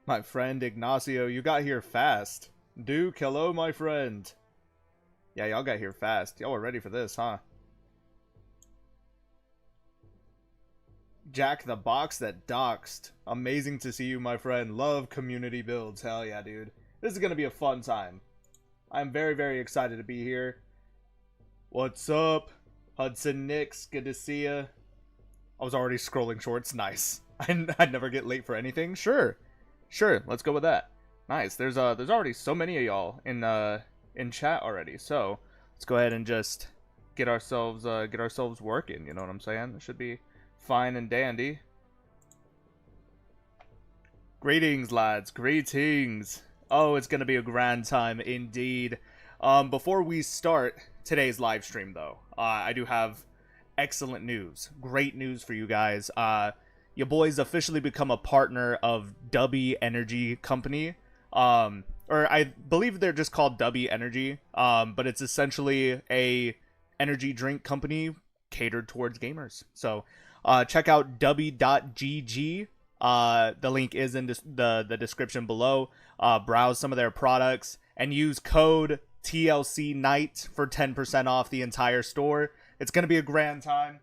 My friend Ignacio, you got here fast. Duke, hello, my friend. Yeah, y'all got here fast. Y'all were ready for this, huh? Jack the Box that doxed. Amazing to see you, my friend. Love community builds. Hell yeah, dude. This is going to be a fun time. I'm very, very excited to be here. What's up? Hudson Nix, good to see ya. I was already scrolling shorts. Nice. I never get late for anything. Sure. Sure, let's go with that. Nice. There's already so many of y'all in chat already. So, let's go ahead and just get ourselves working, you know what I'm saying? It should be fine and dandy. Greetings, lads. Greetings. Oh, it's going to be a grand time indeed. Before we start today's live stream, though, I do have excellent news. Great news for you guys. Your boys officially become a partner of DUBBY Energy Company. Or I believe they're just called DUBBY Energy. But it's essentially a energy drink company catered towards gamers. So, check out dubby.gg. The link is in the description below. Browse some of their products and use code TLC Night for 10% off the entire store. It's going to be a grand time.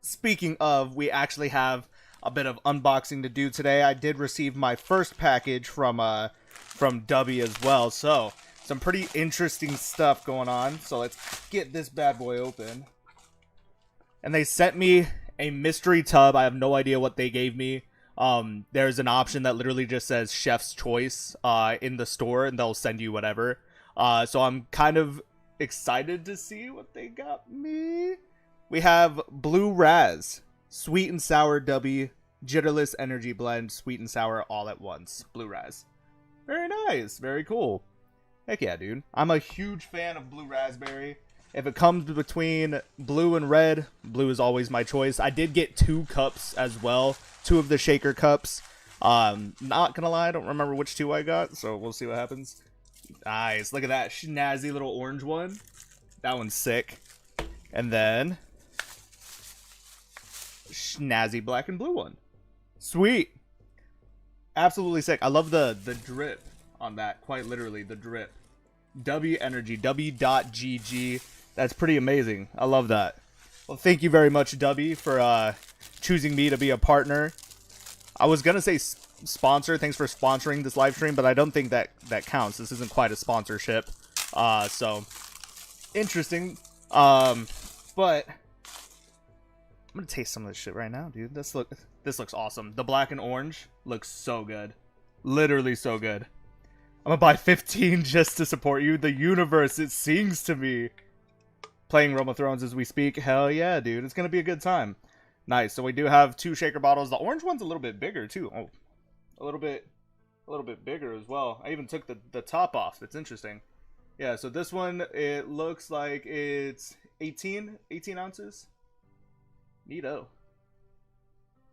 Speaking of, we actually have a bit of unboxing to do today. I did receive my first package from DUBBY as well. So, some pretty interesting stuff going on. So, let's get this bad boy open. And they sent me a mystery tub. I have no idea what they gave me. There's an option that literally just says chef's choice in the store, and they'll send you whatever. So I'm kind of excited to see what they got me. We have Blue Raz, sweet and sour DUBBY, jitterless energy blend, sweet and sour all at once. Blue Raz. Very nice. Very cool. Heck yeah, dude. I'm a huge fan of Blue Raspberry. If it comes between blue and red, blue is always my choice. I did get 2 cups as well. 2 of the shaker cups. Not gonna lie, I don't remember which 2 I got, so we'll see what happens. Nice. Look at that snazzy little orange one. That one's sick. And then snazzy black and blue one. Sweet. Absolutely sick. I love the drip on that. Quite literally, the drip. DUBBY Energy. dubby.gg. That's pretty amazing. I love that. Well, thank you very much, DUBBY, for choosing me to be a partner. I was going to say sponsor. Thanks for sponsoring this live stream, but I don't think that counts. This isn't quite a sponsorship. So, interesting. But I'm going to taste some of this shit right now, dude. This looks awesome. The black and orange looks so good. Literally so good. I'm gonna buy 15 just to support you. The universe, it sings to me. Playing Realm of Thrones as we speak. Hell yeah, dude. It's gonna be a good time. Nice. So we do have 2 shaker bottles. The orange one's a little bit bigger too. Oh, a little bit bigger as well. I even took the top off. It's interesting. Yeah. So this one, it looks like it's 18 ounces. Neato.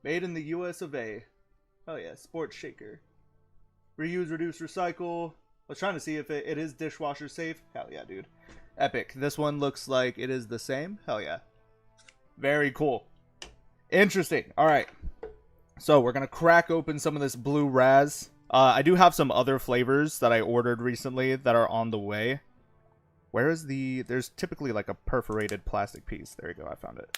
Made in the U.S. of A. Oh yeah, sports shaker. Reuse, reduce, recycle. I was trying to see if it is dishwasher safe. Hell yeah, dude. Epic. This one looks like it is the same. Hell yeah. Very cool. Interesting. Alright. So, we're going to crack open some of this Blue Raz. I do have some other flavors that I ordered recently that are on the way. Where is the... There's typically like a perforated plastic piece. There you go. I found it.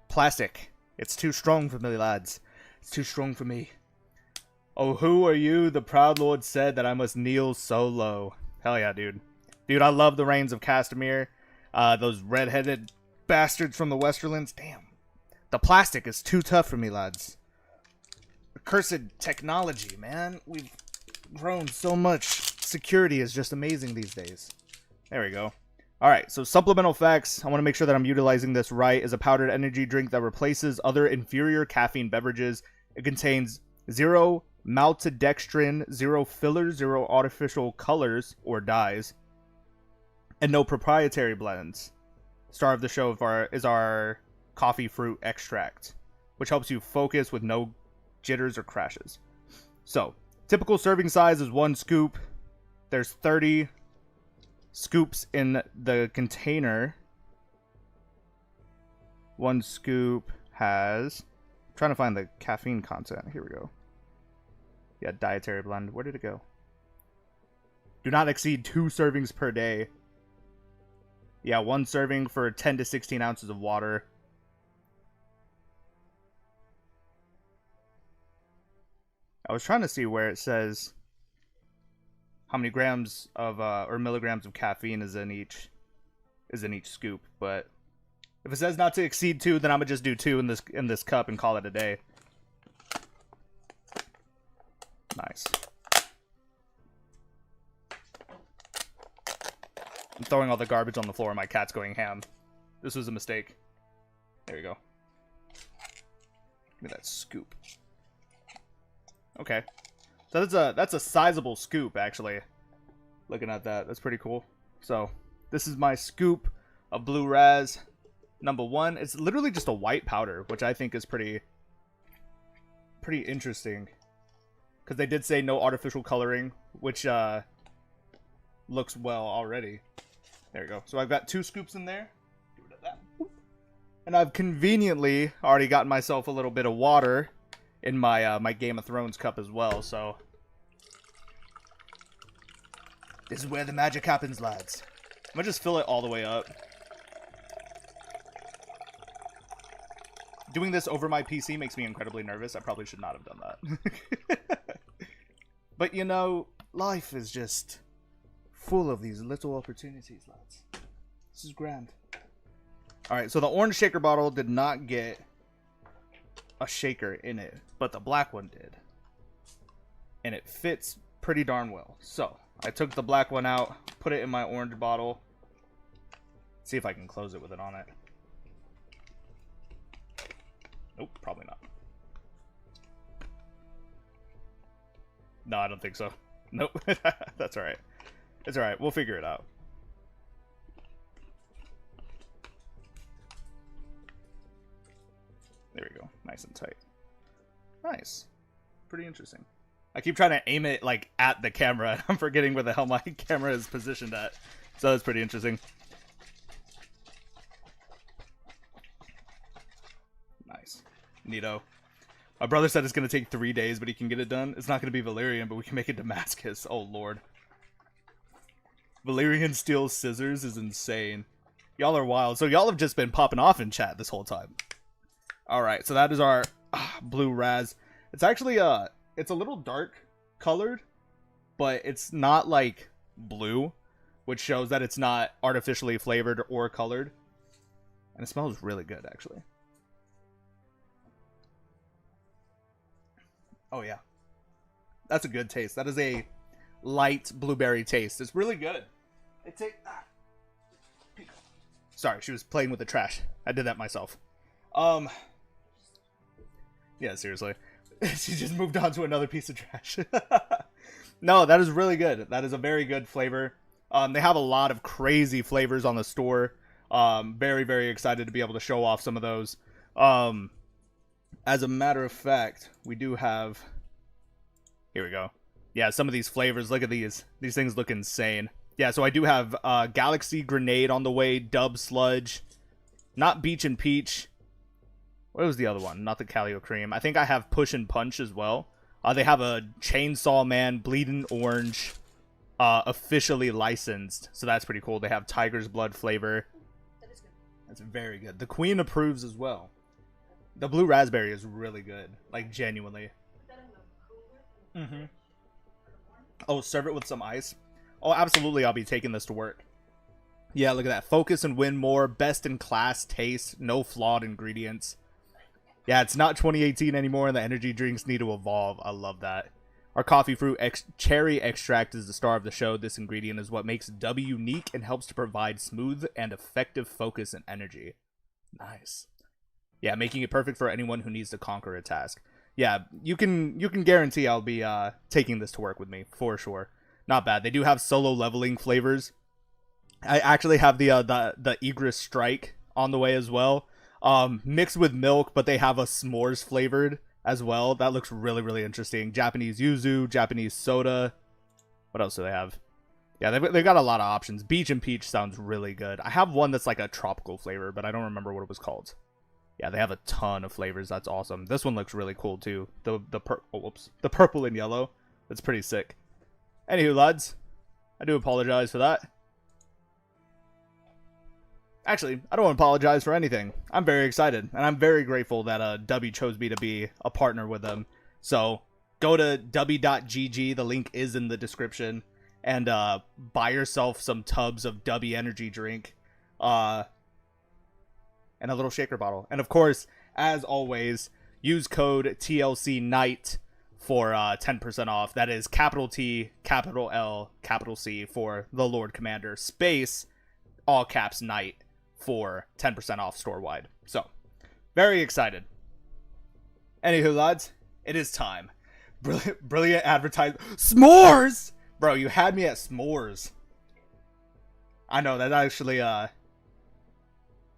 Plastic. It's too strong for me, lads. It's too strong for me. Oh, who are you? The proud lord said that I must kneel so low. Hell yeah, dude. Dude, I love the Reigns of Castamere. Those red-headed bastards from the Westerlands. Damn. The plastic is too tough for me, lads. Accursed technology, man. We've grown so much. Security is just amazing these days. There we go. Alright, so supplemental facts. I want to make sure that I'm utilizing this right. Is a powdered energy drink that replaces other inferior caffeine beverages. It contains 0 maltodextrin, 0 fillers, 0 artificial colors or dyes, and no proprietary blends. Star of the show is our coffee fruit extract, which helps you focus with no jitters or crashes. So, typical serving size is 1 scoop. There's 30 scoops in the container. 1 scoop has trying to find the caffeine content. Here we go. Yeah, dietary blend. Where did it go? Do not exceed 2 servings per day. Yeah, 1 serving for 10 to 16 ounces of water. I was trying to see where it says how many grams of or milligrams of caffeine is in each scoop, but if it says not to exceed 2, then I'm gonna just do 2 in this cup and call it a day. Nice. I'm throwing all the garbage on the floor and my cat's going ham. This was a mistake. There you go. Give me that scoop. Okay. So that's a sizable scoop, actually. Looking at that, that's pretty cool. So, this is my scoop of Blue Raz number 1. It's literally just a white powder, which I think is pretty interesting. Because they did say no artificial coloring, which looks well already. There we go. So I've got 2 scoops in there. Get rid of that. And I've conveniently already gotten myself a little bit of water in my my Game of Thrones cup as well. So this is where the magic happens, lads. I'm gonna just fill it all the way up. Doing this over my PC makes me incredibly nervous. I probably should not have done that. But you know, life is just full of these little opportunities, lads. This is grand. Alright, so the orange shaker bottle did not get a shaker in it, but the black one did. And it fits pretty darn well. So, I took the black one out, put it in my orange bottle. See if I can close it with it on it. Nope, probably not. No, I don't think so. Nope. That's alright. It's alright. We'll figure it out. There we go. Nice and tight. Nice. Pretty interesting. I keep trying to aim it, like, at the camera. I'm forgetting where the hell my camera is positioned at. So that's pretty interesting. Nice. Neato. My brother said it's going to take 3 days, but he can get it done. It's not going to be Valyrian, but we can make it Damascus. Oh, Lord. Valyrian steel scissors is insane. Y'all are wild. So y'all have just been popping off in chat this whole time. Alright, so that is our Blue Raz. It's actually, it's a little dark colored, but it's not, like, blue, which shows that it's not artificially flavored or colored. And it smells really good, actually. Oh, yeah. That's a good taste. That is a light blueberry taste. It's really good. It's a... Sorry, she was playing with the trash. I did that myself. Yeah, seriously. She just moved on to another piece of trash. No, that is really good. That is a very good flavor. They have a lot of crazy flavors on the store. Very, very excited to be able to show off some of those. As a matter of fact, we do have... Here we go. Yeah, some of these flavors. Look at these. These things look insane. Yeah, so I do have Galaxy Grenade on the way. Dub Sludge. Not Beach and Peach. What was the other one? Not the Calio Cream. I think I have Push and Punch as well. They have a Chainsaw Man Bleeding Orange officially licensed. So that's pretty cool. They have Tiger's Blood flavor. That is good. That's very good. The Queen approves as well. The Blue Raspberry is really good. Like, genuinely. Mm-hmm. Oh, serve it with some ice. Oh, absolutely. I'll be taking this to work. Yeah, look at that. Focus and win more. Best in class taste. No flawed ingredients. Yeah, it's not 2018 anymore, and the energy drinks need to evolve. I love that. Our coffee fruit cherry extract is the star of the show. This ingredient is what makes DUBBY unique and helps to provide smooth and effective focus and energy. Nice. Yeah, making it perfect for anyone who needs to conquer a task. Yeah, you can guarantee I'll be taking this to work with me for sure. Not bad. They do have solo leveling flavors. I actually have the Egress Strike on the way as well. Mixed with milk, but they have a s'mores flavored as well. That looks really, really interesting. Japanese yuzu, Japanese soda. What else do they have? Yeah, they've got a lot of options. Beach and Peach sounds really good. I have one that's like a tropical flavor, but I don't remember what it was called. Yeah, they have a ton of flavors. That's awesome. This one looks really cool too. The purple and yellow. That's pretty sick. Anywho, lads, I do apologize for that. Actually, I don't want to apologize for anything. I'm very excited, and I'm very grateful that DUBBY chose me to be a partner with them. So, go to dubby.gg, the link is in the description, and buy yourself some tubs of DUBBY energy drink, and a little shaker bottle. And of course, as always, use code TLC Night for 10% off. That is capital T, capital L, capital C for the Lord Commander, space, all caps Night, for 10% off store-wide. So, very excited. Anywho, lads, it is time. Brilliant advertisement. S'mores! Bro, you had me at s'mores. I know, that actually,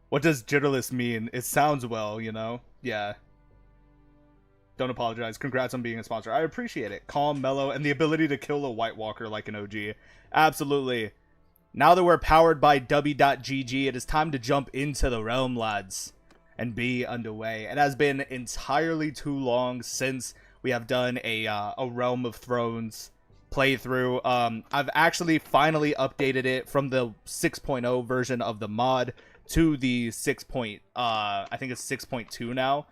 what does jitterless mean? It sounds well, you know? Yeah. Don't apologize. Congrats on being a sponsor. I appreciate it. Calm, mellow, and the ability to kill a White Walker like an OG. Absolutely. Now that we're powered by dubby.gg, it is time to jump into the realm, lads, and be underway. It has been entirely too long since we have done a Realm of Thrones playthrough. I've actually finally updated it from the 6.0 version of the mod to the I think it's 6.2 now.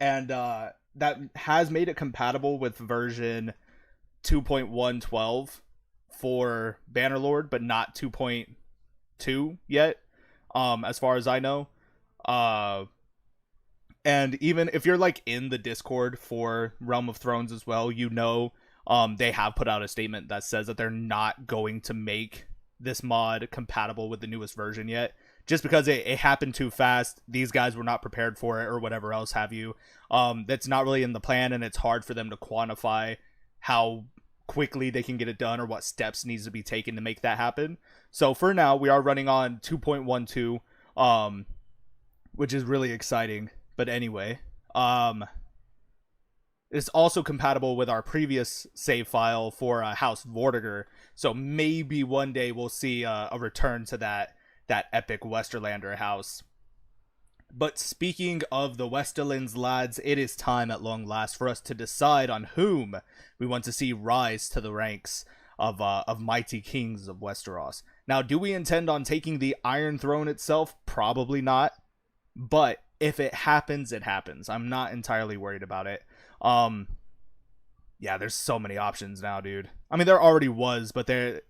That has made it compatible with version 2.112 for Bannerlord, but not 2.2 yet, as far as I know. And even if you're like in the Discord for Realm of Thrones as well, you know, they have put out a statement that says that they're not going to make this mod compatible with the newest version yet, just because it happened too fast. These guys were not prepared for it, or whatever else have you. That's not really in the plan, and it's hard for them to quantify how quickly they can get it done or what steps needs to be taken to make that happen. So for now, we are running on 2.12, which is really exciting. But anyway, it's also compatible with our previous save file for House Vortigern. So maybe one day we'll see a return to that epic Westerlander house. But speaking of the Westerlands, lads, it is time at long last for us to decide on whom we want to see rise to the ranks of mighty kings of Westeros. Now, do we intend on taking the Iron Throne itself? Probably not. But if it happens, it happens. I'm not entirely worried about it. Yeah, there's so many options now, dude. I mean, there already was, but there's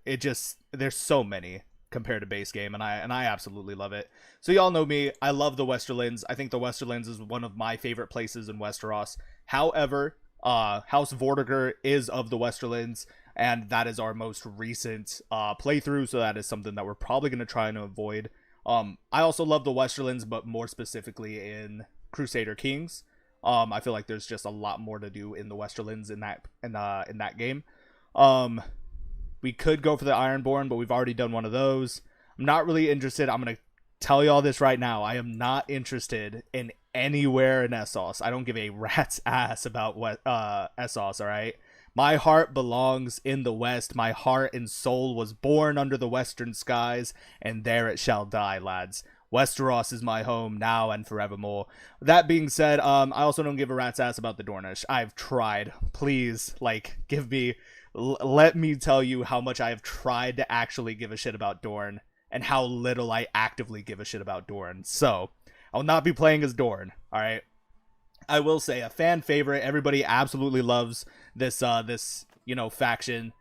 so many compared to base game, and I absolutely love it. So y'all know me, I love the Westerlands. I think the Westerlands is one of my favorite places in Westeros. However, House Vortigern is of the Westerlands, and that is our most recent playthrough, so that is something that we're probably going to try and avoid. I also love the Westerlands, but more specifically in Crusader Kings. I feel like there's just a lot more to do in the Westerlands in that game. We could go for the Ironborn, but we've already done one of those. I'm not really interested. I'm going to tell y'all this right now. I am not interested in anywhere in Essos. I don't give a rat's ass about what Essos, alright? My heart belongs in the West. My heart and soul was born under the western skies, and there it shall die, lads. Westeros is my home now and forevermore. That being said, I also don't give a rat's ass about the Dornish. I've tried. Please, like, let me tell you how much I have tried to actually give a shit about Dorne, and how little I actively give a shit about Dorne. So, I will not be playing as Dorne, alright? I will say, a fan favorite. Everybody absolutely loves this, faction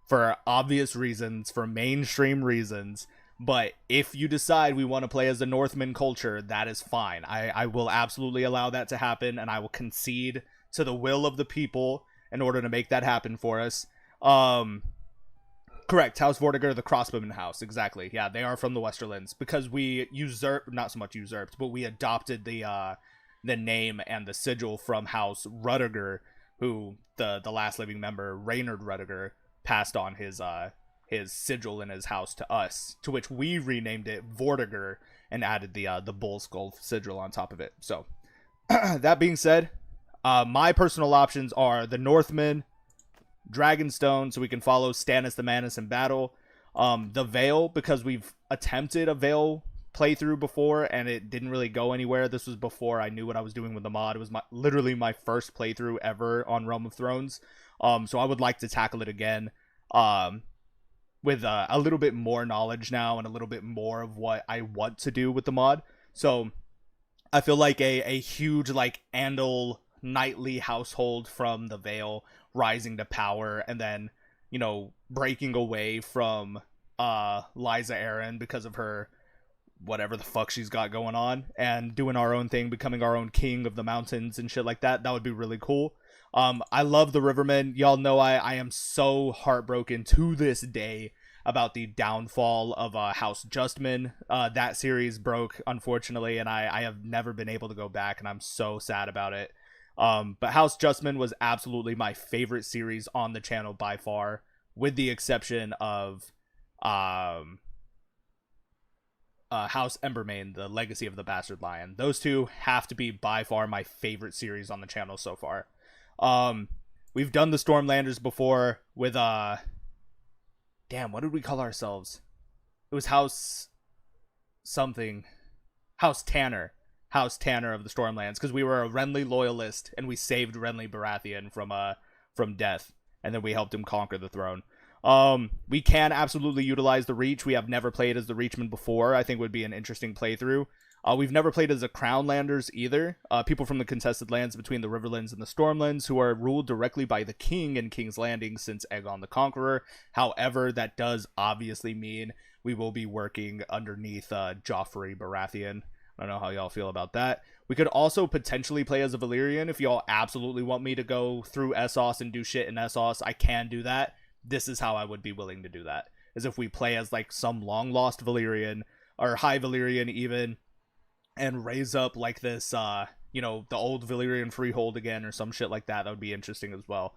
for obvious reasons, for mainstream reasons. But if you decide we want to play as the Northman culture, that is fine. I will absolutely allow that to happen, and I will concede to the will of the people in order to make that happen for us. Correct, House Vortigern, the Crossbowman House, exactly. Yeah, they are from the Westerlands, because we not so much usurped, but we adopted the name and the sigil from House Ruttiger, who the last living member, Reynard Ruttiger, passed on his sigil in his house to us, to which we renamed it Vortigern and added the bull skull sigil on top of it. So, that being said, my personal options are the Northmen, Dragonstone, so we can follow Stannis the Manus in battle, the Vale, because we've attempted a Vale playthrough before, and it didn't really go anywhere. This was before I knew what I was doing with the mod. It was literally my first playthrough ever on Realm of Thrones. So I would like to tackle it again with a little bit more knowledge now and a little bit more of what I want to do with the mod. So I feel like a huge like Andal knightly household from the Vale rising to power, and then, you know, breaking away from Liza Aaron because of her whatever the fuck she's got going on, and doing our own thing, becoming our own king of the mountains and shit like that. That would be really cool. I love the Rivermen. Y'all know I am so heartbroken to this day about the downfall of House Justman. That series broke, unfortunately, and I have never been able to go back, and I'm so sad about it. But House Justman was absolutely my favorite series on the channel by far, with the exception of House Embermane, the Legacy of the Bastard Lion. Those two have to be by far my favorite series on the channel so far. We've done the Stormlanders before with damn, what did we call ourselves? It was House something. House Tanner. House Tanner of the Stormlands, because we were a Renly loyalist and we saved Renly Baratheon from death, and then we helped him conquer the throne. We can absolutely utilize the Reach. We have never played as the Reachman before. I think would be an interesting playthrough. We've never played as the Crownlanders either. People from the contested lands between the Riverlands and the Stormlands, who are ruled directly by the King in King's Landing since Aegon the Conqueror. However, that does obviously mean we will be working underneath Joffrey Baratheon. I don't know how y'all feel about that. We could also potentially play as a Valyrian if y'all absolutely want me to go through Essos and do shit in Essos. I can do that. This is how I would be willing to do that, is if we play as like some long lost Valyrian, or High Valyrian even, and raise up like this, you know, the old Valyrian freehold again or some shit like that. That would be interesting as well.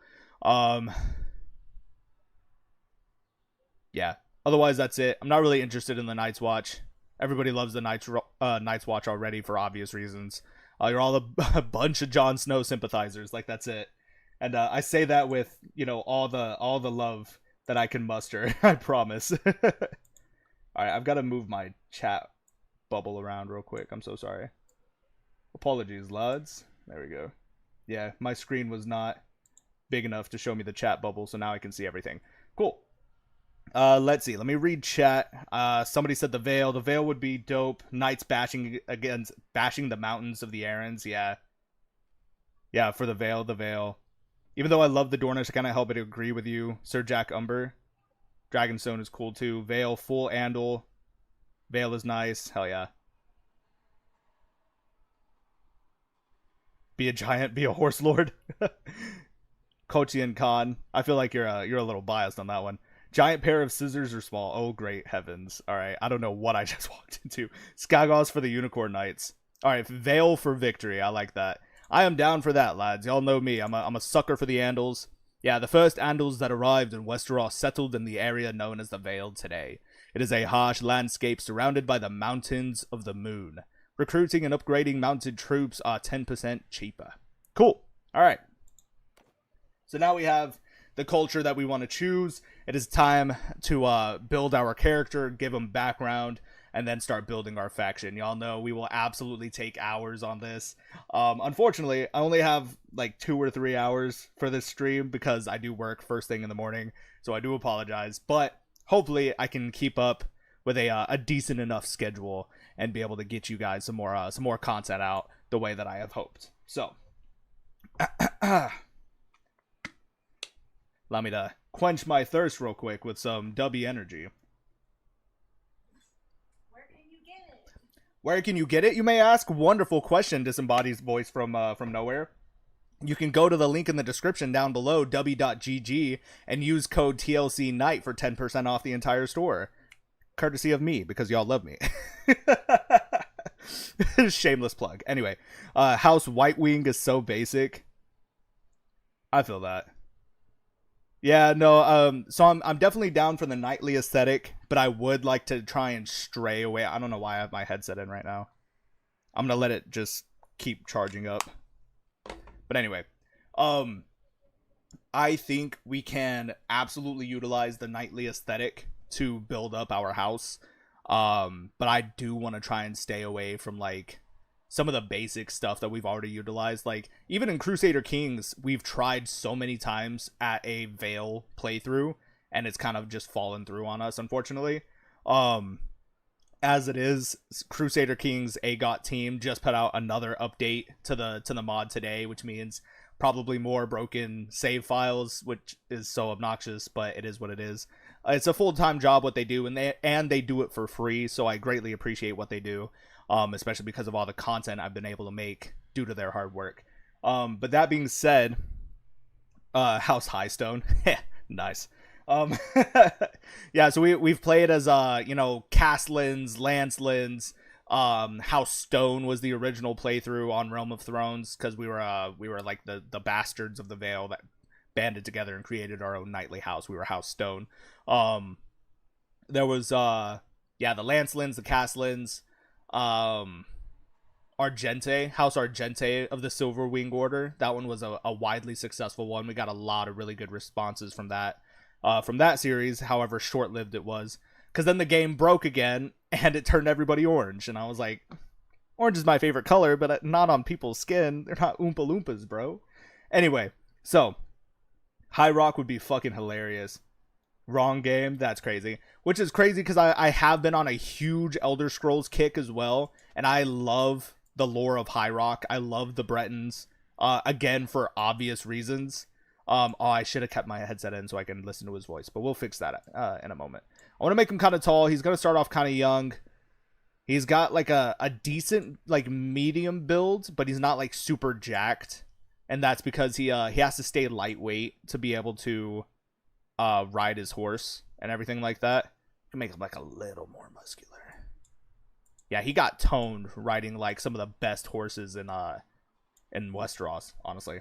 Yeah. Otherwise, that's it. I'm not really interested in the Night's Watch. Everybody loves the Night's Watch already for obvious reasons. You're all a bunch of Jon Snow sympathizers. Like, that's it. And I say that with, you know, all the love that I can muster. I promise. All right, I've got to move my chat bubble around real quick. I'm so sorry. Apologies, lads. There we go. Yeah, my screen was not big enough to show me the chat bubble, so now I can see everything. Cool. Let's see. Let me read chat. Somebody said the Vale. The Vale would be dope. Knights bashing the mountains of the Arryns. Yeah. Yeah, for the Vale, the Vale. Even though I love the Dornish, I kind of help but agree with you. Sir Jack Umber. Dragonstone is cool too. Vale, full Andal. Vale is nice. Hell yeah. Be a giant, be a horse lord. Kochian Khan. I feel like you're a little biased on that one. Giant pair of scissors or small? Oh, great heavens. Alright, I don't know what I just walked into. Skagos for the Unicorn Knights. Alright, Vale for victory. I like that. I am down for that, lads. Y'all know me. I'm a sucker for the Andals. Yeah, the first Andals that arrived in Westeros settled in the area known as the Vale today. It is a harsh landscape surrounded by the Mountains of the Moon. Recruiting and upgrading mounted troops are 10% cheaper. Cool. Alright. So now we have the culture that we want to choose. It is time to build our character, give him background, and then start building our faction. Y'all know we will absolutely take hours on this. Unfortunately, I only have like 2 or 3 hours for this stream because I do work first thing in the morning, so I do apologize. But hopefully I can keep up with a decent enough schedule and be able to get you guys some more content out the way that I have hoped. So, allow me to quench my thirst real quick with some DUBBY energy. Where can you get it, you may ask? Wonderful question, Disembodied's voice from nowhere. You can go to the link in the description down below, dubby.gg, and use code TLC Night for 10% off the entire store. Courtesy of me, because y'all love me. Shameless plug. Anyway, House White Wing is so basic. I feel that. Yeah, no, so I'm definitely down for the knightly aesthetic, but I would like to try and stray away. I don't know why I have my headset in right now. I'm gonna let it just keep charging up. But anyway, I think we can absolutely utilize the knightly aesthetic to build up our house. But I do want to try and stay away from like some of the basic stuff that we've already utilized. Like even in Crusader Kings, we've tried so many times at a Veil playthrough, and it's kind of just fallen through on us, unfortunately. As it is, Crusader Kings AGOT team just put out another update to the mod today, which means probably more broken save files, which is so obnoxious, but it is what it is. It's a full-time job what they do, and they do it for free, so I greatly appreciate what they do, especially because of all the content I've been able to make due to their hard work. But that being said, House Highstone, nice. Yeah, so we've played as Castlins, Lancelins. House Stone was the original playthrough on Realm of Thrones, because we were like the bastards of the Vale that banded together and created our own knightly house. We were House Stone. There was the Lancelins, the Castlins, Argente, House Argente of the Silver Wing Order. That one was a widely successful one. We got a lot of really good responses from that series, however short-lived it was, because then the game broke again and it turned everybody orange, and I was like, orange is my favorite color, but not on people's skin. They're not Oompa Loompas, bro. Anyway, so High Rock would be fucking hilarious. Wrong game, that's crazy. Which is crazy because I have been on a huge Elder Scrolls kick as well, and I love the lore of High Rock. I love the Bretons, again, for obvious reasons. I should have kept my headset in so I can listen to his voice, but we'll fix that in a moment. I want to make him kind of tall. He's going to start off kind of young. He's got like a decent, like, medium build, but he's not like super jacked. And that's because he has to stay lightweight to be able to ride his horse and everything like that. You can make him like a little more muscular. Yeah, he got toned riding like some of the best horses in Westeros, honestly.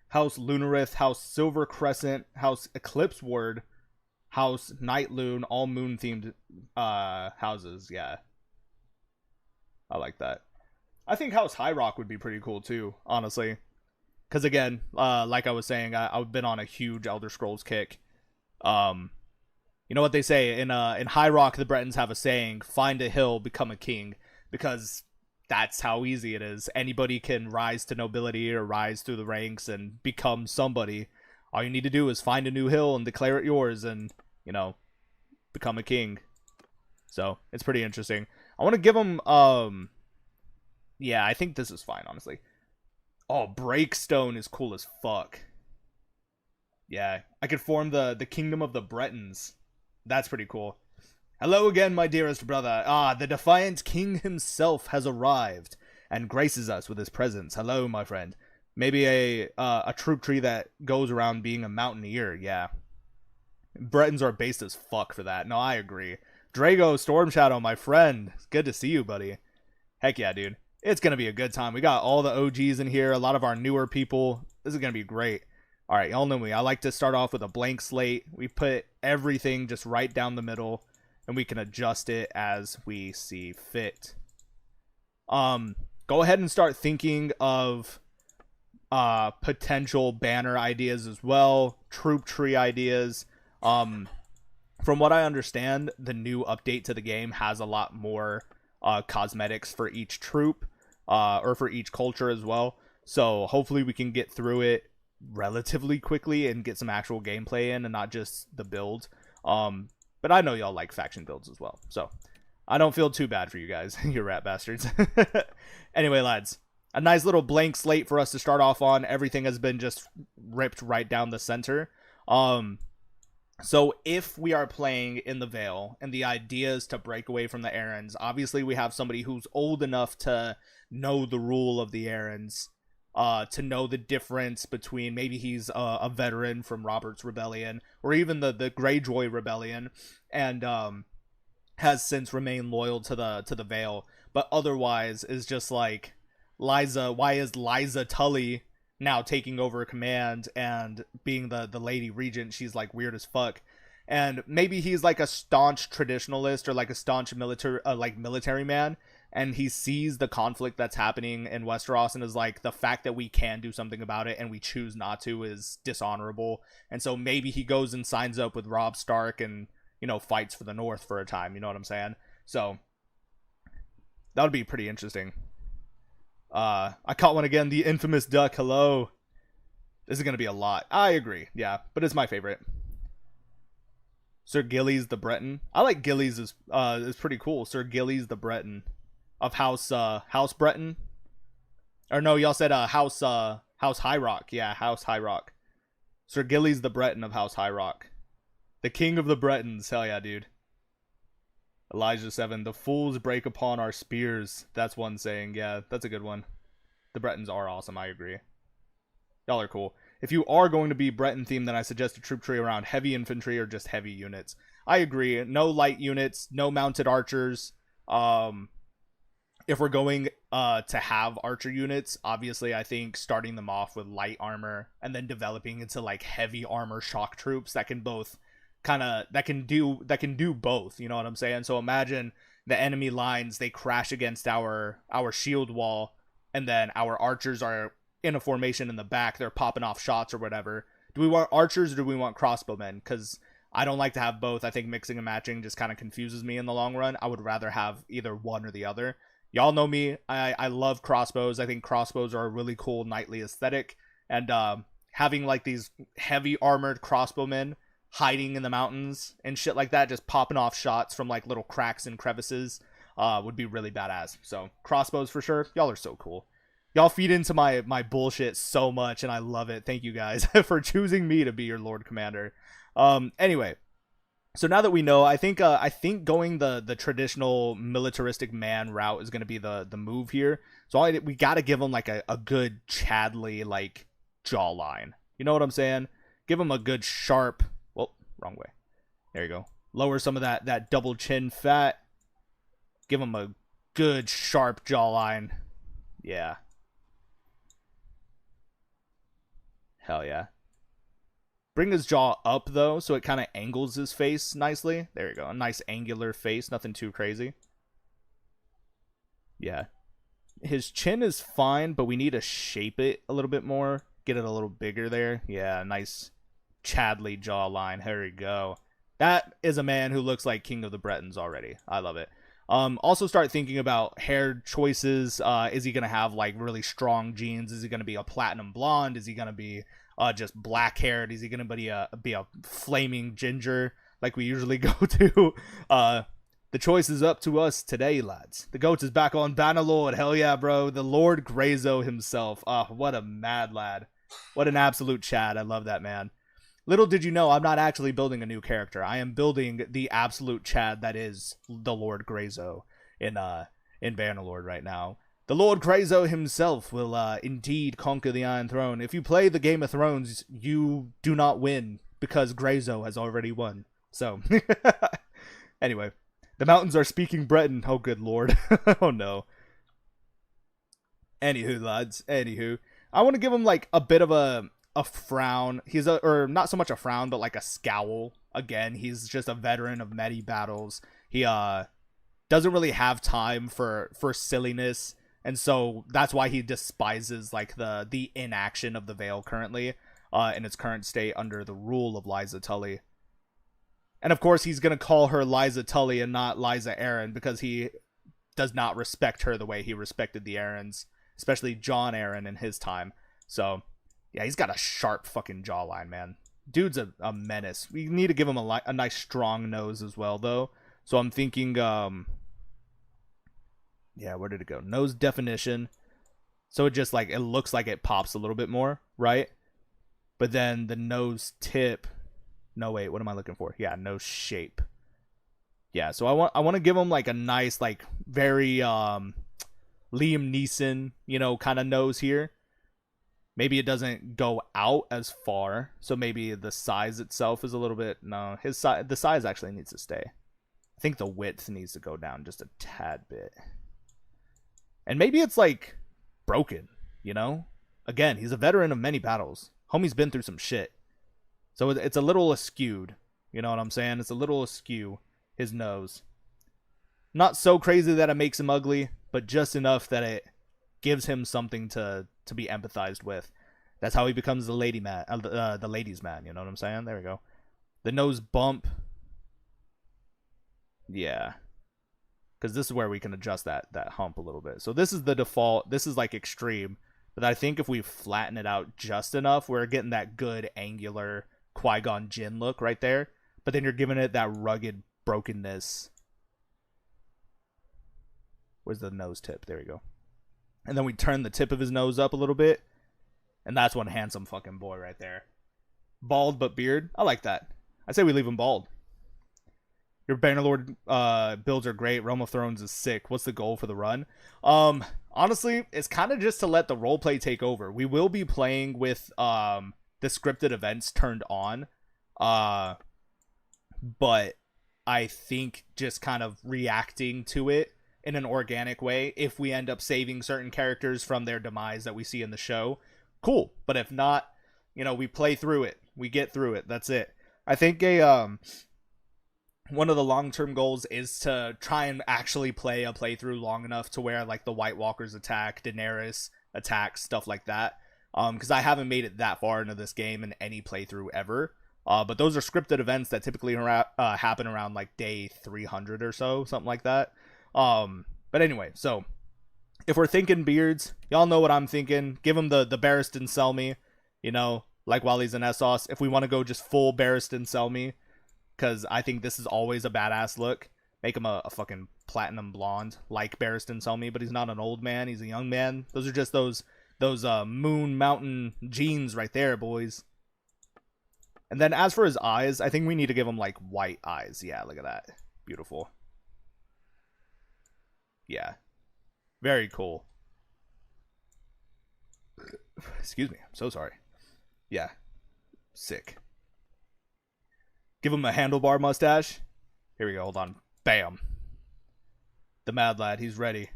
House Lunarith, House Silver Crescent, House Eclipse Ward, House Nightloon, all moon themed houses. Yeah, I like that. I think House High Rock would be pretty cool too, honestly, because again, like I was saying, I've been on a huge Elder Scrolls kick. You know what they say in High Rock, the Bretons have a saying: "Find a hill, become a king," because that's how easy it is. Anybody can rise to nobility or rise through the ranks and become somebody. All you need to do is find a new hill and declare it yours and, become a king. So, it's pretty interesting. I want to give him, yeah, I think this is fine, honestly. Oh, Breakstone is cool as fuck. Yeah, I could form the Kingdom of the Bretons. That's pretty cool. Hello again, my dearest brother. The defiant king himself has arrived and graces us with his presence. Hello, my friend. Maybe a troop tree that goes around being a mountaineer. Yeah. Bretons are based as fuck for that. No, I agree. Drago, Storm Shadow, my friend. It's good to see you, buddy. Heck yeah, dude. It's going to be a good time. We got all the OGs in here, a lot of our newer people. This is going to be great. All right, y'all know me. I like to start off with a blank slate. We put everything just right down the middle, and we can adjust it as we see fit. Go ahead and start thinking of potential banner ideas as well, troop tree ideas. From what I understand, the new update to the game has a lot more cosmetics for each troop, or for each culture as well. So hopefully we can get through it relatively quickly and get some actual gameplay in and not just the build. But I know y'all like faction builds as well, so I don't feel too bad for you guys, you rat bastards. Anyway, lads, a nice little blank slate for us to start off on. Everything has been just ripped right down the center. So if we are playing in the Vale and the idea is to break away from the errands, obviously we have somebody who's old enough to know the rule of the errands, to know the difference between, maybe he's a veteran from Robert's Rebellion or even the Greyjoy Rebellion, and has since remained loyal to the Vale, but otherwise is just like, Liza, why is Liza Tully now taking over command and being the lady regent? She's like weird as fuck. And maybe he's like a staunch traditionalist or like a staunch military man, and he sees the conflict that's happening in Westeros and is like, the fact that we can do something about it and we choose not to is dishonorable. And so maybe he goes and signs up with Robb Stark and, you know, fights for the North for a time. You know what I'm saying? So that would be pretty interesting. I caught one again. The infamous duck. Hello. This is gonna be a lot. I agree. Yeah, but it's my favorite. Sir Gillies the Breton. I like Gillies is pretty cool. Sir Gillies the Breton of House Breton. Or no, y'all said House High Rock. Yeah, House High Rock. Sir Gillies the Breton of House High Rock. The king of the Bretons. Hell yeah, dude. Elijah 7. The fools break upon our spears. That's one saying. Yeah, that's a good one. The Bretons are awesome. I agree. Y'all are cool. If you are going to be Breton themed, then I suggest a troop tree around heavy infantry or just heavy units. I agree. No light units, no mounted archers. If we're going to have archer units, obviously I think starting them off with light armor and then developing into like heavy armor shock troops that can both that can do both, you know what I'm saying? So imagine the enemy lines, they crash against our shield wall, and then our archers are in a formation in the back, they're popping off shots or whatever. Do we want archers or do we want crossbowmen? Because I don't like to have both. I think mixing and matching just kind of confuses me in the long run. I would rather have either one or the other. Y'all know me. I love crossbows. I think crossbows are a really cool knightly aesthetic. And having like these heavy armored crossbowmen hiding in the mountains and shit like that, just popping off shots from like little cracks and crevices, would be really badass. So crossbows for sure. Y'all are so cool. Y'all feed into my bullshit so much, and I love it. Thank you guys for choosing me to be your Lord Commander. Anyway, so now that we know, I think going the traditional militaristic man route is going to be the move here. So we got to give him like a good Chadley like jawline. You know what I'm saying? Give him a good sharp. Well, wrong way. There you go. Lower some of that double chin fat. Give him a good sharp jawline. Yeah. Hell yeah. Bring his jaw up, though, so it kind of angles his face nicely. There you go. A nice angular face. Nothing too crazy. Yeah. His chin is fine, but we need to shape it a little bit more. Get it a little bigger there. Yeah, nice Chadley jawline. There we go. That is a man who looks like King of the Bretons already. I love it. Also start thinking about hair choices. Is he going to have like really strong genes? Is he going to be a platinum blonde? Is he going to be just black haired? Is he going to be a flaming ginger like we usually go to? The choice is up to us today, lads. The GOAT is back on Bannerlord. Hell yeah, bro. The Lord Greyzo himself. What a mad lad. What an absolute Chad. I love that, man. Little did you know, I'm not actually building a new character. I am building the absolute Chad that is the Lord Greyzo in Bannerlord right now. The Lord Greyzo himself will indeed conquer the Iron Throne. If you play the Game of Thrones, you do not win because Greyzo has already won. So, anyway, the mountains are speaking Breton. Oh, good lord. Oh, no. Anywho, lads. Anywho, I want to give him like a bit of a frown. Or not so much a frown, but like a scowl. Again, he's just a veteran of many battles. He doesn't really have time for silliness, and so that's why he despises like the inaction of the Vale currently in its current state under the rule of Liza Tully. And of course he's gonna call her Liza Tully and not Liza Arryn because he does not respect her the way he respected the Arryns, especially Jon Arryn in his time. So yeah, he's got a sharp fucking jawline, man. Dude's a menace. We need to give him a nice strong nose as well, though. So I'm thinking, yeah, where did it go? Nose definition. So it just like, it looks like it pops a little bit more, right? But then the nose tip. No, wait, what am I looking for? Yeah, nose shape. Yeah, so I want to give him like a nice, like very Liam Neeson, you know, kind of nose here. Maybe it doesn't go out as far, so maybe the size itself is a little bit... No, the size actually needs to stay. I think the width needs to go down just a tad bit. And maybe it's, like, broken, you know? Again, he's a veteran of many battles. Homie's been through some shit. So it's a little askewed, you know what I'm saying? It's a little askew, his nose. Not so crazy that it makes him ugly, but just enough that it gives him something to be empathized with. That's how he becomes the ladies man, you know what I'm saying? There we go. The nose bump. Yeah. Because this is where we can adjust that hump a little bit. So this is the default. This is like extreme. But I think if we flatten it out just enough, we're getting that good angular Qui-Gon Jinn look right there. But then you're giving it that rugged brokenness. Where's the nose tip? There we go. And then we turn the tip of his nose up a little bit. And that's one handsome fucking boy right there. Bald but beard. I like that. I say we leave him bald. Your Bannerlord builds are great. Realm of Thrones is sick. What's the goal for the run? Honestly, it's kind of just to let the roleplay take over. We will be playing with the scripted events turned on. But I think just kind of reacting to it in an organic way. If we end up saving certain characters from their demise that we see in the show, cool. But if not, you know, we play through it. We get through it. That's it. I think one of the long-term goals is to try and actually play a playthrough long enough to where like the White Walkers attack, Daenerys attacks, stuff like that. Because I haven't made it that far into this game in any playthrough ever. But those are scripted events that typically happen around like day 300 or so, something like that. But anyway, so if we're thinking beards, y'all know what I'm thinking. Give him the Barristan Selmy, you know, like while he's in Essos. If we want to go just full Barristan Selmy, because I think this is always a badass look. Make him a fucking platinum blonde like Barristan Selmy, but he's not an old man. He's a young man. Those are just those Moon Mountain genes right there, boys. And then as for his eyes, I think we need to give him like white eyes. Yeah, look at that. Beautiful. Yeah. Very cool. Excuse me. I'm so sorry. Yeah. Sick. Give him a handlebar mustache. Here we go. Hold on. Bam. The mad lad. He's ready.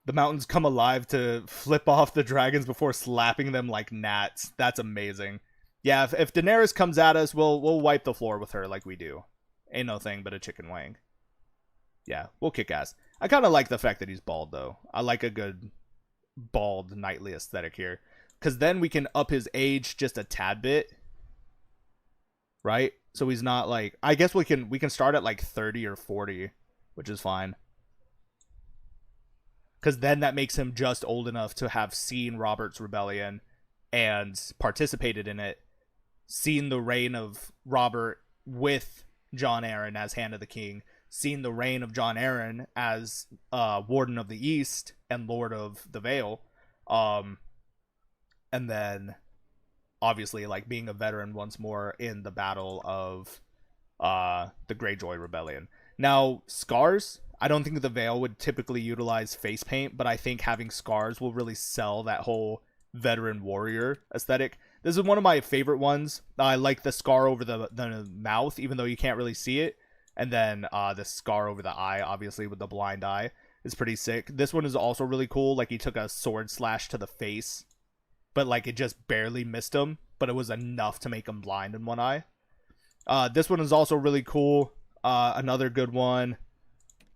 The mountains come alive to flip off the dragons before slapping them like gnats. That's amazing. Yeah, if Daenerys comes at us, we'll wipe the floor with her like we do. Ain't no thing but a chicken wing. Yeah, we'll kick ass. I kind of like the fact that he's bald, though. I like a good bald knightly aesthetic here. Because then we can up his age just a tad bit. Right? So he's not like... I guess we can start at like 30 or 40, which is fine. Because then that makes him just old enough to have seen Robert's rebellion and participated in it. Seen the reign of Robert with Jon Arryn as Hand of the King. Seen the reign of Jon Arryn as Warden of the East and Lord of the Vale. And then, obviously, like being a veteran once more in the battle of the Greyjoy Rebellion. Now, scars... I don't think the Vale would typically utilize face paint, but I think having scars will really sell that whole veteran warrior aesthetic. This is one of my favorite ones. I like the scar over the mouth, even though you can't really see it. And then the scar over the eye, obviously, with the blind eye, is pretty sick. This one is also really cool. Like, he took a sword slash to the face, but, like, it just barely missed him, but it was enough to make him blind in one eye. This one is also really cool. Another good one.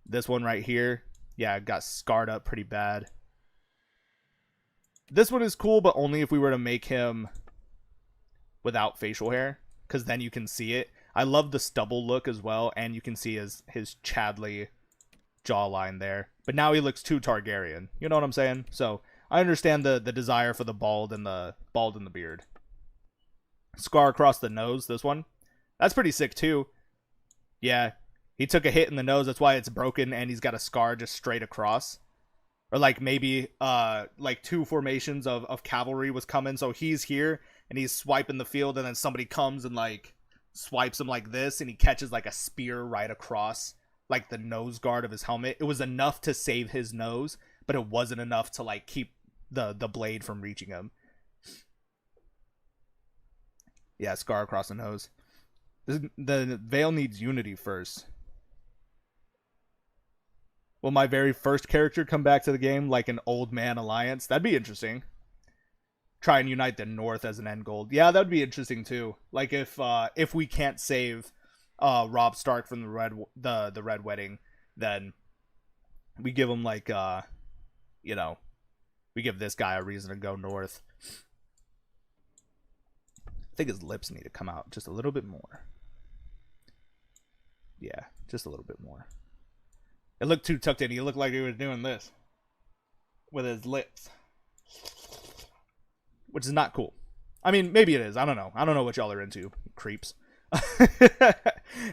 This one right here. Yeah, it got scarred up pretty bad. This one is cool, but only if we were to make him without facial hair, because then you can see it. I love the stubble look as well, and you can see his Chadley jawline there. But now he looks too Targaryen. You know what I'm saying? So I understand the desire for the bald and the beard. Scar across the nose, this one. That's pretty sick too. Yeah. He took a hit in the nose, that's why it's broken, and he's got a scar just straight across. Or like maybe like two formations of cavalry was coming, so he's here, and he's swiping the field, and then somebody comes and like swipes him like this, and he catches like a spear right across like the nose guard of his helmet. It was enough to save his nose, but it wasn't enough to like keep the blade from reaching him. Yeah, scar across the nose. The Vale needs unity first. Will my very first character come back to the game like an old man alliance? That'd be interesting. Try and unite the North as an end goal. Yeah, that'd be interesting too. Like if we can't save Robb Stark from the Red Wedding, then we give him like you know, we give this guy a reason to go north. I think his lips need to come out just a little bit more. Yeah, just a little bit more. It looked too tucked in. He looked like he was doing this with his lips, which is not cool. I mean, maybe it is. I don't know. I don't know what y'all are into, creeps.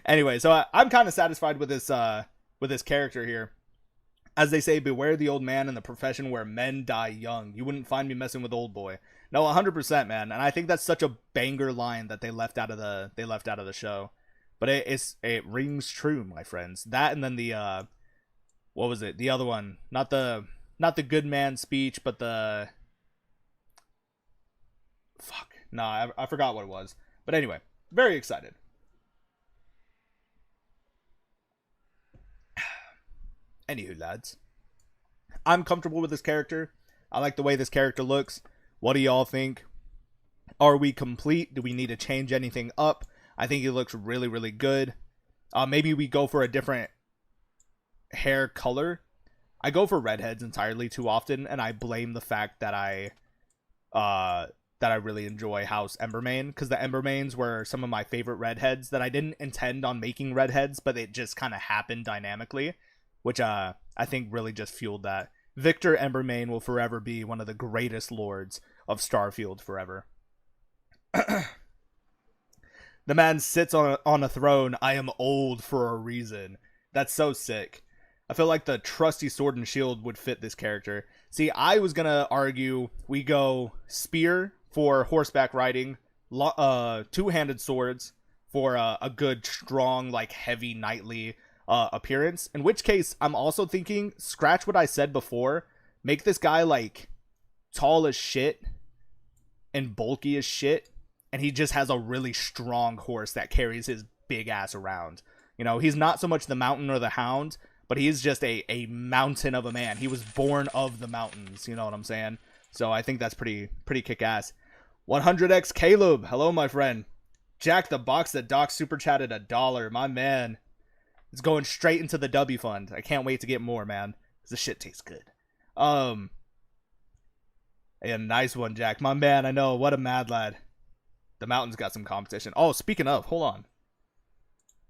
Anyway, so I'm kind of satisfied with this character here. As they say, beware the old man in the profession where men die young. You wouldn't find me messing with old boy. No, 100%, man. And I think that's such a banger line that they left out of the show. But it rings true, my friends. That, and then the what was it? The other one, not the good man speech, but the fuck. Nah, I forgot what it was. But anyway, very excited. Anywho, lads, I'm comfortable with this character. I like the way this character looks. What do y'all think? Are we complete? Do we need to change anything up? I think he looks really, really good. Maybe we go for a different hair color. I go for redheads entirely too often, and I blame the fact that I really enjoy House Embermane, because the Embermanes were some of my favorite redheads that I didn't intend on making redheads, but it just kind of happened dynamically, which I think really just fueled that. Victor Embermane will forever be one of the greatest lords of Starfield forever. The man sits on a throne. I am old for a reason. That's so sick. I feel like the trusty sword and shield would fit this character. See, I was going to argue we go spear for horseback riding, two-handed swords for a good, strong, like, heavy, knightly appearance. In which case, I'm also thinking, scratch what I said before, make this guy, like, tall as shit and bulky as shit, and he just has a really strong horse that carries his big ass around. You know, he's not so much the mountain or the hound, but he is just a mountain of a man. He was born of the mountains, you know what I'm saying? So I think that's pretty kick-ass. 100x Caleb, hello my friend. Jack the Box that Doc super chatted $1, my man. It's going straight into the DUBBY fund. I can't wait to get more, man, because the shit tastes good. A nice one, Jack, my man. I know, what a mad lad. The mountain's got some competition. Oh, speaking of, hold on.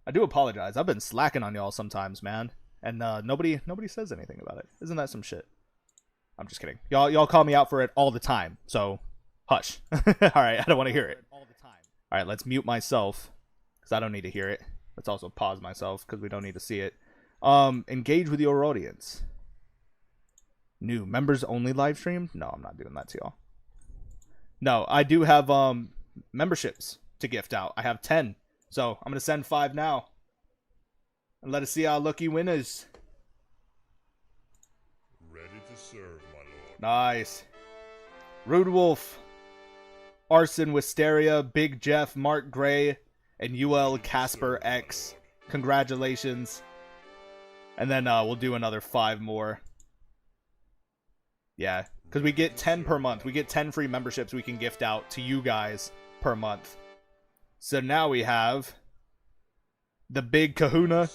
I do apologize. I've been slacking on y'all sometimes, man. And nobody says anything about it. Isn't that some shit? I'm just kidding. Y'all call me out for it all the time. So, hush. Alright, I don't want to hear it. Alright, let's mute myself, because I don't need to hear it. Let's also pause myself, because we don't need to see it. Engage with your audience. New members only live stream? No, I'm not doing that to y'all. No, I do have memberships to gift out. I have 10. So I'm going to send 5 now. And let us see our lucky winners. Ready to serve, my lord. Nice. Rude Wolf, Arson Wisteria, Big Jeff, Mark Gray, and UL Casper X. Congratulations. And then we'll do another 5 more. Yeah, because we get 10 per month. We get 10 free memberships we can gift out to you guys per month. So now we have the Big Kahuna,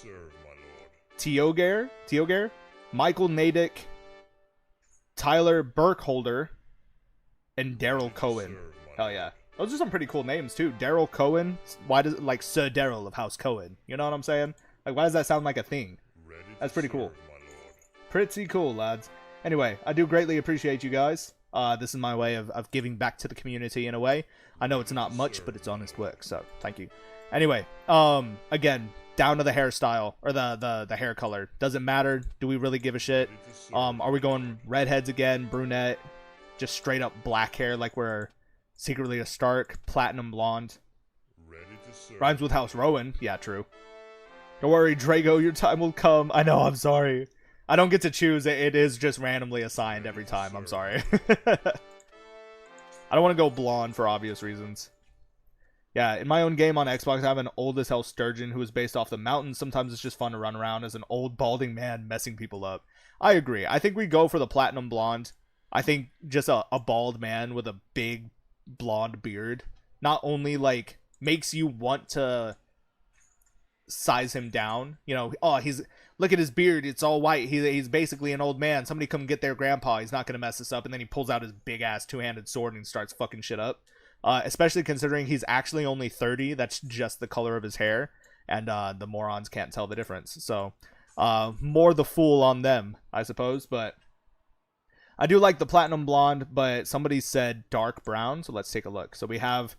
Tiogair, Michael Nadick, Tyler Burkholder, and Daryl Cohen. Hell yeah. Those are some pretty cool names too. Daryl Cohen. Why does it, like, Sir Daryl of House Cohen? You know what I'm saying? Like, why does that sound like a thing? That's pretty cool. Pretty cool, lads. Anyway, I do greatly appreciate you guys. This is my way of giving back to the community in a way. I know it's not much, but it's honest work, so thank you. Anyway, again, down to the hairstyle, or the hair color. Doesn't matter. Do we really give a shit? Are we going redheads again, brunette, just straight up black hair like we're secretly a Stark, platinum blonde? Rhymes with House Rowan. Yeah, true. Don't worry, Drago, your time will come. I know, I'm sorry. I don't get to choose. It is just randomly assigned every time. I'm sorry. I don't want to go blonde for obvious reasons. Yeah, in my own game on Xbox, I have an old as hell sturgeon who is based off the mountains. Sometimes it's just fun to run around as an old balding man messing people up. I agree. I think we go for the platinum blonde. I think just a bald man with a big blonde beard not only, like, makes you want to size him down. You know, oh, look at his beard, it's all white, he's basically an old man, somebody come get their grandpa, he's not gonna mess this up. And then he pulls out his big ass two-handed sword and starts fucking shit up, especially considering he's actually only 30. That's just the color of his hair. and the morons can't tell the difference. So more the fool on them, I suppose. But I do like the platinum blonde, but somebody said dark brown, so let's take a look. So we have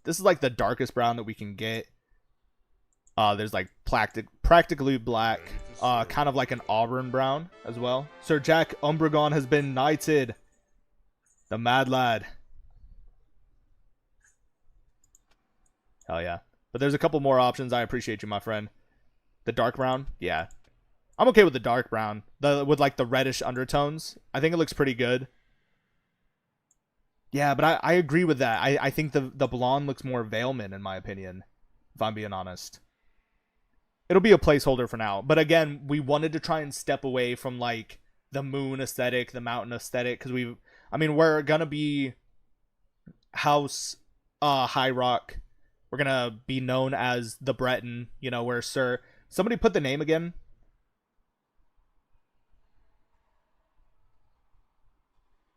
this is like the darkest brown that we can get. There's like practically black, kind of like an auburn brown as well. Sir Jack Umbregon has been knighted. The mad lad. Hell yeah. But there's a couple more options. I appreciate you, my friend. The dark brown? Yeah. I'm okay with the dark brown. With like the reddish undertones. I think it looks pretty good. Yeah, but I agree with that. I think the blonde looks more Veilman, in my opinion. If I'm being honest. It'll be a placeholder for now. But again, we wanted to try and step away from like the moon aesthetic, the mountain aesthetic. Because we're going to be House High Rock. We're going to be known as the Breton. You know, where Sir... Somebody put the name again.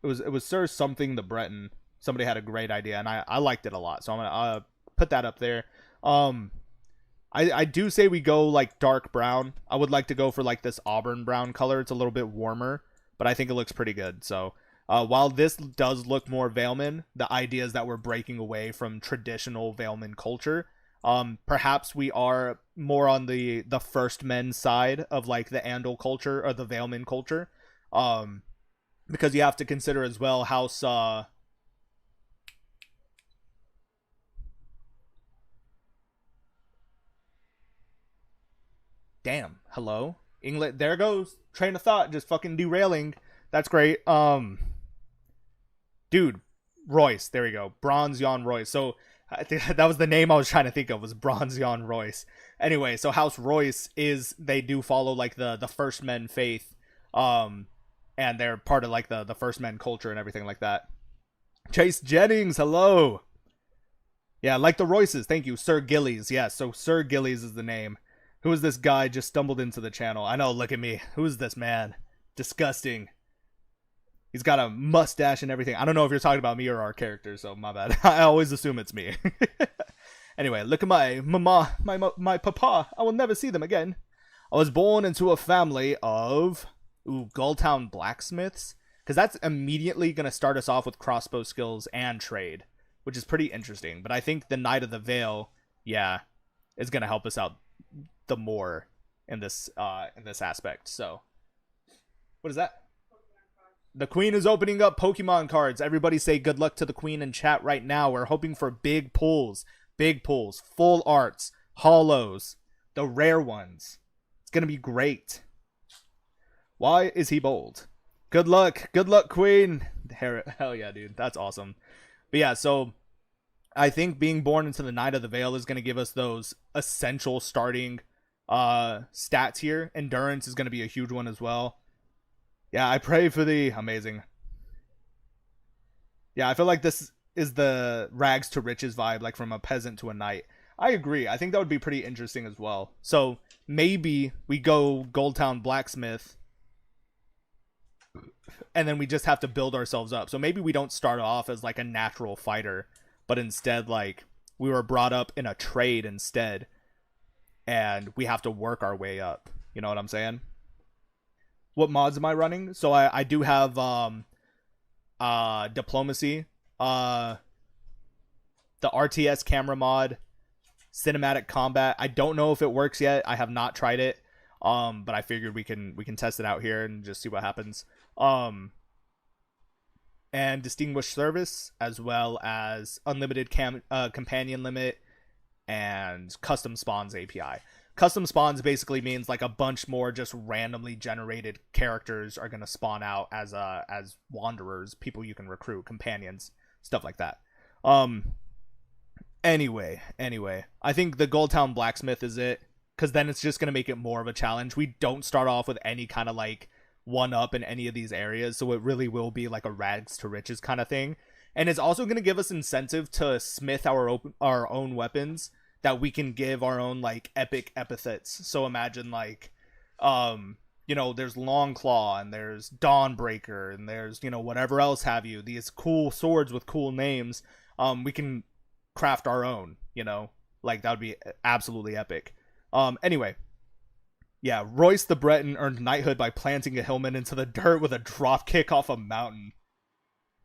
It was Sir something the Breton. Somebody had a great idea, and I liked it a lot. So I'm gonna put that up there. I do say we go like dark brown. I would like to go for like this auburn brown color. It's a little bit warmer, but I think it looks pretty good. So while this does look more Veilman, the idea is that we're breaking away from traditional Veilman culture. Perhaps we are more on the first men side of like the Andal culture or the Veilman culture. Because you have to consider as well House damn, hello? England, there goes train of thought, just fucking derailing. That's great. Dude, Royce, there we go. Bronze Jan Royce. So I think that was the name I was trying to think of, was Bronze Jan Royce. Anyway, so House Royce they do follow like the first men faith. And they're part of like the first men culture and everything like that. Chase Jennings, hello. Yeah, like the Royces. Thank you. Sir Gillies. Yeah, so Sir Gillies is the name. Who is this guy? Just stumbled into the channel. I know, look at me. Who is this man? Disgusting. He's got a mustache and everything. I don't know if you're talking about me or our character, so my bad. I always assume it's me. Anyway, look at my mama, my papa. I will never see them again. I was born into a family of... Gulltown blacksmiths, because that's immediately going to start us off with crossbow skills and trade, which is pretty interesting. But I think the Knight of the Vale, yeah, is going to help us out the more in this aspect. So, what is that? The Queen is opening up Pokemon cards. Everybody say good luck to the Queen in chat right now. We're hoping for big pulls, full arts, holos, the rare ones. It's going to be great. Why is he bold? Good luck, Queen. Hell yeah, dude. That's awesome. But yeah, so I think being born into the Knight of the Vale is going to give us those essential starting stats here. Endurance is going to be a huge one as well. Yeah, I pray for thee. Amazing. Yeah, I feel like this is the rags to riches vibe, like from a peasant to a knight. I agree. I think that would be pretty interesting as well. So maybe we go Goldtown Blacksmith, and then we just have to build ourselves up. So maybe we don't start off as like a natural fighter, but instead like we were brought up in a trade instead, and we have to work our way up. You know what I'm saying? What mods am I running? So I do have diplomacy, the RTS camera mod, cinematic combat. I don't know if it works yet. I have not tried it. But I figured we can test it out here and just see what happens. And distinguished service, as well as unlimited companion limit and custom spawns API. Custom spawns basically means like a bunch more just randomly generated characters are gonna spawn out as wanderers, people you can recruit, companions, stuff like that. Anyway, I think the Goldtown Blacksmith is it, because then it's just gonna make it more of a challenge. We don't start off with any kind of like one up in any of these areas, so it really will be like a rags to riches kind of thing. And it's also gonna give us incentive to smith our own weapons that we can give our own like epic epithets. So imagine like you know, there's Longclaw and there's Dawnbreaker and there's, you know, whatever else have you, these cool swords with cool names. We can craft our own, you know, Like, that would be absolutely epic. Anyway, yeah, Royce the Breton earned knighthood by planting a hillman into the dirt with a drop kick off a mountain.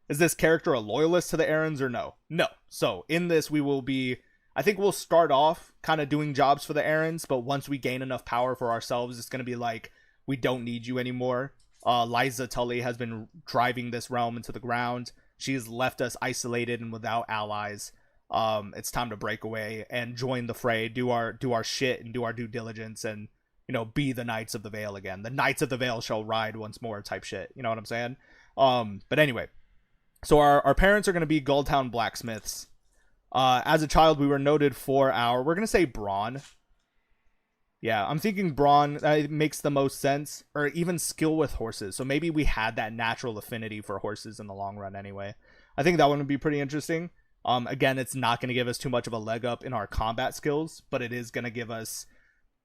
Is this character a loyalist to the errands or no? No. So in this we will be, I think we'll start off kind of doing jobs for the errands, but once we gain enough power for ourselves, it's going to be like, we don't need you anymore. Liza Tully has been driving this realm into the ground. She has left us isolated and without allies. It's time to break away and join the fray, do our shit and do our due diligence, and be the Knights of the Vale again. The Knights of the Vale shall ride once more type shit. You know what I'm saying? But anyway, so our parents are going to be Gulltown blacksmiths. As a child, we were noted for we're going to say brawn. Yeah, I'm thinking brawn makes the most sense, or even skill with horses. So maybe we had that natural affinity for horses in the long run anyway. I think that one would be pretty interesting. Again, it's not going to give us too much of a leg up in our combat skills, but it is going to give us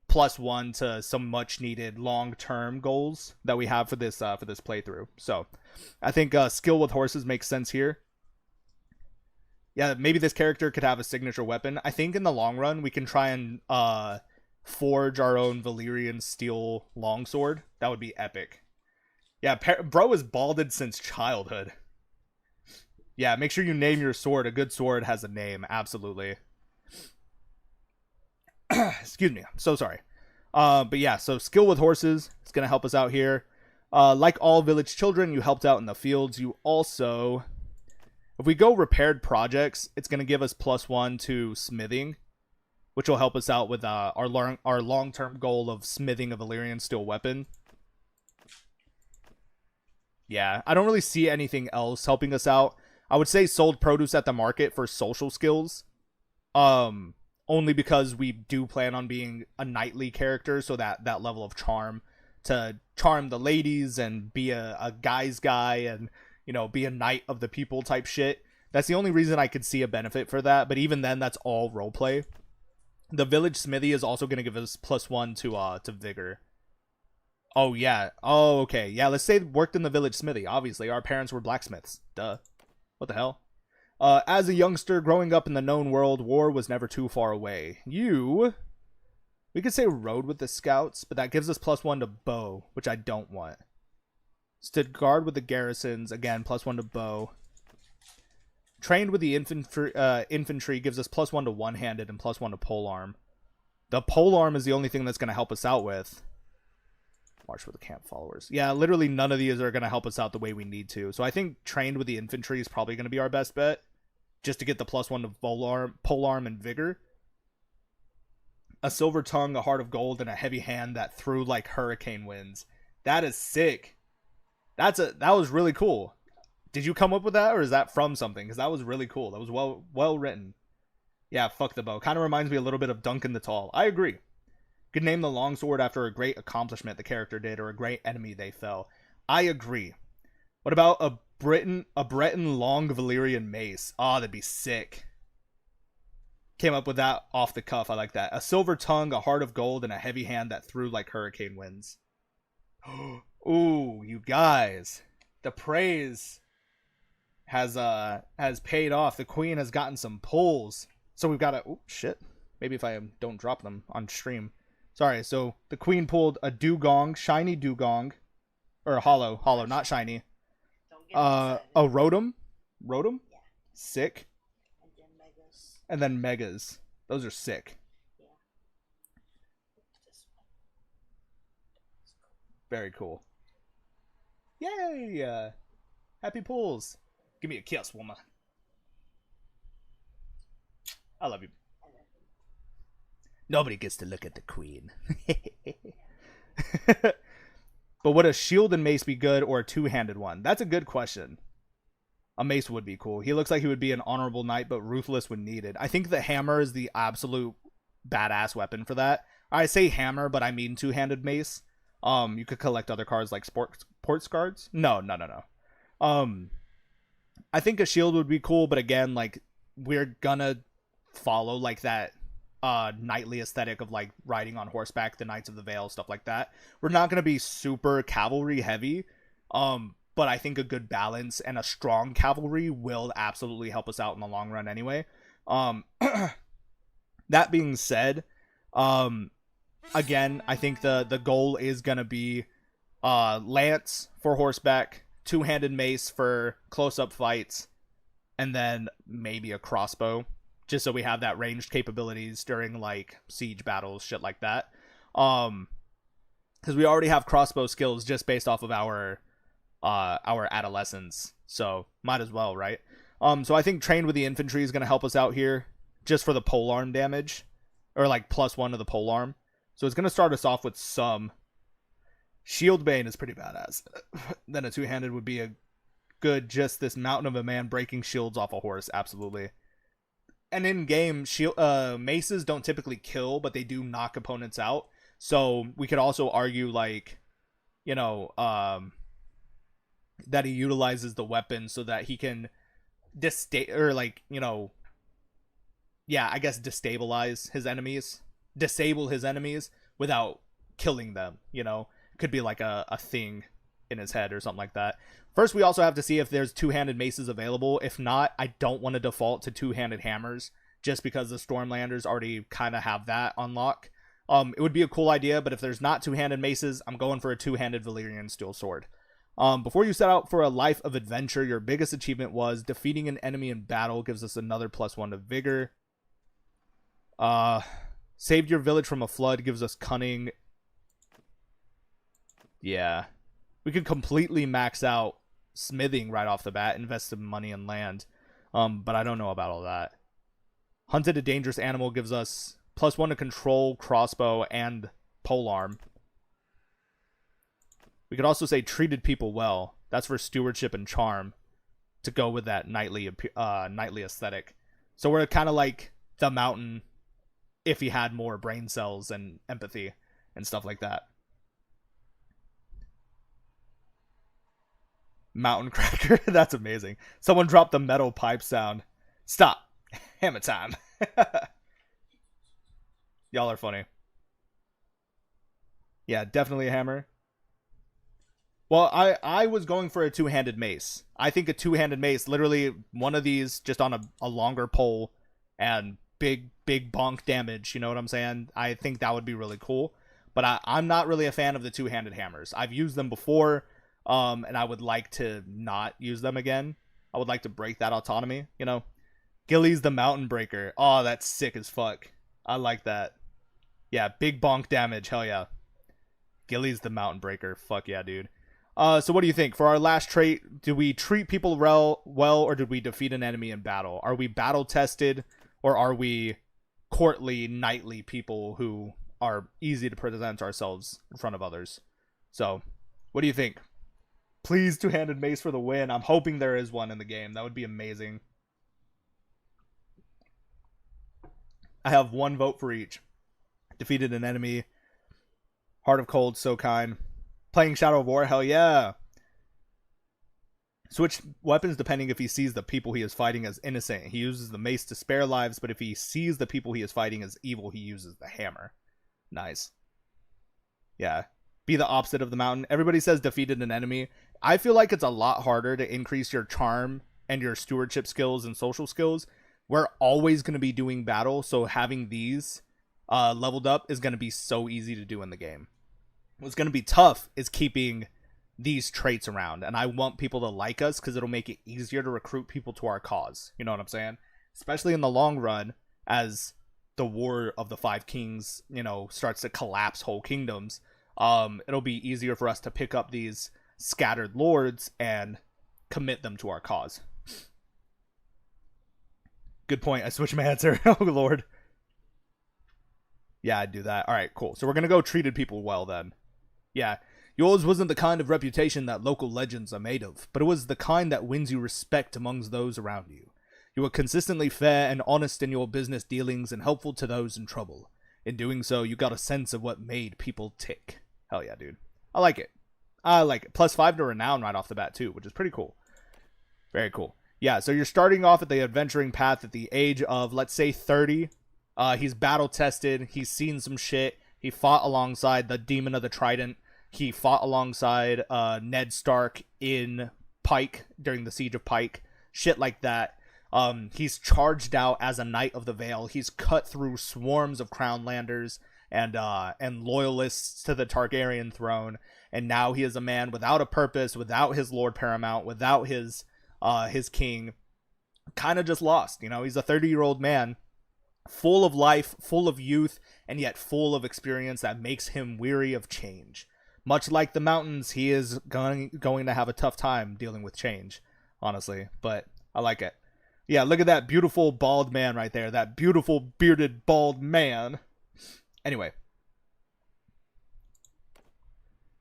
+1 to some much needed long-term goals that we have for this playthrough. So I think skill with horses makes sense here. Yeah, maybe this character could have a signature weapon. I think in the long run we can try and forge our own Valyrian steel longsword. That would be epic. Yeah, bro is balded since childhood. Yeah, make sure you name your sword. A good sword has a name, absolutely. Excuse me, I'm so sorry. But yeah, so skill with horses is going to help us out here. Like all village children, you helped out in the fields. You also, if we go repaired projects, it's going to give us +1 to smithing, which will help us out with our long-term goal of smithing a Valyrian steel weapon. Yeah, I don't really see anything else helping us out. I would say sold produce at the market for social skills. Only because we do plan on being a knightly character, so that level of charm to charm the ladies and be a guy's guy and be a knight of the people type shit. That's the only reason I could see a benefit for that, but even then that's all roleplay. The village smithy is also going to give us +1 to vigor. Oh yeah. Oh okay. Yeah, let's say worked in the village smithy. Obviously our parents were blacksmiths. Duh. What the hell? As a youngster growing up in the known world, war was never too far away. We could say rode with the scouts, but that gives us +1 to bow, which I don't want. Stood guard with the garrisons, again, +1 to bow. Trained with the infantry gives us +1 to one-handed and +1 to polearm. The polearm is the only thing that's going to help us out with. March with the camp followers. Yeah, literally none of these are going to help us out the way we need to. So I think trained with the infantry is probably going to be our best bet, just to get the +1 to polearm and vigor. A silver tongue, a heart of gold, and a heavy hand that threw like hurricane winds. That is sick. That was really cool. Did you come up with that, or is that from something? Because that was really cool. That was well written. Yeah, fuck the bow. Kind of reminds me a little bit of Duncan the Tall. I agree. Could name the longsword after a great accomplishment the character did, or a great enemy they fell. I agree. What about a Breton long Valyrian mace? Oh, that'd be sick. Came up with that off the cuff. I like that. A silver tongue, a heart of gold, and a heavy hand that threw like hurricane winds. Ooh, you guys. The praise has paid off. The queen has gotten some pulls. So we've got to... Oh, shit. Maybe if I don't drop them on stream. Sorry, so the queen pulled a dugong, shiny dugong. Or a hollow, not shiny. A rotom. Rotom? Yeah. Sick. And then megas. And then megas. Those are sick. Yeah. This one. Very cool. Yay! Happy pulls. Give me a kiss, woman. I love you. Nobody gets to look at the queen. But would a shield and mace be good, or a two-handed one? That's a good question. A mace would be cool. He looks like he would be an honorable knight, but ruthless when needed. I think the hammer is the absolute badass weapon for that. I say hammer, but I mean two-handed mace. You could collect other cards like sports cards. No. I think a shield would be cool, but again, like, we're gonna follow like that knightly aesthetic of like riding on horseback, the Knights of the Vale, stuff like that. We're not gonna be super cavalry heavy, but I think a good balance and a strong cavalry will absolutely help us out in the long run anyway. That being said, again, I think the goal is gonna be lance for horseback, two-handed mace for close-up fights, and then maybe a crossbow, just so we have that ranged capabilities during like siege battles, shit like that. Because we already have crossbow skills just based off of our adolescence, so might as well, right? So I think trained with the infantry is gonna help us out here, just for the polearm damage, or like +1 to the polearm. So it's gonna start us off with some. Shield Bane is pretty badass. Then a two-handed would be a good, just this mountain of a man breaking shields off a horse, absolutely. And in game, maces don't typically kill, but they do knock opponents out. So we could also argue, like, you know, that he utilizes the weapon so that he can destabilize his enemies, disable his enemies without killing them. You know, could be like a thing in his head or something like that. First, we also have to see if there's two-handed maces available. If not, I don't want to default to two-handed hammers just because the Stormlanders already kind of have that on lock. It would be a cool idea, but if there's not two-handed maces, I'm going for a two-handed Valyrian steel sword. Before you set out for a life of adventure, your biggest achievement was defeating an enemy in battle. Gives us another +1 to vigor. Saved your village from a flood. Gives us cunning. Yeah. We could completely max out smithing right off the bat. Invest some money in land. But I don't know about all that. Hunted a dangerous animal. Gives us +1 to control, crossbow, and polearm. We could also say treated people well. That's for stewardship and charm to go with that knightly aesthetic. So we're kind of like the mountain if he had more brain cells and empathy and stuff like that. Mountain cracker. That's amazing. Someone dropped the metal pipe sound. Stop. Hammer time. Y'all are funny. Yeah, definitely a hammer. Well, I was going for a two-handed mace. I think a two-handed mace, literally one of these just on a longer pole and big bonk damage, you know what I'm saying? I think that would be really cool. But I'm not really a fan of the two-handed hammers. I've used them before, and I would like to not use them again. I would like to break that autonomy, you know? Gilly's the Mountain Breaker. Oh, that's sick as fuck. I like that. Yeah, big bonk damage. Hell yeah. Gilly's the Mountain Breaker. Fuck yeah, dude. So what do you think? For our last trait, do we treat people well, or did we defeat an enemy in battle? Are we battle-tested, or are we courtly, knightly people who are easy to present ourselves in front of others? So, what do you think? Please, two-handed mace for the win. I'm hoping there is one in the game. That would be amazing. I have 1 vote for each. Defeated an enemy. Heart of Cold, so kind. Playing Shadow of War, hell yeah. Switch weapons depending if he sees the people he is fighting as innocent. He uses the mace to spare lives, but if he sees the people he is fighting as evil, he uses the hammer. Nice. Yeah. Be the opposite of the mountain. Everybody says defeated an enemy. I feel like it's a lot harder to increase your charm and your stewardship skills and social skills. We're always going to be doing battle, so having these leveled up is going to be so easy to do in the game. What's going to be tough is keeping these traits around, and I want people to like us because it'll make it easier to recruit people to our cause. You know what I'm saying? Especially in the long run, as the War of the Five Kings, you know, starts to collapse whole kingdoms. It'll be easier for us to pick up these scattered lords and commit them to our cause. Good point. I switched my answer. Oh, Lord. Yeah, I'd do that. All right, cool. So we're going to go treated people well then. Yeah. Yours wasn't the kind of reputation that local legends are made of, but it was the kind that wins you respect amongst those around you. You were consistently fair and honest in your business dealings and helpful to those in trouble. In doing so, you got a sense of what made people tick. Hell yeah, dude. I like it. I like it. +5 to renown right off the bat, too, which is pretty cool. Very cool. Yeah, so you're starting off at the adventuring path at the age of, let's say, 30. He's battle-tested. He's seen some shit. He fought alongside the Demon of the Trident. He fought alongside Ned Stark in Pike during the Siege of Pike. Shit like that. He's charged out as a Knight of the Vale. He's cut through swarms of Crownlanders and loyalists to the Targaryen throne, and now he is a man without a purpose, without his Lord Paramount, without his king, kind of just lost. You know, he's a 30-year-old man, full of life, full of youth, and yet full of experience that makes him weary of change. Much like the mountains, he is going to have a tough time dealing with change, honestly, but I like it. Yeah, look at that beautiful bald man right there. That beautiful bearded bald man. Anyway.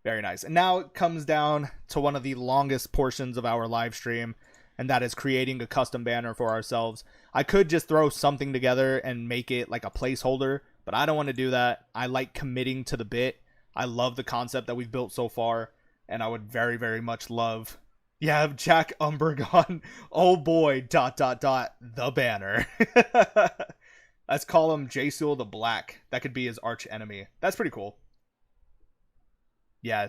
Very nice. And now it comes down to one of the longest portions of our live stream, and that is creating a custom banner for ourselves. I could just throw something together and make it like a placeholder, but I don't want to do that. I like committing to the bit. I love the concept that we've built so far, and I would very, very much love... Yeah, Jack Umbergon. Oh boy, ... the banner. Let's call him Jasul the Black. That could be his arch enemy. That's pretty cool. Yeah,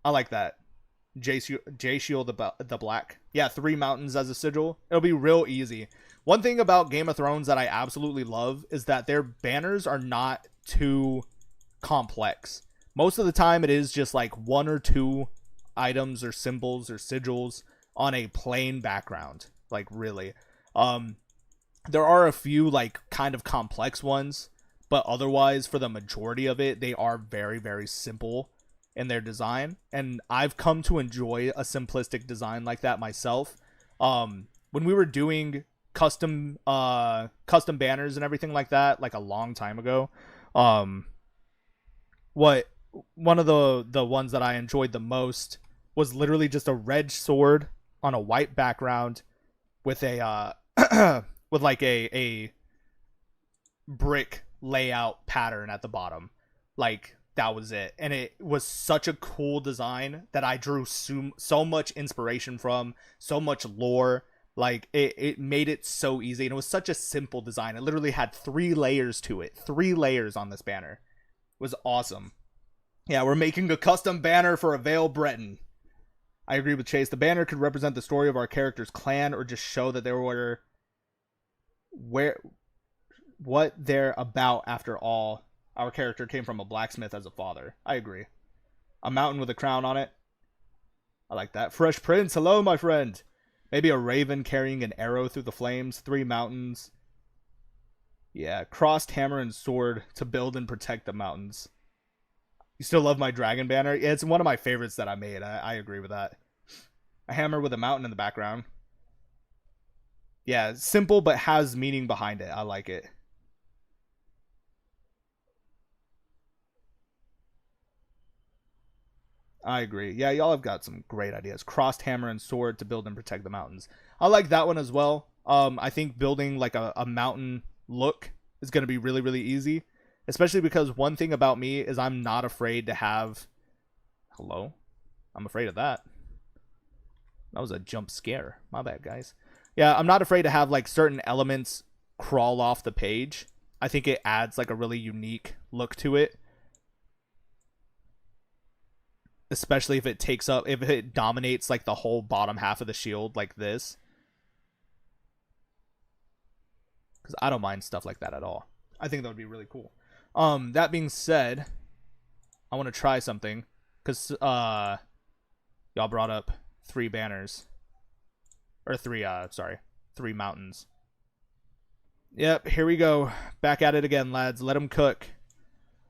I like that. Jasul the Black. Yeah, 3 mountains as a sigil. It'll be real easy. One thing about Game of Thrones that I absolutely love is that their banners are not too complex. Most of the time it is just like 1 or 2 items or symbols or sigils on a plain background. Like, really. There are a few like kind of complex ones, but otherwise for the majority of it, they are very, very simple in their design, and I've come to enjoy a simplistic design like that myself. When we were doing custom banners and everything like that, like a long time ago, one of the ones that I enjoyed the most was literally just a red sword on a white background with a with like a brick layout pattern at the bottom. Like, that was it, and it was such a cool design that I drew so much inspiration from, so much lore. Like, it made it so easy, and it was such a simple design. It literally had 3 layers to it. 3 layers on this banner. It was awesome. Yeah, we're making a custom banner for a Vale Breton. I agree with Chase. The banner could represent the story of our character's clan, or just show that they were what they're about. After all, our character came from a blacksmith as a father. I agree. A mountain with a crown on it. I like that. Fresh Prince, hello, my friend. Maybe a raven carrying an arrow through the flames. 3 mountains. Yeah, crossed hammer and sword to build and protect the mountains. You still love my dragon banner? Yeah, it's one of my favorites that I made. I agree with that. A hammer with a mountain in the background. Yeah, simple but has meaning behind it. I like it. I agree. Yeah, y'all have got some great ideas. Crossed hammer and sword to build and protect the mountains. I like that one as well. I think building like a mountain look is going to be really, really easy. Especially because one thing about me is I'm not afraid to have... Hello? I'm afraid of that. That was a jump scare. My bad, guys. Yeah, I'm not afraid to have like certain elements crawl off the page. I think it adds like a really unique look to it. Especially if it dominates like the whole bottom half of the shield like this. Because I don't mind stuff like that at all. I think that would be really cool. That being said, I want to try something. Because y'all brought up 3 banners. Or 3 mountains. Yep, here we go. Back at it again, lads. Let him cook.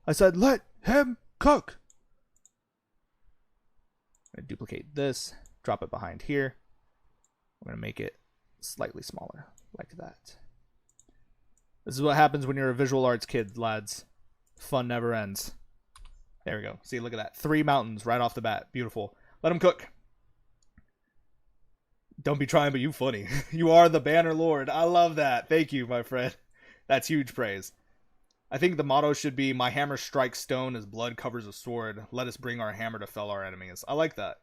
I said, let him cook. I'm going to duplicate this. Drop it behind here. I'm going to make it slightly smaller. Like that. This is what happens when you're a visual arts kid, lads. Fun never ends. There we go. See, look at that. 3 mountains right off the bat. Beautiful. Let him cook. Don't be trying, but you funny. You are the Bannerlord. I love that. Thank you, my friend. That's huge praise. I think the motto should be, my hammer strikes stone as blood covers a sword. Let us bring our hammer to fell our enemies. I like that.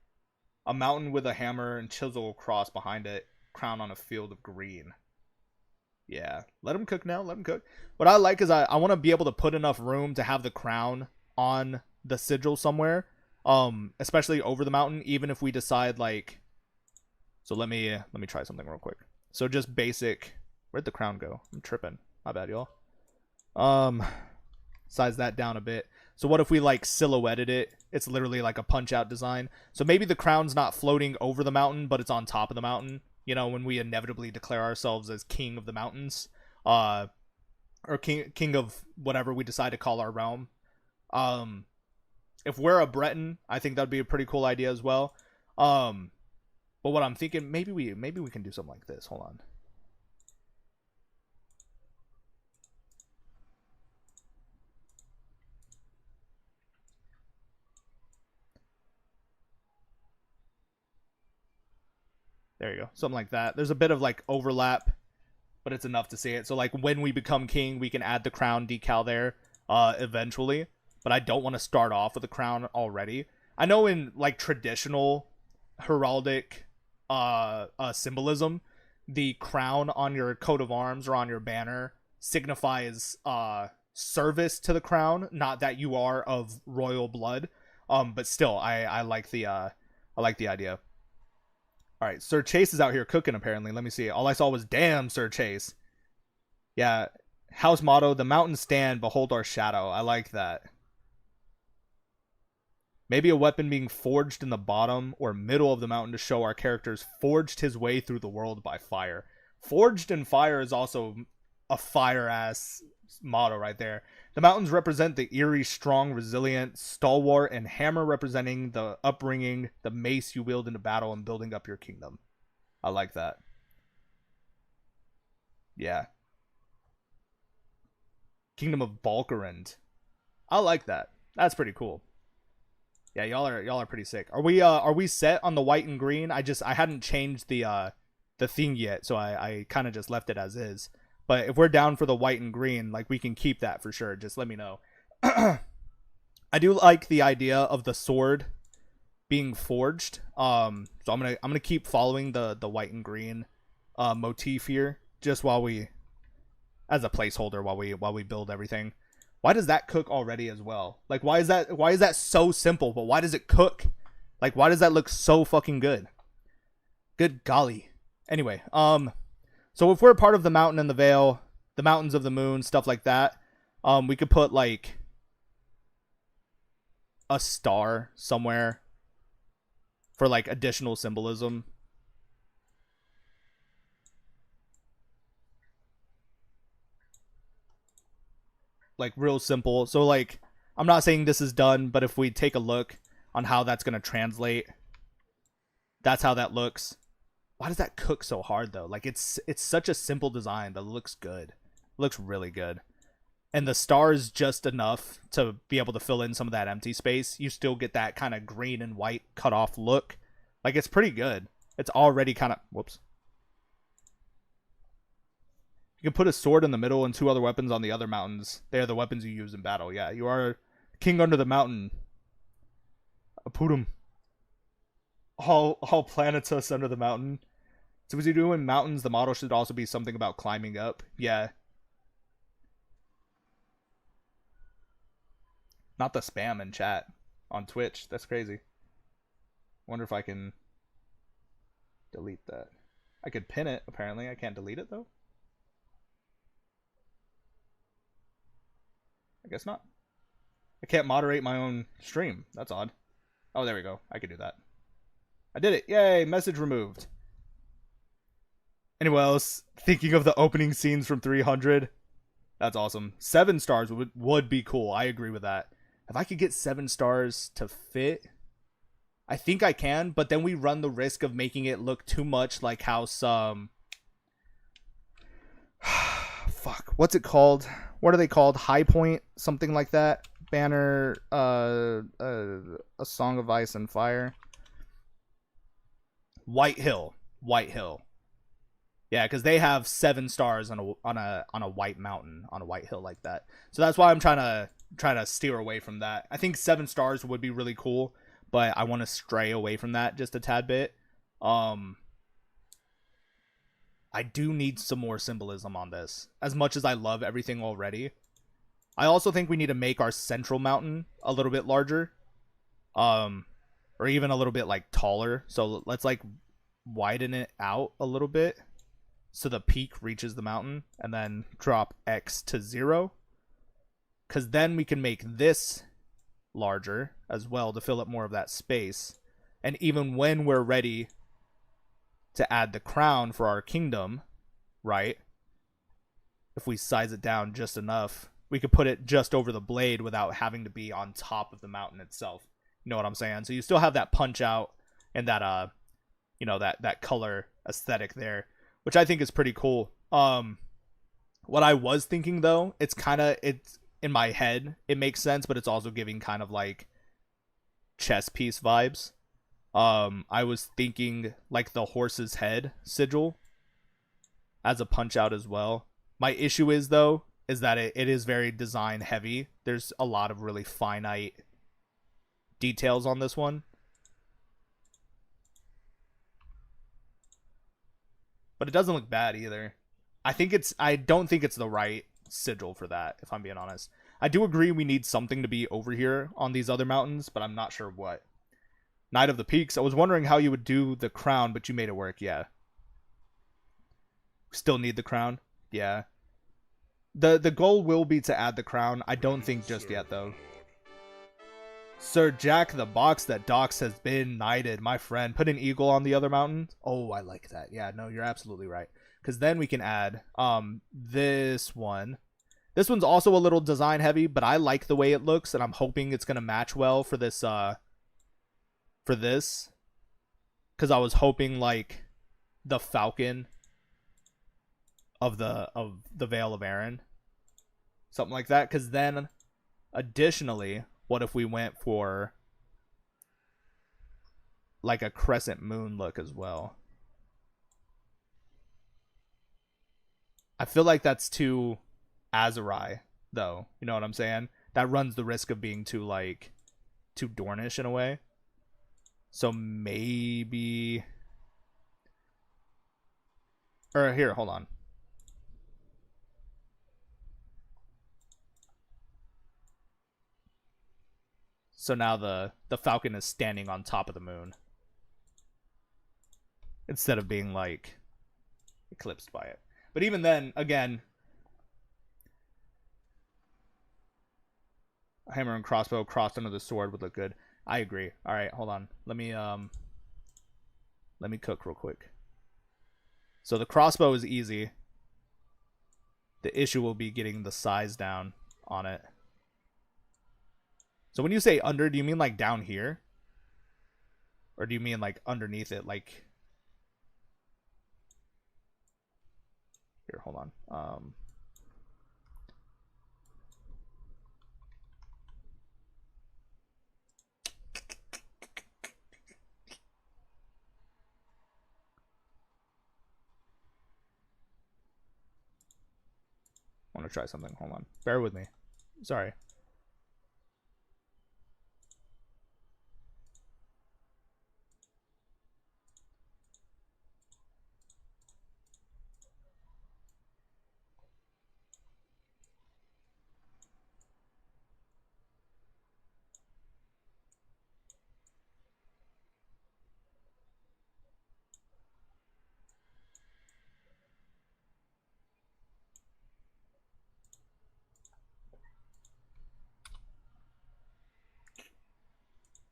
A mountain with a hammer and chisel cross behind it. Crown on a field of green. Yeah. Let him cook now. Let him cook. What I like is I want to be able to put enough room to have the crown on the sigil somewhere. Especially over the mountain. Even if we decide like... So let me try something real quick. So just basic. Where'd the crown go? I'm tripping. My bad, y'all. Size that down a bit. So what if we like silhouetted it? It's literally like a punch out design. So maybe the crown's not floating over the mountain, but it's on top of the mountain. You know, when we inevitably declare ourselves as king of the mountains, or king of whatever we decide to call our realm. If we're a Breton, I think that'd be a pretty cool idea as well. But what I'm thinking, maybe we can do something like this. Hold on. There you go. Something like that. There's a bit of like overlap, but it's enough to see it. So like when we become king, we can add the crown decal there eventually. But I don't want to start off with the crown already. I know in like traditional heraldic symbolism, the crown on your coat of arms or on your banner signifies service to the crown, not that you are of royal blood. But still, I like the idea. All right, Sir Chase is out here cooking, apparently. Let me see. All I saw was, damn, Sir Chase. Yeah, house motto, the mountains stand, behold our shadow. I like that. Maybe a weapon being forged in the bottom or middle of the mountain to show our characters forged his way through the world by fire. Forged in fire is also a fire-ass motto right there. The mountains represent the eerie, strong, resilient, stalwart, and hammer representing the upbringing, the mace you wield into battle and building up your kingdom. I like that. Yeah. Kingdom of Balkarend. I like that. That's pretty cool. Yeah, y'all are pretty sick. Are we set on the white and green? I hadn't changed the thing yet, so I kind of just left it as is. But if we're down for the white and green, like we can keep that for sure. Just let me know. I do like the idea of the sword being forged. So I'm gonna keep following the white and green motif here, just while we, as a placeholder, while we build everything. Why does that cook already as well? Like why is that so simple, but why does it cook? Like why does that look so fucking good? Good golly. Anyway, so if we're part of the mountain and the veil, the mountains of the moon, stuff like that, we could put like a star somewhere for like additional symbolism. Like real simple. So like, I'm not saying this is done, but if we take a look on how that's going to translate, that's how that looks. Why does that cook so hard though? Like it's such a simple design that looks good. It looks really good. And the star is just enough to be able to fill in some of that empty space. You still get that kind of green and white cut off look. Like it's pretty good. It's already kind of, whoops. You can put a sword in the middle and two other weapons on the other mountains. They are the weapons you use in battle. Yeah, you are king under the mountain. Aputum. All planetus under the mountain. So as you do in mountains, the motto should also be something about climbing up. Yeah. Not the spam in chat on Twitch. That's crazy. Wonder if I can delete that. I could pin it, apparently. I can't delete it, though. I guess not. I can't moderate my own stream. That's odd. Oh, there we go. I could do that. I did it. Yay, message removed. Anyone else thinking of the opening scenes from 300? That's awesome. 7 stars would be cool. I agree with that. If I could get 7 stars to fit, I think I can, but then we run the risk of making it look too much like how some... Fuck, what's it called? What are they called? High Point? Something like that? Banner, A Song of Ice and Fire. White Hill. Yeah, because they have 7 stars on a white mountain, on a white hill like that. So that's why I'm trying to steer away from that. I think 7 stars would be really cool, but I want to stray away from that just a tad bit. I do need some more symbolism on this. As much as I love everything already, I also think we need to make our central mountain a little bit larger, or even a little bit like taller. So let's like widen it out a little bit. so the peak reaches the mountain, and then drop X to 0. Because then we can make this larger as well to fill up more of that space. And even when we're ready to add the crown for our kingdom, right? If we size it down just enough, we could put it just over the blade without having to be on top of the mountain itself. You know what I'm saying? So you still have that punch out and that that color aesthetic there, which I think is pretty cool. What I was thinking though, it's in my head, it makes sense, but it's also giving kind of like chess piece vibes. I was thinking like the horse's head sigil as a punch out as well. My issue is though, is that it is very design heavy. There's a lot of really finite details on this one. But it doesn't look bad either. I don't think it's the right sigil for that, if I'm being honest. I do agree we need something to be over here on these other mountains, but I'm not sure what. Knight of the Peaks. I was wondering how you would do the crown, but you made it work. Yeah. Still need the crown. Yeah. The goal will be to add the crown. I don't think just yet, though. Sir Jack the Box that docks has been knighted, my friend. Put an eagle on the other mountain. Oh, I like that. Yeah, no, you're absolutely right. Because then we can add this one. This one's also a little design heavy, but I like the way it looks, and I'm hoping it's gonna match well for this. Because I was hoping like the falcon of the Veil of Aaron, something like that. Because then, additionally, what if we went for like a crescent moon look as well? I feel like that's too Azurai, though. You know what I'm saying? That runs the risk of being too Dornish in a way. So maybe... Or here, hold on. So now the falcon is standing on top of the moon. Instead of being like eclipsed by it. But even then, again, a hammer and crossbow crossed under the sword would look good. I agree. All right, hold on. Let me cook real quick. So the crossbow is easy. The issue will be getting the size down on it. So when you say under, do you mean like down here? Or do you mean like underneath it? Like... Here, hold on. I want to try something. Hold on. Bear with me. Sorry.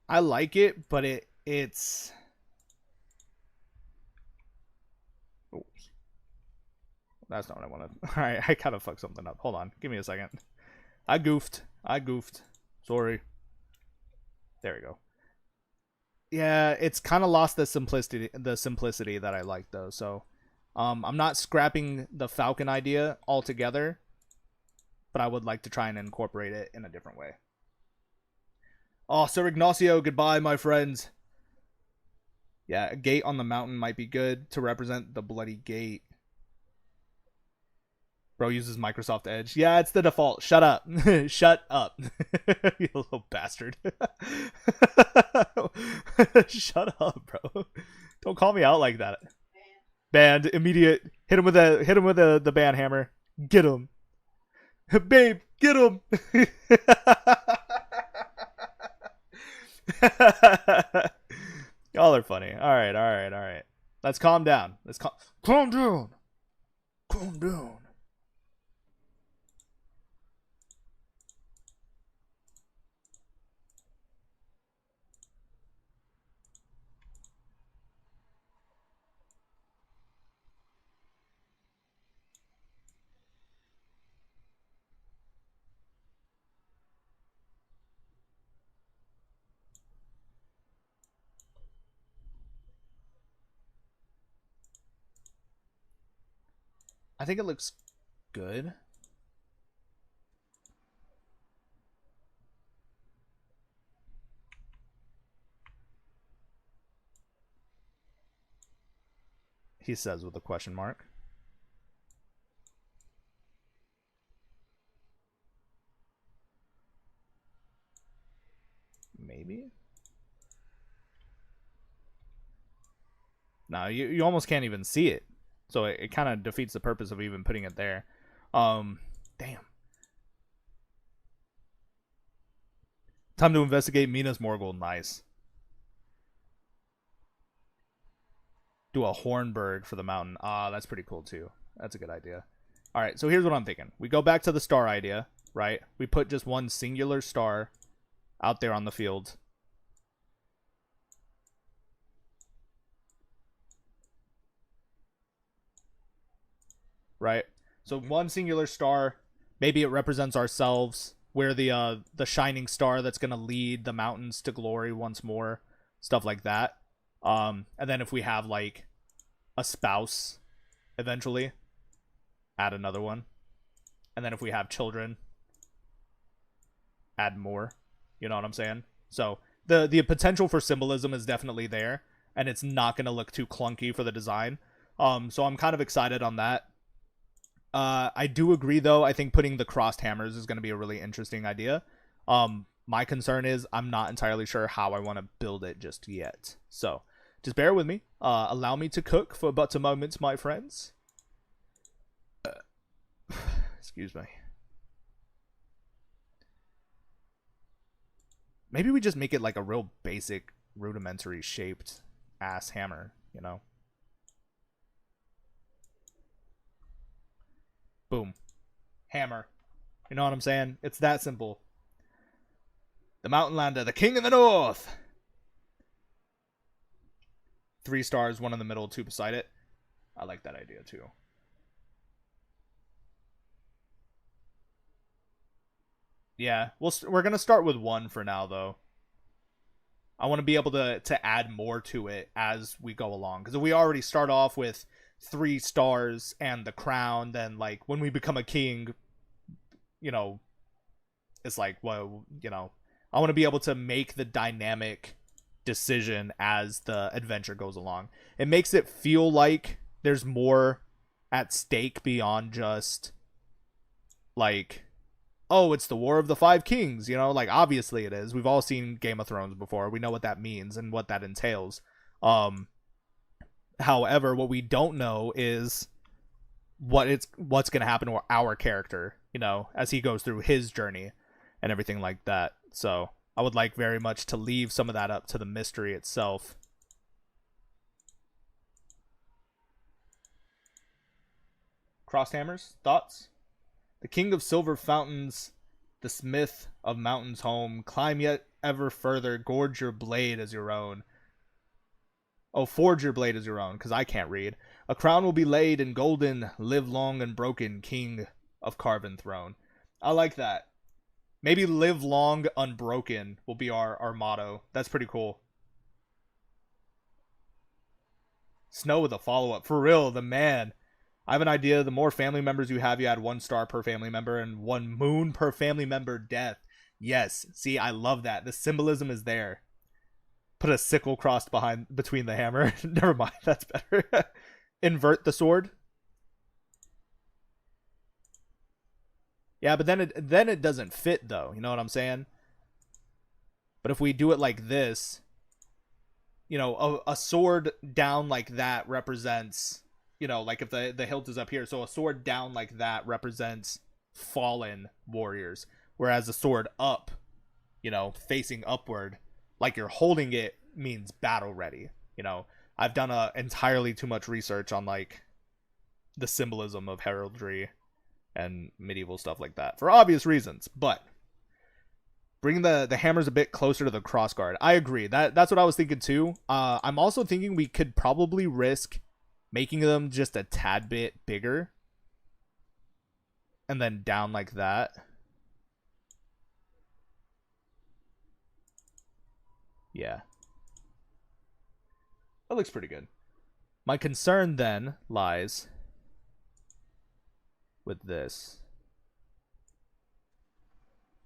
I like it, but it's... Oops. That's not what I wanted. Alright, I kind of fucked something up. Hold on. Give me a second. I goofed. Sorry. There we go. Yeah, it's kind of lost the simplicity that I like, though. So, I'm not scrapping the falcon idea altogether, but I would like to try and incorporate it in a different way. Oh, Sir Ignacio, goodbye, my friends. Yeah, a gate on the mountain might be good to represent the bloody gate. Bro uses Microsoft Edge. Yeah, it's the default. Shut up. Shut up. You little bastard. Shut up, bro. Don't call me out like that. Banned. Immediate. Hit him with the ban hammer. Get him. Babe, get him. Y'all are funny. All right. Let's calm down. Calm down. Calm down. I think it looks good. He says with a question mark. Maybe? No, you almost can't even see it. So it kind of defeats the purpose of even putting it there. Damn. Time to investigate Minas Morgul. Nice. Do a Hornburg for the mountain. Ah, that's pretty cool too. That's a good idea. All right, so here's what I'm thinking. We go back to the star idea, right? We put just one singular star out there on the field. Right? So one singular star, maybe it represents ourselves. We're the shining star that's going to lead the mountains to glory once more, stuff like that. And then if we have like a spouse eventually, add another one. And then if we have children, add more. You know what I'm saying? So the potential for symbolism is definitely there, and it's not going to look too clunky for the design. So I'm kind of excited on that. I do agree, though. I think putting the crossed hammers is going to be a really interesting idea. My concern is I'm not entirely sure how I want to build it just yet. So just bear with me. Allow me to cook for but a moment, my friends. Excuse me. Maybe we just make it like a real basic, rudimentary shaped ass hammer, you know? Boom. Hammer. You know what I'm saying? It's that simple. The Mountain Lander, the King of the North. 3 stars, 1 in the middle, 2 beside it. I like that idea too. Yeah, we're going to start with 1 for now, though. I want to be able to add more to it as we go along. Because if we already start off with 3 stars and the crown, then, like, when we become a king, you know, it's like, well, you know, I want to be able to make the dynamic decision as the adventure goes along. It makes it feel like there's more at stake beyond just, like, oh, it's the War of the 5 Kings, you know, like obviously it is. We've all seen Game of Thrones before. We know what that means and what that entails. However, what we don't know is what's going to happen to our character, you know, as he goes through his journey and everything like that. So I would like very much to leave some of that up to the mystery itself. Crossed hammers, thoughts? The king of silver fountains, the smith of mountains home, climb yet ever further, gorge your blade as your own. Oh, forge your blade as your own, because I can't read. A crown will be laid in golden, live long unbroken, king of carven throne. I like that. Maybe live long unbroken will be our motto. That's pretty cool. Snow with a follow-up. For real, the man. I have an idea. The more family members you have, you add 1 star per family member and 1 moon per family member death. Yes. See, I love that. The symbolism is there. Put a sickle crossed between the hammer. Never mind. That's better. Invert the sword. Yeah, but then it doesn't fit though. You know what I'm saying? But if we do it like this, you know, a sword down like that represents, you know, like if the hilt is up here, so a sword down like that represents fallen warriors, whereas a sword up, you know, facing upward, like you're holding it, means battle ready. You know, I've done entirely too much research on like the symbolism of heraldry and medieval stuff like that for obvious reasons. But bringing the hammers a bit closer to the crossguard, I agree. That's what I was thinking too. I'm also thinking we could probably risk making them just a tad bit bigger and then down like that. Yeah. That looks pretty good. My concern then lies with this.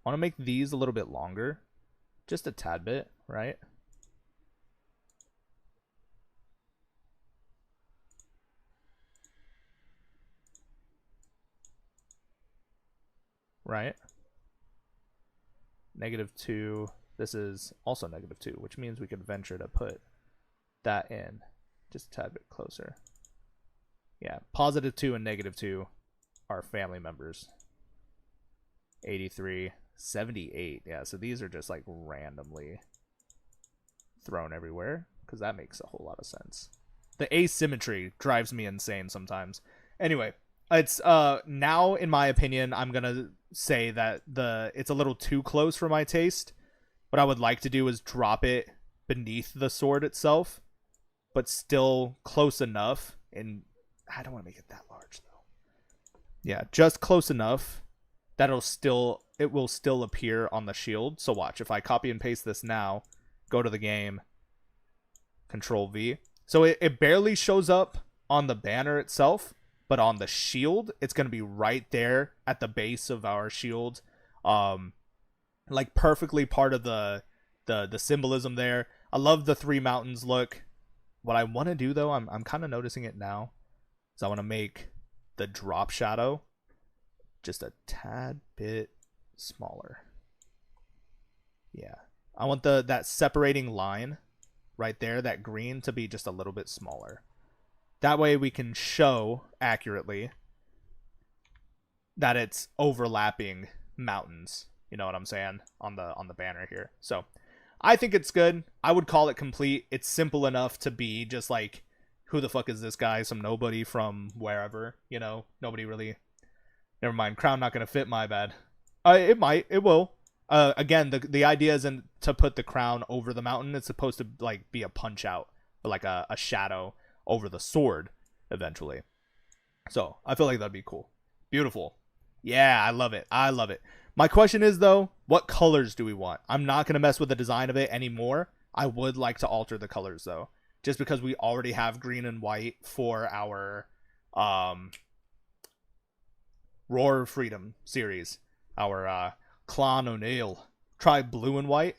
I want to make these a little bit longer. Just a tad bit, right? Right? -2. This is also -2, which means we could venture to put that in just a tad bit closer. Yeah, +2 and -2 are family members. 83, 78. Yeah, so these are just like randomly thrown everywhere because that makes a whole lot of sense. The asymmetry drives me insane sometimes. Anyway, it's now in my opinion, I'm gonna say that it's a little too close for my taste. What I would like to do is drop it beneath the sword itself, but still close enough. And I don't want to make it that large though. Yeah, just close enough that it will still appear on the shield. So watch, if I copy and paste this now, go to the game, Control V. So it barely shows up on the banner itself, but on the shield, it's going to be right there at the base of our shield. Like perfectly part of the symbolism there. I love the 3 mountains look. What I want to do though, I'm kind of noticing it now, is I want to make the drop shadow just a tad bit smaller. Yeah, I want that separating line right there, that green, to be just a little bit smaller. That way we can show accurately that it's overlapping mountains. You know what I'm saying? On the banner here. So I think it's good. I would call it complete. It's simple enough to be just like, who the fuck is this guy? Some nobody from wherever, you know? Nobody really. Never mind. Crown not going to fit, my bad. It might. It will. Again, the idea isn't to put the crown over the mountain. It's supposed to like be a punch out, or like a shadow over the sword eventually. So I feel like that'd be cool. Beautiful. Yeah, I love it. I love it. My question is though, what colors do we want? I'm not going to mess with the design of it anymore. I would like to alter the colors though, just because we already have green and white for our Roar of Freedom series. Our Clan O'Neill. Try blue and white.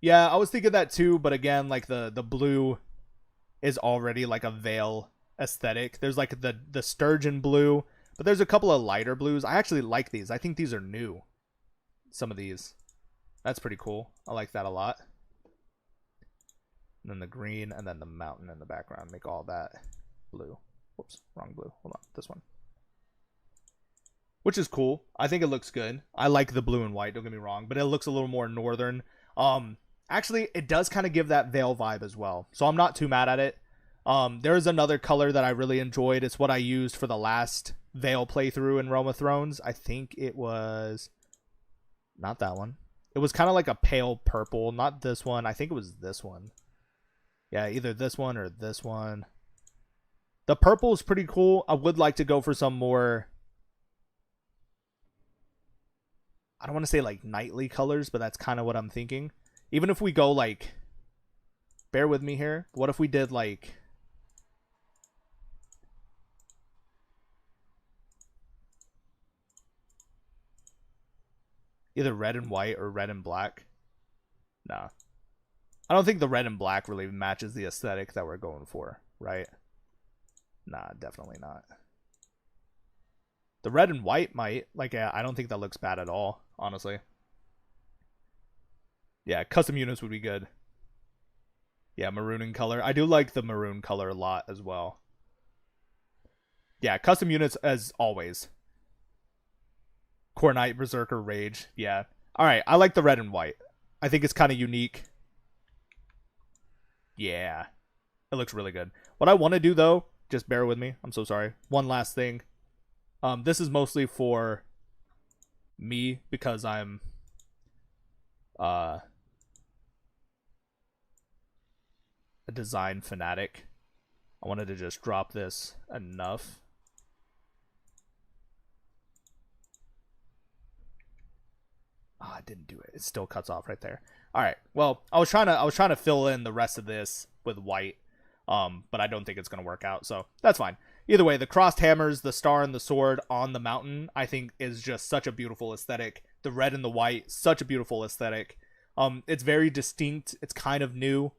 Yeah, I was thinking that too, but again, like the blue is already like a veil aesthetic. There's like the sturgeon blue, but there's a couple of lighter blues. I actually like these. I think these are new. Some of these. That's pretty cool. I like that a lot. And then the green and then the mountain in the background. Make all that blue. Whoops, wrong blue. Hold on, this one. Which is cool. I think it looks good. I like the blue and white, don't get me wrong, but it looks a little more northern. Actually, it does kind of give that veil vibe as well, so I'm not too mad at it. There's another color that I really enjoyed. It's what I used for the last veil playthrough in Realm of Thrones. I think it was not that one. It was kind of like a pale purple. Not this one. I think it was this one. Yeah, either this one or this one. The purple is pretty cool. I would like to go for some more, I don't want to say like knightly colors, but that's kind of what I'm thinking. Even if we go like, bear with me here. What if we did like, either red and white or red and black? Nah. I don't think the red and black really matches the aesthetic that we're going for, right? Nah, definitely not. The red and white might. Like, I don't think that looks bad at all, honestly. Yeah, custom units would be good. Yeah, maroon in color. I do like the maroon color a lot as well. Yeah, custom units as always. Core Knight, Berserker, Rage. Yeah. Alright, I like the red and white. I think it's kind of unique. Yeah. It looks really good. What I want to do, though, Just bear with me. I'm so sorry. One last thing. This is mostly for me because I'm a design fanatic. I wanted to just drop this enough. Oh, I didn't do it. It still cuts off right there. All right. Well, I was trying to fill in the rest of this with white, but I don't think it's gonna work out. So that's fine. Either way, the crossed hammers, the star and the sword on the mountain, I think is just such a beautiful aesthetic. The red and the white, such a beautiful aesthetic. It's very distinct. It's kind of new.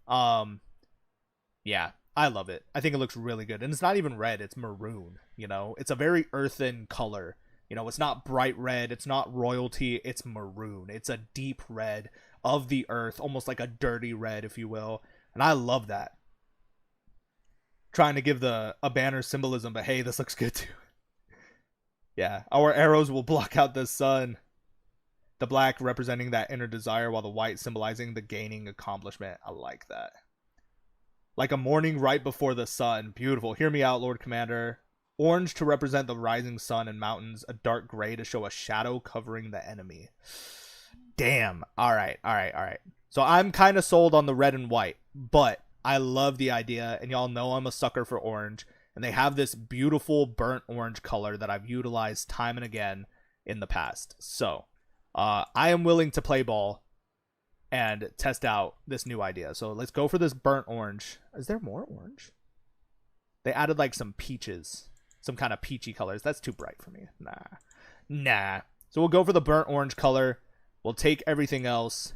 Yeah, I love it. I think it looks really good, and it's not even red. It's maroon. You know, it's a very earthen color. You know, it's not bright red, it's not royalty, it's maroon. It's a deep red of the earth, almost like a dirty red, if you will. And I love that. Trying to give a banner symbolism, but hey, this looks good too. Yeah, our arrows will block out the sun. The black representing that inner desire, while the white symbolizing the gaining accomplishment. I like that. Like a morning right before the sun. Beautiful. Hear me out, Lord Commander. Orange to represent the rising sun and mountains. A dark gray to show a shadow covering the enemy. Damn. Alright. So I'm kind of sold on the red and white. But I love the idea. And y'all know I'm a sucker for orange. And they have this beautiful burnt orange color that I've utilized time and again in the past. So I am willing to play ball and test out this new idea. So let's go for this burnt orange. Is there more orange? They added like some peaches. Some kind of peachy colors. That's too bright for me. Nah. So we'll go for the burnt orange color. We'll take everything else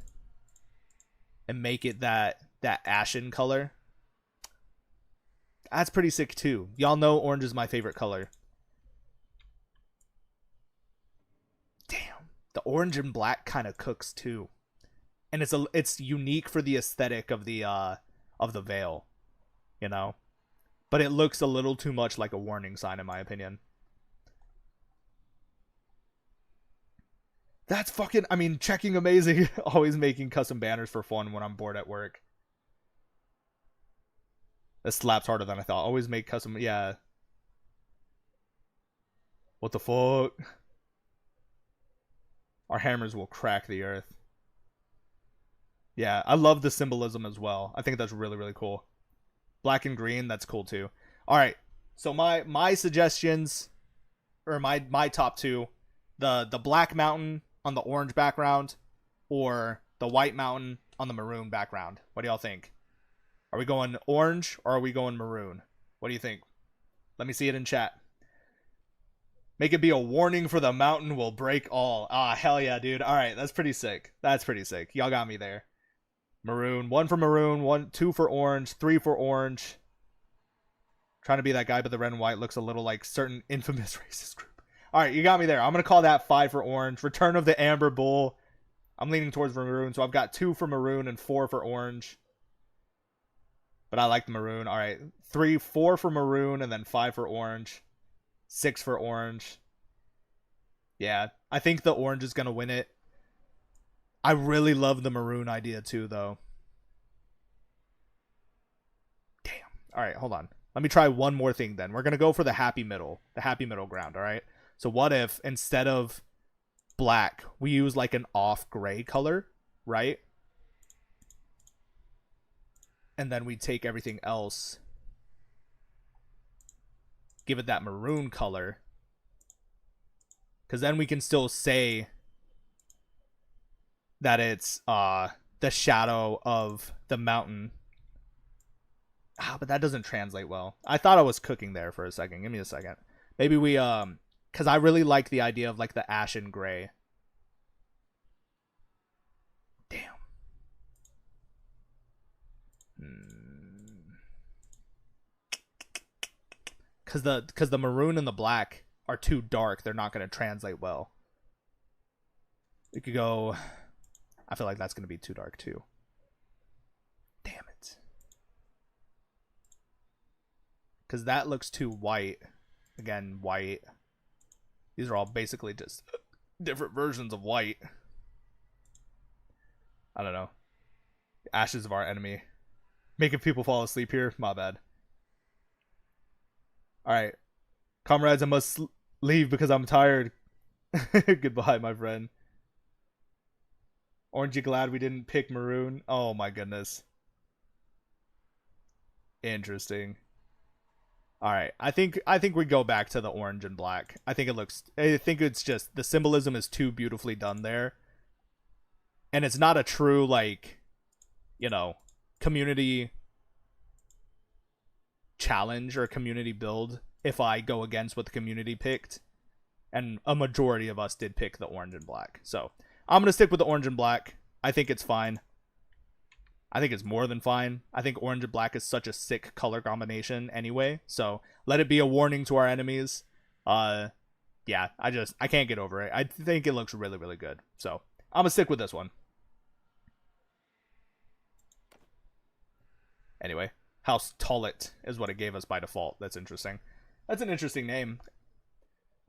and make it that ashen color. That's pretty sick too. Y'all know orange is my favorite color. Damn. The orange and black kind of cooks too. And it's unique for the aesthetic of the veil, you know? But it looks a little too much like a warning sign, in my opinion. That's fucking, I mean, checking amazing. Always making custom banners for fun when I'm bored at work. This slaps harder than I thought. Always make custom, yeah. What the fuck? Our hammers will crack the earth. Yeah, I love the symbolism as well. I think that's really, really cool. Black and green, that's cool too. All right, so my suggestions, or my top two, the black mountain on the orange background, or the white mountain on the maroon background. What do y'all think? Are we going orange or are we going maroon? What do you think? Let me see it in chat. Make it be a warning for the mountain will break all. Ah, hell yeah, dude. All right, that's pretty sick. That's pretty sick. Y'all got me there. Maroon. 1 for maroon, 2 for orange, 3 for orange. Trying to be that guy, but the red and white looks a little like certain infamous racist group. All right, you got me there. I'm going to call that 5 for orange. Return of the Amber Bull. I'm leaning towards maroon, so I've got 2 for maroon and 4 for orange. But I like the maroon. All right, 4 for maroon, and then 5 for orange. 6 for orange. Yeah, I think the orange is going to win it. I really love the maroon idea too, though. Damn. All right, hold on. Let me try one more thing then. We're going to go for the happy middle ground, all right? So what if instead of black, we use like an off gray color, right? And then we take everything else, give it that maroon color. Because then we can still say that it's the shadow of the mountain. But that doesn't translate well. I thought I was cooking there for a second. Give me a second. Maybe we because I really like the idea of like the ashen gray. Damn. Because the maroon and the black are too dark. They're not going to translate well. We could go. I feel like that's going to be too dark too. Damn it. Because that looks too white. Again, white. These are all basically just different versions of white. I don't know. Ashes of our enemy. Making people fall asleep here? My bad. Alright. Comrades, I must leave because I'm tired. Goodbye, my friend. Aren't you glad we didn't pick maroon? Oh my goodness. Interesting. Alright. I think we go back to the orange and black. I think it's just the symbolism is too beautifully done there. And it's not a true, like, you know, community challenge or community build if I go against what the community picked. And a majority of us did pick the orange and black. So I'm going to stick with the orange and black. I think it's fine. I think it's more than fine. I think orange and black is such a sick color combination anyway. So let it be a warning to our enemies. Yeah, I can't get over it. I think it looks really, really good. So I'm going to stick with this one. Anyway, House Tullet is what it gave us by default. That's interesting. That's an interesting name.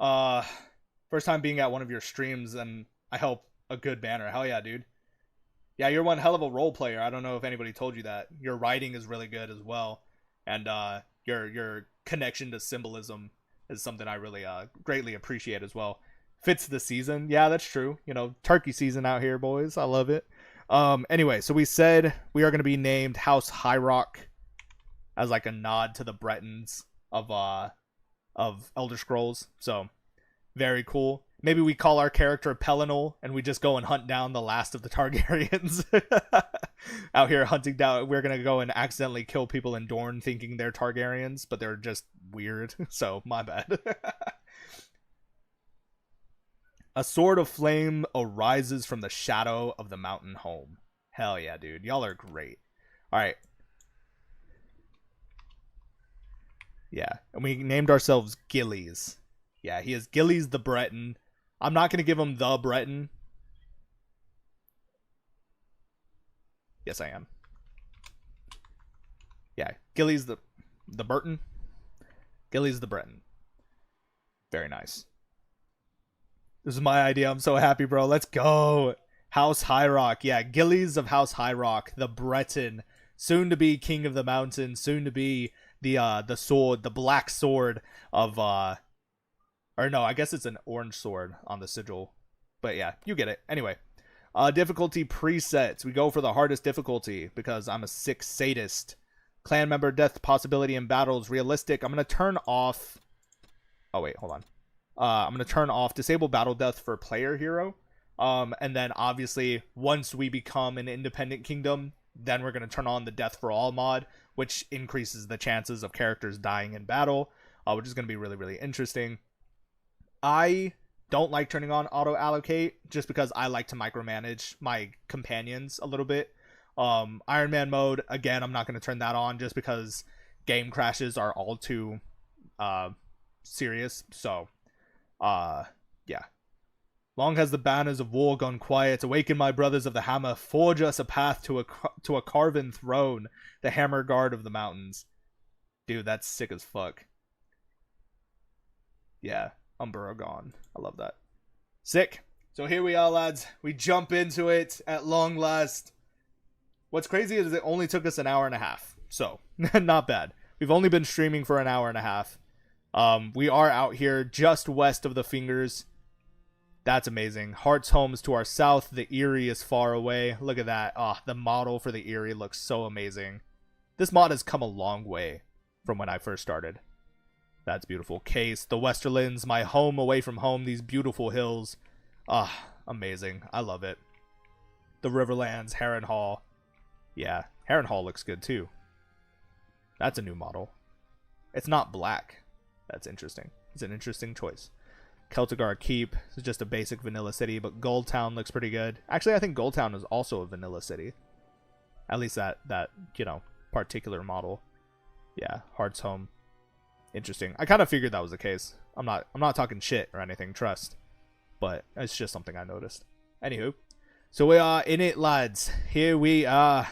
First time being at one of your streams, and I hope a good banner. Hell yeah, dude. Yeah, you're one hell of a role player. I don't know if anybody told you that. Your writing is really good as well, and your connection to symbolism is something I really greatly appreciate as well. Fits the season. Yeah, that's true. You know, turkey season out here, boys. I love it. Anyway, so we said we are going to be named House High Rock as like a nod to the Bretons of Elder Scrolls. So very cool. Maybe we call our character Pelennor and we just go and hunt down the last of the Targaryens. Out here hunting down. We're going to go and accidentally kill people in Dorne thinking they're Targaryens, but they're just weird. So my bad. A sword of flame arises from the shadow of the mountain home. Hell yeah, dude. Y'all are great. Alright. Yeah. And we named ourselves Gillies. Yeah, he is Gillies the Breton. I'm not going to give him the Breton. Yes, I am. Yeah, Gillies the Burton. Gillies the Breton. Very nice. This is my idea. I'm so happy, bro. Let's go. House High Rock. Yeah, Gillies of House High Rock, the Breton, soon to be King of the Mountain, soon to be the sword, the black sword of or no, I guess it's an orange sword on the sigil. But yeah, you get it. Anyway, difficulty presets. We go for the hardest difficulty because I'm a sick sadist. Clan member death possibility in battles realistic. I'm going to turn off. Oh wait, hold on. I'm going to turn off disable battle death for player hero. And then obviously once we become an independent kingdom, then we're going to turn on the death for all mod, which increases the chances of characters dying in battle, which is going to be really, really interesting. I don't like turning on auto allocate just because I like to micromanage my companions a little bit. Iron Man mode, again, I'm not going to turn that on just because game crashes are all too serious. So yeah. Long has the banners of war gone quiet. Awaken, my brothers of the hammer. Forge us a path to a carven throne. The hammer guard of the mountains. Dude, that's sick as fuck. Yeah, Umburagon. I love that. Sick. So here we are, lads. We jump into it at long last. What's crazy is it only took us an hour and a half. So, not bad. We've only been streaming for an hour and a half. We are out here just west of the Fingers. That's amazing. Heart's home's to our south. The Eyrie is far away. Look at that. The model for the Eyrie looks so amazing. This mod has come a long way from when I first started. That's beautiful. Case, the Westerlands, my home away from home, these beautiful hills. Amazing. I love it. The Riverlands, Harrenhal. Yeah, Harrenhal looks good too. That's a new model. It's not black. That's interesting. It's an interesting choice. Celtigar Keep is just a basic vanilla city, but Goldtown looks pretty good. Actually, I think Goldtown is also a vanilla city. At least that you know, particular model. Yeah, Heart's Home. Interesting. I kind of figured that was the case. I'm not talking shit or anything, trust. But it's just something I noticed. Anywho, so we are in it, lads. Here we are.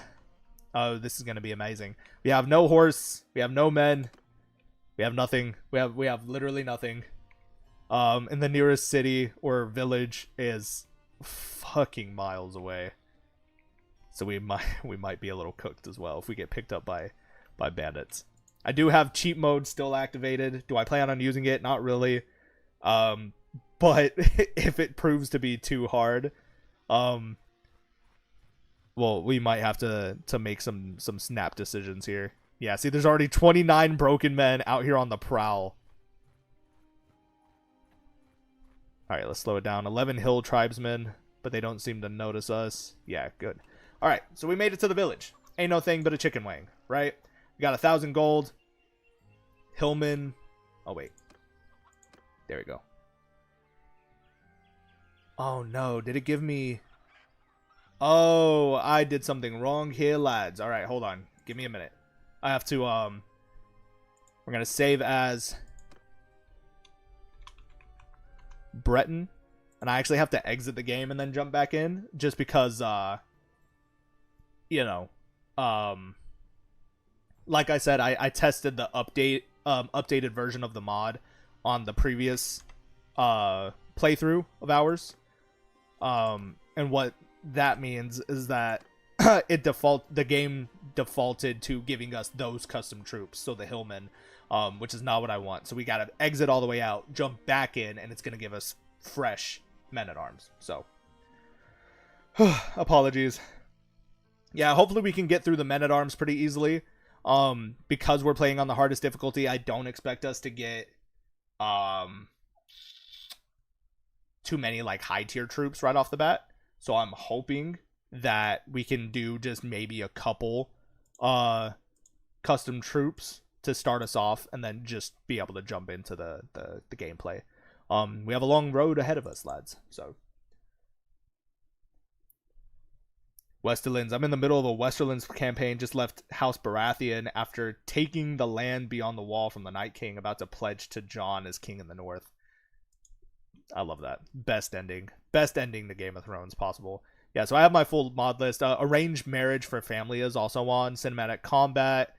Oh, this is gonna be amazing. We have no horse. We have no men. We have nothing. We have literally nothing. And the nearest city or village is fucking miles away. So we might be a little cooked as well if we get picked up by bandits. I do have cheat mode still activated. Do I plan on using it? Not really. But if it proves to be too hard, well, we might have to make some snap decisions here. Yeah, see, there's already 29 broken men out here on the prowl. Alright, let's slow it down. 11 hill tribesmen, but they don't seem to notice us. Yeah, good. Alright, so we made it to the village. Ain't no thing but a chicken wing, right? We got 1,000 gold. Hillman. Oh, wait. There we go. Oh, no. Did it give me... Oh, I did something wrong here, lads. Alright, hold on. Give me a minute. I have to, we're gonna save as... Breton. And I actually have to exit the game and then jump back in. Just because, you know, like I said, I tested the updated version of the mod on the previous playthrough of ours. And what that means is that the game defaulted to giving us those custom troops, so the hillmen, which is not what I want. So we gotta exit all the way out, jump back in, and it's gonna give us fresh men at arms. So apologies. Yeah, hopefully we can get through the men at arms pretty easily. Because we're playing on the hardest difficulty, I don't expect us to get too many like high tier troops right off the bat. So I'm hoping that we can do just maybe a couple custom troops to start us off, and then just be able to jump into the gameplay. We have a long road ahead of us, lads. So Westerlands. I'm in the middle of a Westerlands campaign. Just left House Baratheon after taking the land beyond the wall from the Night King, about to pledge to Jon as king in the north. I love that. Best ending. Best ending to Game of Thrones possible. Yeah, so I have my full mod list. Arranged marriage for family is also on. Cinematic combat.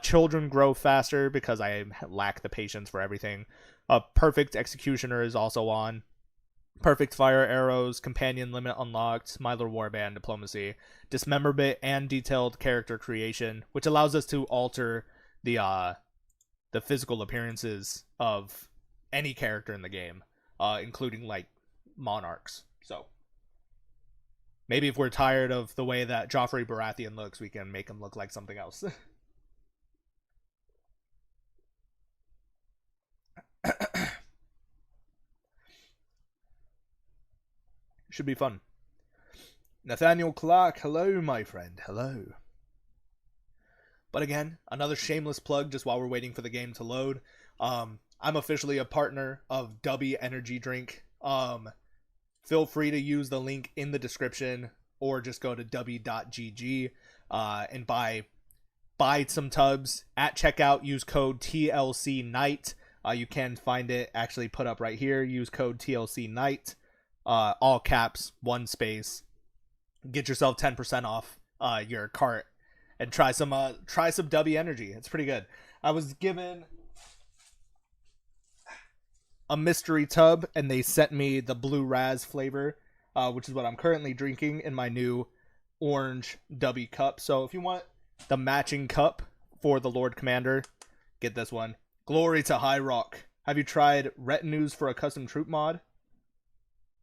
Children grow faster because I lack the patience for everything. Perfect executioner is also on. Perfect fire arrows, companion limit unlocked, My Little Warband, diplomacy, dismemberment, and detailed character creation, which allows us to alter the physical appearances of any character in the game, including like monarchs. So maybe if we're tired of the way that Joffrey Baratheon looks, we can make him look like something else. Should be fun. Nathaniel Clark, hello, my friend, hello. But again, another shameless plug just while we're waiting for the game to load. I'm officially a partner of DUBBY Energy Drink. Feel free to use the link in the description, or just go to dubby.gg and buy some tubs. At checkout, use code TLCNight. You can find it actually put up right here. Use code TLCNight. All caps, one space. Get yourself 10% off your cart and try some DUBBY Energy. It's pretty good. I was given a mystery tub and they sent me the blue raz flavor, which is what I'm currently drinking in my new orange DUBBY cup. So if you want the matching cup for the Lord Commander, get this one. Glory to High Rock. Have you tried retinues for a custom troop mod?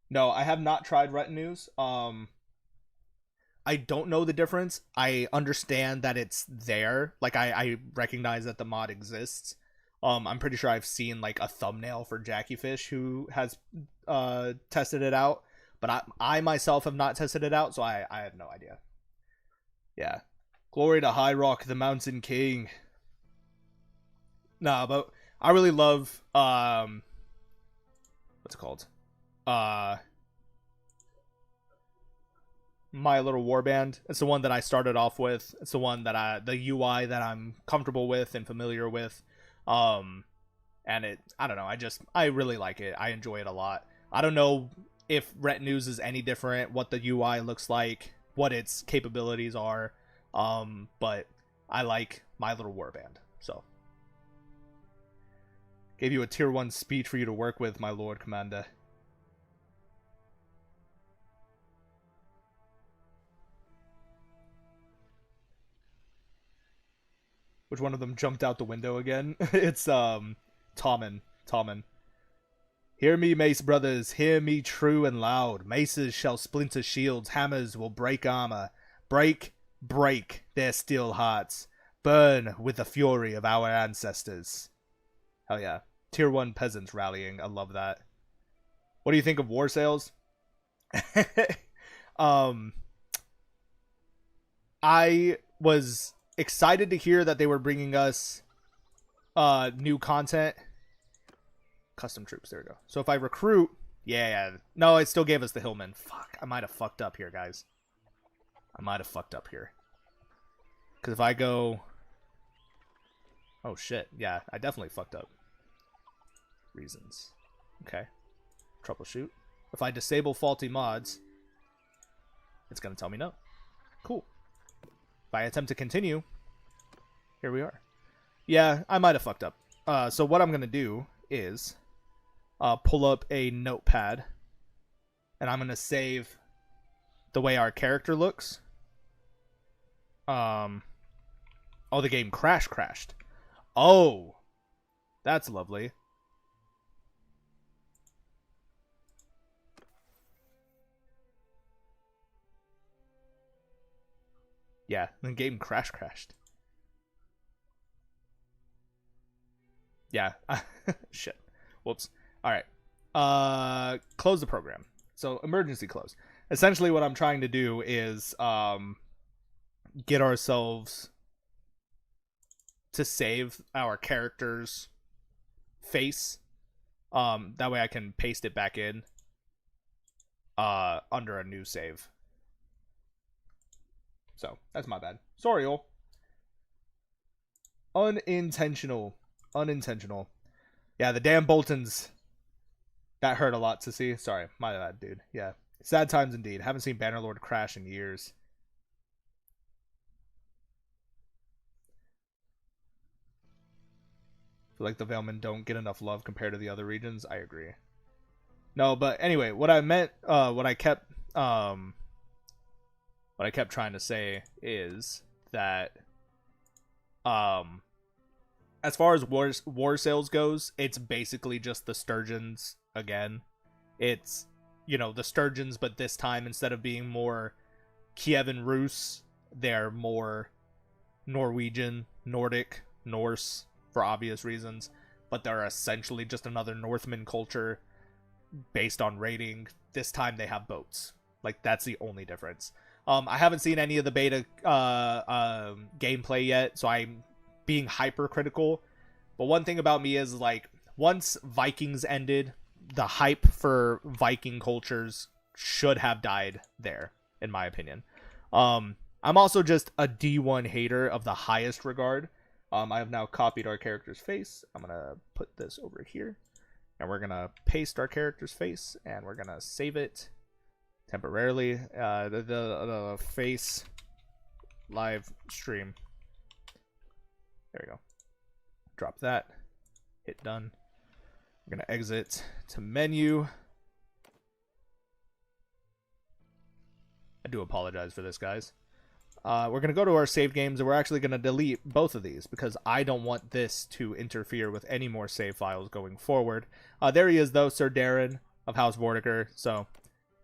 No, I have not tried retinues. I don't know the difference. I understand that it's there. Like, I recognize that the mod exists. I'm pretty sure I've seen, like, a thumbnail for Jackie Fish who has tested it out. But I myself have not tested it out, so I have no idea. Yeah. Glory to High Rock, the Mountain King. Nah, but I really love, what's it called? My Little Warband. It's the one that I started off with. It's the one that the UI that I'm comfortable with and familiar with. And I don't know, I really like it. I enjoy it a lot. I don't know if Retinues is any different, what the UI looks like, what its capabilities are. But I like My Little Warband. So gave you a tier 1 speech for you to work with, my Lord Commander. Which one of them jumped out the window again? It's Tommen. Tommen. Hear me, mace brothers, hear me true and loud. Maces shall splinter shields, hammers will break armor. Break, break their steel hearts. Burn with the fury of our ancestors. Hell yeah. Tier 1 peasants rallying. I love that. What do you think of war sales? I was excited to hear that they were bringing us new content. Custom troops, there we go. So if I recruit, yeah, no, it still gave us the hillmen. Fuck, I might have fucked up here, guys. I might have fucked up here. Because if I go, oh shit, yeah, I definitely fucked up. Reasons. Okay. Troubleshoot. If I disable faulty mods, it's gonna tell me no. Cool. If I attempt to continue, here we are. Yeah, I might have fucked up. So what I'm gonna do is pull up a notepad, and I'm gonna save the way our character looks. Oh, the game crashed. Oh, that's lovely. Yeah, the game crashed. Yeah. Shit. Whoops. All right. Close the program. So emergency close. Essentially what I'm trying to do is get ourselves to save our character's face. That way I can paste it back in under a new save. So, that's my bad. Sorry, all. Unintentional. Yeah, the damn Boltons. That hurt a lot to see. Sorry, my bad, dude. Yeah. Sad times indeed. Haven't seen Bannerlord crash in years. Feel like the Veilmen don't get enough love compared to the other regions. I agree. No, but anyway, what I meant, what I kept trying to say is that, as far as war sales goes, it's basically just the Sturgeons again. It's, you know, the Sturgeons, but this time instead of being more Kievan Rus, they're more Norwegian, Nordic, Norse, for obvious reasons. But they're essentially just another Northman culture based on raiding. This time they have boats. Like, that's the only difference. I haven't seen any of the beta gameplay yet, so I'm being hypercritical. But one thing about me is, like, once Vikings ended, the hype for Viking cultures should have died there, in my opinion. I'm also just a D1 hater of the highest regard. I have now copied our character's face. I'm going to put this over here. And we're going to paste our character's face. And we're going to save it temporarily. The face live stream. There we go. Drop that. Hit done. We're going to exit to menu. I do apologize for this, guys. We're going to go to our save games, and we're actually going to delete both of these because I don't want this to interfere with any more save files going forward. There he is, though, Sir Darren of House Vortiger, so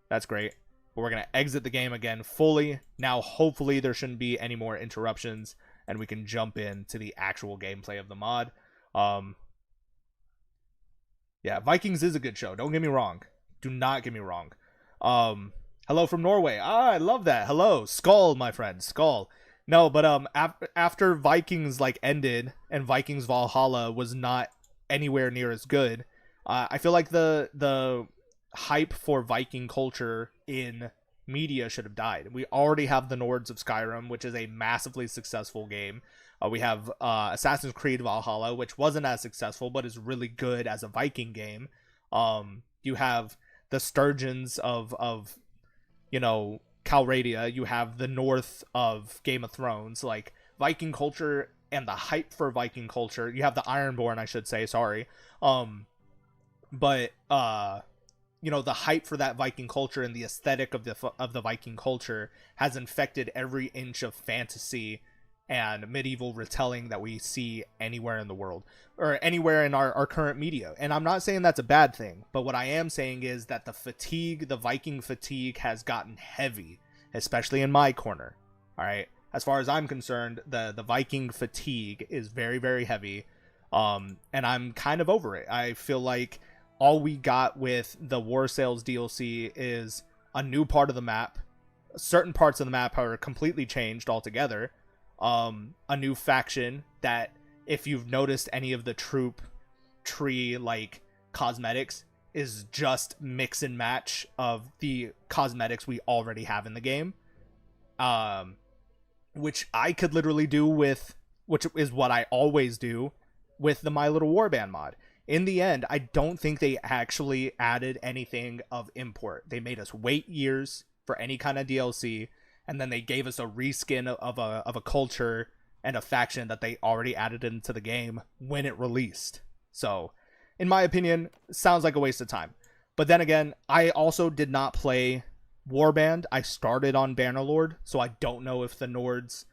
that's great. But we're going to exit the game again fully. Now, hopefully, there shouldn't be any more interruptions, and we can jump into the actual gameplay of the mod. Yeah, Vikings is a good show. Don't get me wrong. Do not get me wrong. Hello from Norway. I love that. Hello. Skull, my friend. Skull. No, but after Vikings like ended and Vikings Valhalla was not anywhere near as good, I feel like the hype for Viking culture in media should have died. We already have the Nords of Skyrim, which is a massively successful game. We have Assassin's Creed Valhalla, which wasn't as successful, but is really good as a Viking game. You have the Sturgeons of you know, Calradia. You have the north of Game of Thrones. Like, Viking culture and the hype for Viking culture. You have the Ironborn, I should say, sorry. But you know, the hype for that Viking culture and the aesthetic of the Viking culture has infected every inch of fantasy and medieval retelling that we see anywhere in the world or anywhere in our current media. And I'm not saying that's a bad thing, but what I am saying is that the Viking fatigue has gotten heavy, especially in my corner. All right. As far as I'm concerned, the Viking fatigue is very, very heavy. And I'm kind of over it. I feel like all we got with the War Sales DLC is a new part of the map. Certain parts of the map are completely changed altogether. A new faction that, if you've noticed any of the troop tree like cosmetics, is just mix and match of the cosmetics we already have in the game. Which I could literally do with, which is what I always do with the My Little Warband mod. In the end, I don't think they actually added anything of import. They made us wait years for any kind of DLC, and then they gave us a reskin of a culture and a faction that they already added into the game when it released. So, in my opinion, sounds like a waste of time. But then again, I also did not play Warband. I started on Bannerlord, so I don't know if the Nords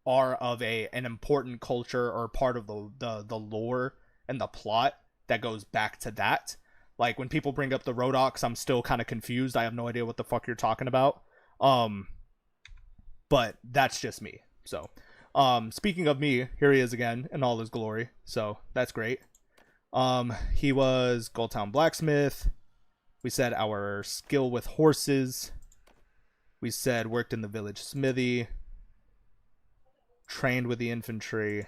are of an important culture or part of the lore and the plot that goes back to that. Like, when people bring up the Rhodoks, I'm still kind of confused. I have no idea what the fuck you're talking about. But that's just me. So, speaking of me, here he is again in all his glory. So, that's great. He was Goldtown Blacksmith. We said our skill with horses. We said worked in the village smithy. Trained with the infantry.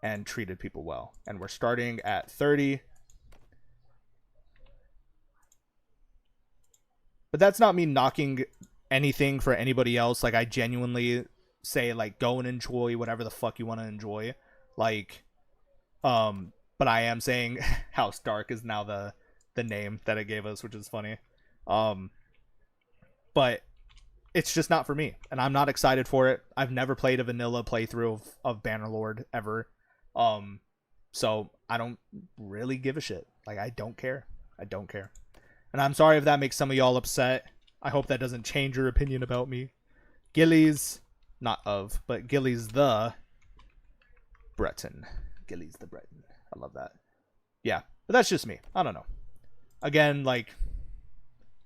And treated people well. And we're starting at 30. But that's not me knocking anything for anybody else. Like, I genuinely say, like, go and enjoy whatever the fuck you want to enjoy. Like, but I am saying House Dark is now the name that it gave us, which is funny. But it's just not for me, and I'm not excited for it. I've never played a vanilla playthrough of Bannerlord ever. So I don't really give a shit. Like, I don't care. I don't care. And I'm sorry if that makes some of y'all upset. I hope that doesn't change your opinion about me. Gillies, not of, but Gillies the Breton. Gillies the Breton. I love that. Yeah, but that's just me. I don't know. Again, like,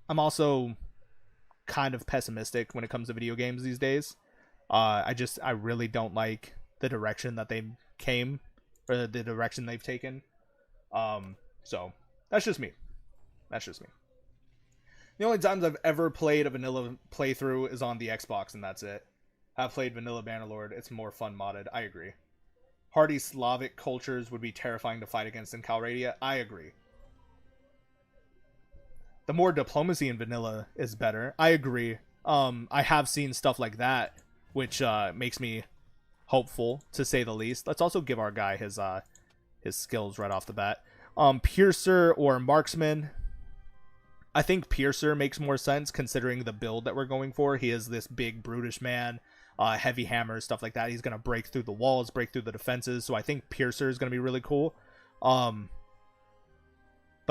I'm also kind of pessimistic when it comes to video games these days. I really don't like the direction that they came, or the direction they've taken. So that's just me. That's just me. The only times I've ever played a vanilla playthrough is on the Xbox, and that's it. I've played vanilla Bannerlord. It's more fun modded. I agree. Hardy Slavic cultures would be terrifying to fight against in Calradia. I agree. The more diplomacy in vanilla is better. I agree. I have seen stuff like that, which makes me hopeful, to say the least. Let's also give our guy his skills right off the bat. Piercer or Marksman. I think Piercer makes more sense considering the build that we're going for. He is this big, brutish man, heavy hammers, stuff like that. He's going to break through the walls, break through the defenses. So I think Piercer is going to be really cool. But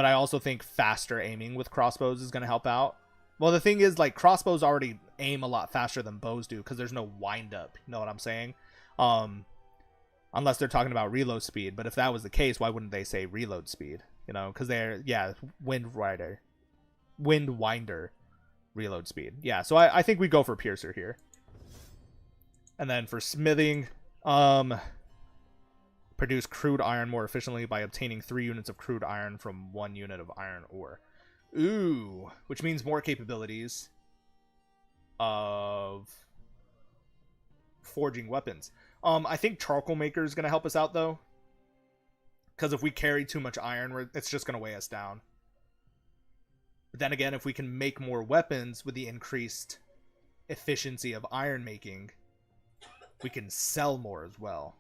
I also think faster aiming with crossbows is going to help out. Well, the thing is, like, crossbows already aim a lot faster than bows do because there's no wind up. You know what I'm saying? Unless they're talking about reload speed. But if that was the case, why wouldn't they say reload speed? You know, because they're, yeah, Windwinder reload speed. Yeah, so I think we go for Piercer here. And then for smithing, produce crude iron more efficiently by obtaining 3 units of crude iron from 1 unit of iron ore. Ooh, which means more capabilities of forging weapons. I think charcoal maker is going to help us out, though. Because if we carry too much iron, it's just going to weigh us down. But then again, if we can make more weapons with the increased efficiency of iron making, we can sell more as well.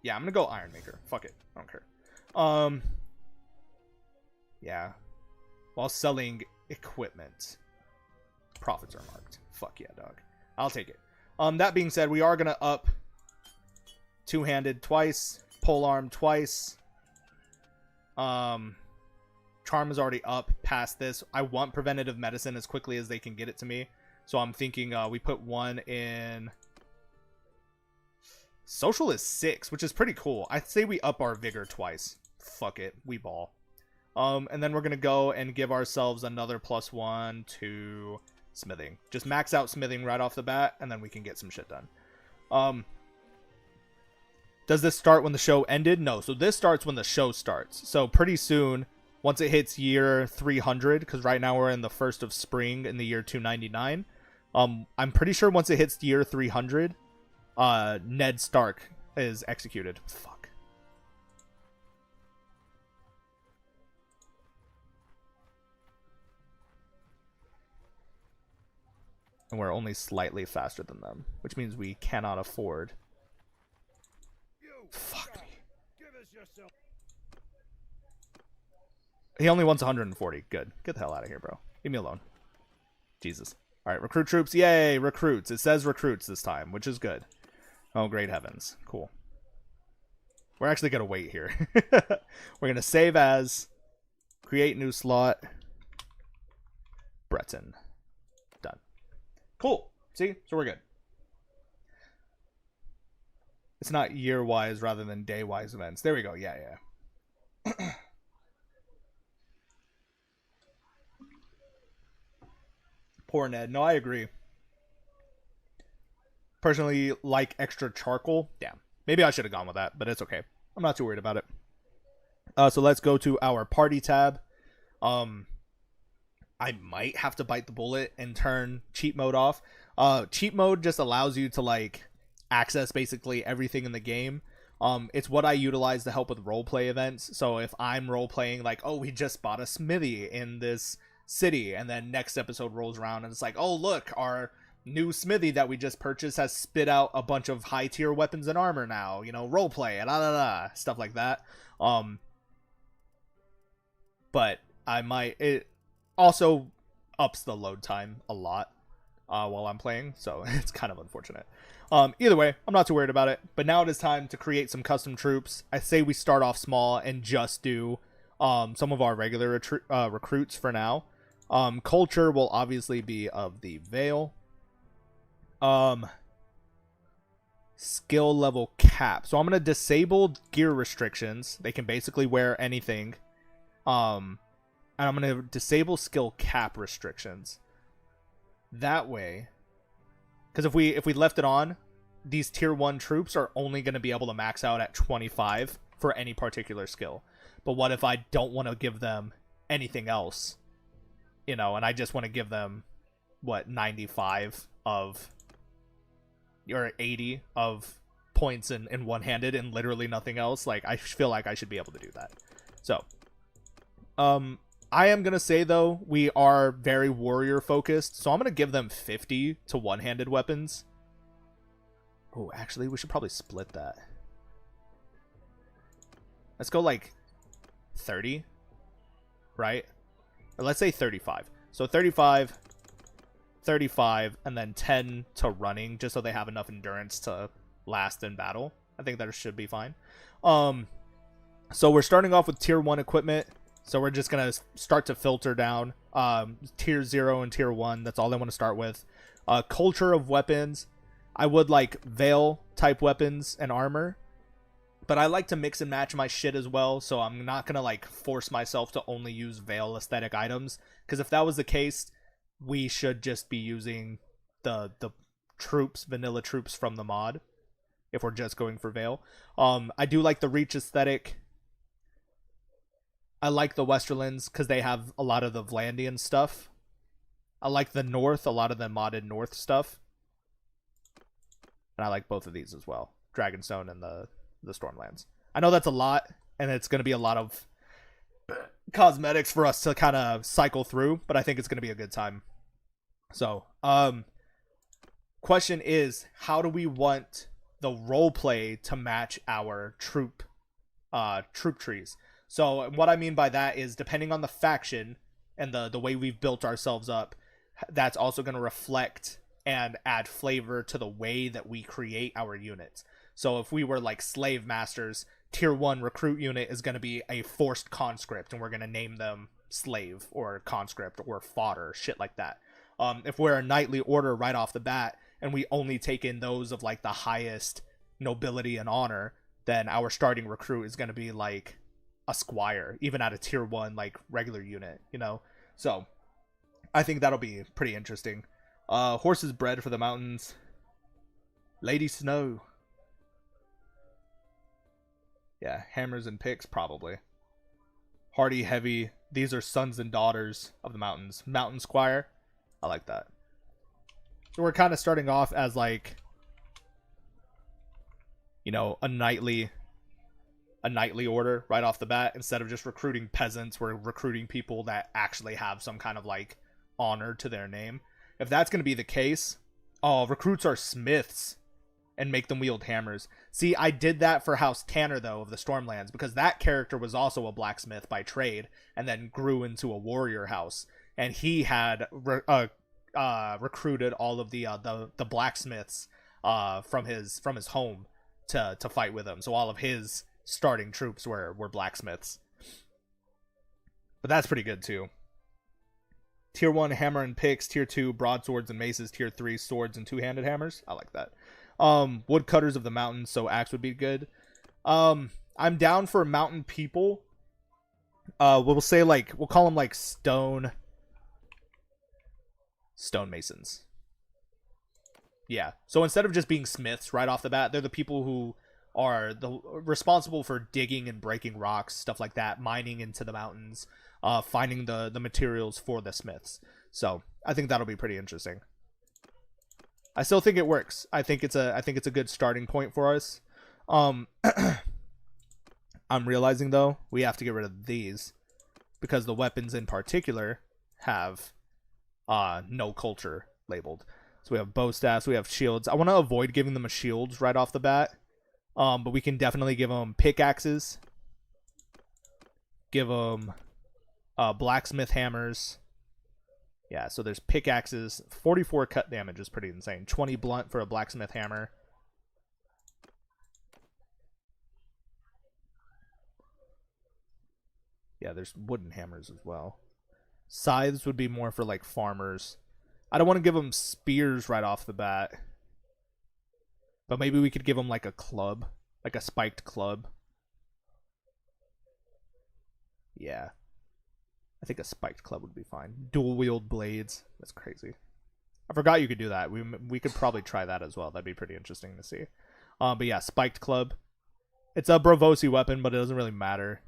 Yeah, I'm gonna go iron maker. Fuck it. I don't care. Yeah. While selling equipment. Profits are marked. Fuck yeah, dog. I'll take it. That being said, we are gonna up two-handed twice, polearm twice. Charm is already up past this. I want preventative medicine as quickly as they can get it to me. So I'm thinking we put one in... Social is 6, which is pretty cool. I'd say we up our vigor twice. Fuck it. We ball. And then we're going to go and give ourselves another +1 to smithing. Just max out smithing right off the bat, and then we can get some shit done. Does this start when the show ended? No. So this starts when the show starts. So pretty soon, once it hits year 300, because right now we're in the 1st of spring in the year 299. I'm pretty sure once it hits year 300, Ned Stark is executed. Fuck. And we're only slightly faster than them, which means we cannot afford. Fuck me. He only wants 140. Good. Get the hell out of here, bro. Leave me alone. Jesus. Alright, recruit troops. Yay, recruits. It says recruits this time, which is good. Oh, great heavens. Cool. We're actually going to wait here. We're going to save as. Create new slot. Breton. Done. Cool. See? So we're good. It's not year-wise rather than day-wise events. There we go. Yeah, yeah. Poor Ned. No, I agree. Personally, like extra charcoal. Yeah. Maybe I should have gone with that, but it's okay. I'm not too worried about it. So let's go to our party tab. I might have to bite the bullet and turn cheat mode off. Cheat mode just allows you to like access basically everything in the game. It's what I utilize to help with roleplay events. So if I'm roleplaying like, oh, we just bought a smithy in this city, and then next episode rolls around and it's like, oh, look, our new smithy that we just purchased has spit out a bunch of high tier weapons and armor now, you know, roleplay, stuff like that. But it also ups the load time a lot while I'm playing, so it's kind of unfortunate. Either way, I'm not too worried about it. But now it is time to create some custom troops. I say we start off small and just do some of our regular recruits for now. Culture will obviously be of the Vale. Skill level cap. So I'm going to disable gear restrictions. They can basically wear anything. And I'm going to disable skill cap restrictions. That way, because if we left it on, these tier 1 troops are only going to be able to max out at 25 for any particular skill. But what if I don't want to give them anything else? You know, and I just want to give them, what, 95 of, or 80 of points in one-handed and literally nothing else. Like, I feel like I should be able to do that. So, I am going to say, though, we are very warrior-focused, so I'm going to give them 50 to one-handed weapons. Oh, actually, we should probably split that. Let's go, like, 30, right? Or let's say 35. So 35, 35, and then 10 to running, just so they have enough endurance to last in battle. I think that should be fine. So we're starting off with tier 1 equipment. So we're just going to start to filter down tier 0 and tier 1. That's all I want to start with. Culture of weapons. I would like Veil type weapons and armor. But I like to mix and match my shit as well. So I'm not going to like force myself to only use Veil aesthetic items. Because if that was the case, we should just be using the troops, vanilla troops from the mod. If we're just going for Veil. I do like the Reach aesthetic. I like the Westerlands because they have a lot of the Vlandian stuff. I like the North, a lot of the modded North stuff. And I like both of these as well. Dragonstone and the Stormlands. I know that's a lot, and it's going to be a lot of cosmetics for us to kind of cycle through, but I think it's going to be a good time. So, question is, how do we want the roleplay to match our troop trees? So what I mean by that is, depending on the faction and the way we've built ourselves up, that's also going to reflect and add flavor to the way that we create our units. So if we were like slave masters, tier 1 recruit unit is going to be a forced conscript, and we're going to name them slave or conscript or fodder, shit like that. If we're a knightly order right off the bat, and we only take in those of like the highest nobility and honor, then our starting recruit is going to be like a squire, even at a tier 1 like regular unit, you know. So I think that'll be pretty interesting. Horses bred for the mountains. Lady Snow. Yeah, hammers and picks probably. Hardy, heavy. These are sons and daughters of the mountains. Mountain squire. I like that. So we're kind of starting off as like, you know, a knightly order right off the bat. Instead of just recruiting peasants, we're recruiting people that actually have some kind of like honor to their name. If that's going to be the case, recruits are smiths and make them wield hammers. See, I did that for House Tanner though of the Stormlands, because that character was also a blacksmith by trade and then grew into a warrior house, and he had recruited all of the blacksmiths from his home to fight with him. So all of his starting troops were blacksmiths. But that's pretty good too. Tier 1 hammer and picks, tier 2 broadswords and maces, tier 3 swords and two-handed hammers. I like that. Woodcutters of the mountains, so axe would be good. I'm down for mountain people. We'll say like, we'll call them like stone masons. Yeah. So instead of just being smiths right off the bat, they're the people who are responsible for digging and breaking rocks, stuff like that, mining into the mountains, finding the materials for the smiths. So I think that'll be pretty interesting. I still think it works. I think it's a good starting point for us. I'm realizing though we have to get rid of these because the weapons in particular have no culture labeled. So we have bow staffs, we have shields. I want to avoid giving them a shields right off the bat. But we can definitely give them pickaxes. Give them blacksmith hammers. Yeah, so there's pickaxes. 44 cut damage is pretty insane. 20 blunt for a blacksmith hammer. Yeah, there's wooden hammers as well. Scythes would be more for like farmers. I don't want to give them spears right off the bat. But maybe we could give them like a club. Like a spiked club. Yeah. I think a spiked club would be fine. Dual wield blades. That's crazy. I forgot you could do that. We could probably try that as well. That'd be pretty interesting to see. But yeah, spiked club. It's a Bravosi weapon, but it doesn't really matter.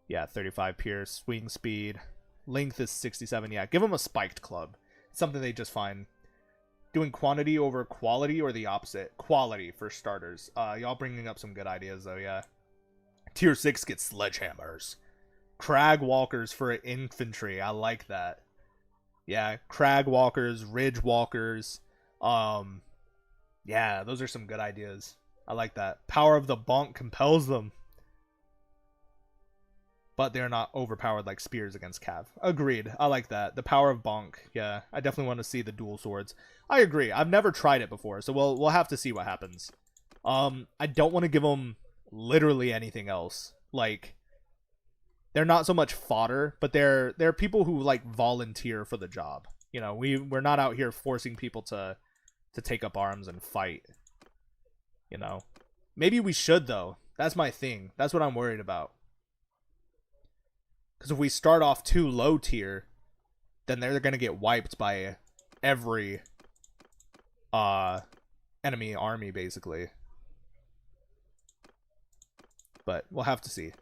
Yeah, 35 pierce, swing speed. Length is 67. Yeah, give them a spiked club. It's something they just find. Doing quantity over quality or the opposite? Quality for starters. Y'all bringing up some good ideas though, yeah. Tier 6 gets sledgehammers. Crag walkers for infantry. I like that. Yeah, crag walkers, ridge walkers. Yeah, those are some good ideas. I like that. Power of the bonk compels them. But they're not overpowered like spears against Cav. Agreed. I like that. The power of bonk. Yeah, I definitely want to see the dual swords. I agree. I've never tried it before, so we'll have to see what happens. I don't want to give them literally anything else. Like, they're not so much fodder, but they're people who like volunteer for the job. You know, we're not out here forcing people to take up arms and fight. You know, maybe we should though. That's my thing. That's what I'm worried about. Because if we start off too low tier, then they're gonna get wiped by every enemy army basically. But we'll have to see.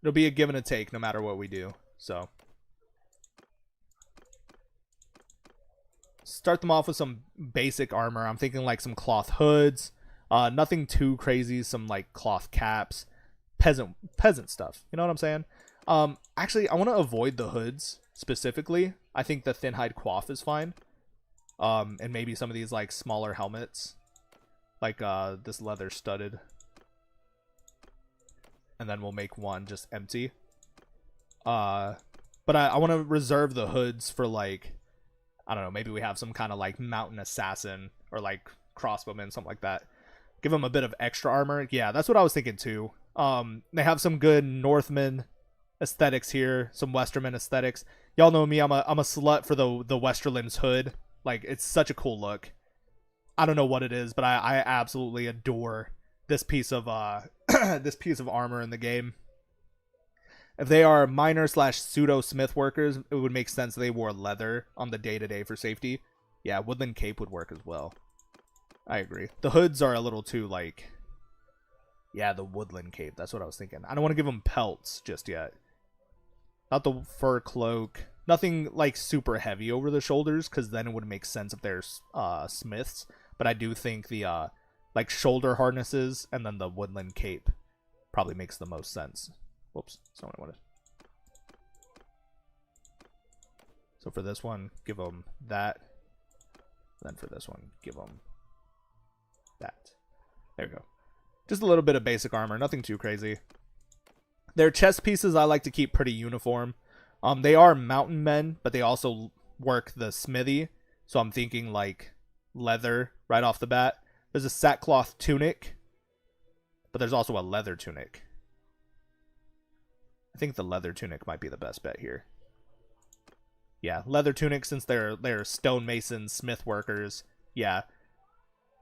It'll be a give and a take no matter what we do. So start them off with some basic armor. I'm thinking like some cloth hoods. Nothing too crazy. Some like cloth caps. Peasant stuff. You know what I'm saying? Actually, I want to avoid the hoods specifically. I think the thin hide coif is fine. And maybe some of these like smaller helmets. Like this leather studded. And then we'll make one just empty. But I want to reserve the hoods for like, I don't know, maybe we have some kind of like mountain assassin or like crossbowman, something like that. Give them a bit of extra armor. Yeah, that's what I was thinking too. They have some good Northman aesthetics here, some Westerman aesthetics. Y'all know me, I'm a slut for the Westerland's hood. Like, it's such a cool look. I don't know what it is, but I absolutely adore this piece of this piece of armor in the game. If they are miner / pseudo smith workers, it would make sense they wore leather on the day-to-day for safety. Yeah, woodland cape would work as well. I agree. The hoods are a little too, like... Yeah, the woodland cape. That's what I was thinking. I don't want to give them pelts just yet. Not the fur cloak. Nothing, like, super heavy over the shoulders, because then it would make sense if they're smiths. But I do think the, like, shoulder harnesses and then the woodland cape probably makes the most sense. Whoops, that's not what I wanted. So for this one, give them that. Then for this one, give them that. There we go. Just a little bit of basic armor, nothing too crazy. Their chest pieces I like to keep pretty uniform. They are mountain men, but they also work the smithy. So I'm thinking like leather right off the bat. There's a sackcloth tunic, but there's also a leather tunic. I think the leather tunic might be the best bet here. Yeah, leather tunic, since they're stonemasons, smith workers. Yeah.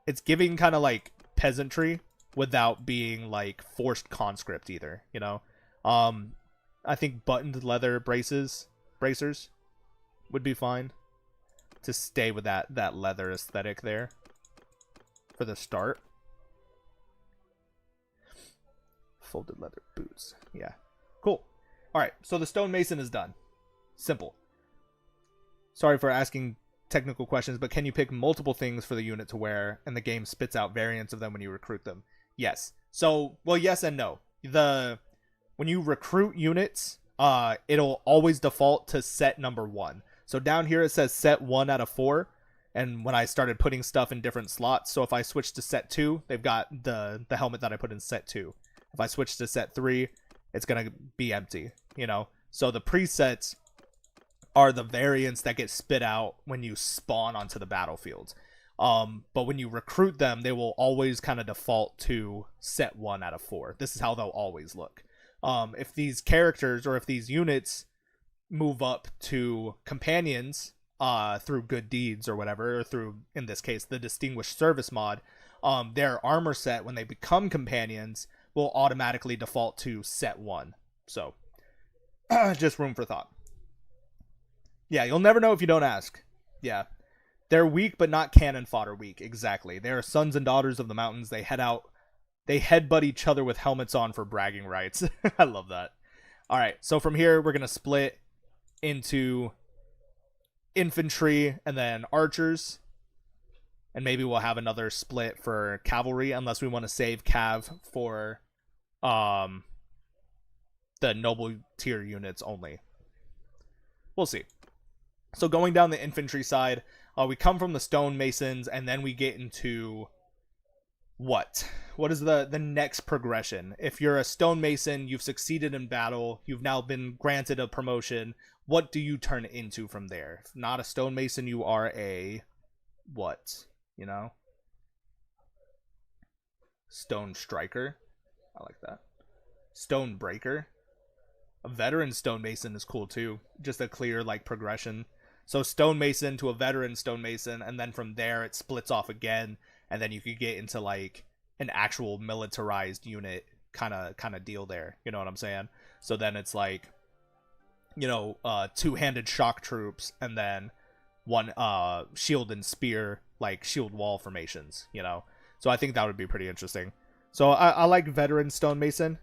It's giving kind of like peasantry without being like forced conscript either, you know? I think buttoned leather bracers would be fine to stay with that leather aesthetic there for the start. Folded leather boots. Yeah. Cool. Alright, so the stonemason is done. Simple. Sorry for asking technical questions, but can you pick multiple things for the unit to wear and the game spits out variants of them when you recruit them? Yes. So, well, yes and no. When you recruit units, it'll always default to set number 1. So down here it says set 1 out of 4. And when I started putting stuff in different slots, so if I switch to set 2, they've got the helmet that I put in set 2. If I switch to set 3, it's going to be empty, you know? So the presets are the variants that get spit out when you spawn onto the battlefields. But when you recruit them, they will always kind of default to set 1 out of 4. This is how they'll always look. If these characters or if these units move up to companions through good deeds or whatever, or through, in this case, the distinguished service mod, their armor set, when they become companions, will automatically default to set 1. So, just room for thought. Yeah, you'll never know if you don't ask. Yeah. They're weak, but not cannon fodder weak. Exactly. They are sons and daughters of the mountains. They headbutt each other with helmets on for bragging rights. I love that. Alright, so from here, we're going to split into infantry and then archers. And maybe we'll have another split for cavalry, unless we want to save cav for the noble tier units only. We'll see. So going down the infantry side, we come from the stonemasons, and then we get into what? What is the next progression? If you're a stonemason, you've succeeded in battle, you've now been granted a promotion, what do you turn into from there? If not a stonemason, you are a what? You know? Stone striker. I like that. Stone breaker. A veteran stonemason is cool too. Just a clear like progression. So stonemason to a veteran stonemason, and then from there it splits off again, and then you could get into like an actual militarized unit kind of deal there. You know what I'm saying? So then it's like, you know, two-handed shock troops, and then one shield and spear, like shield wall formations. You know, so I think that would be pretty interesting. So I like veteran stonemason,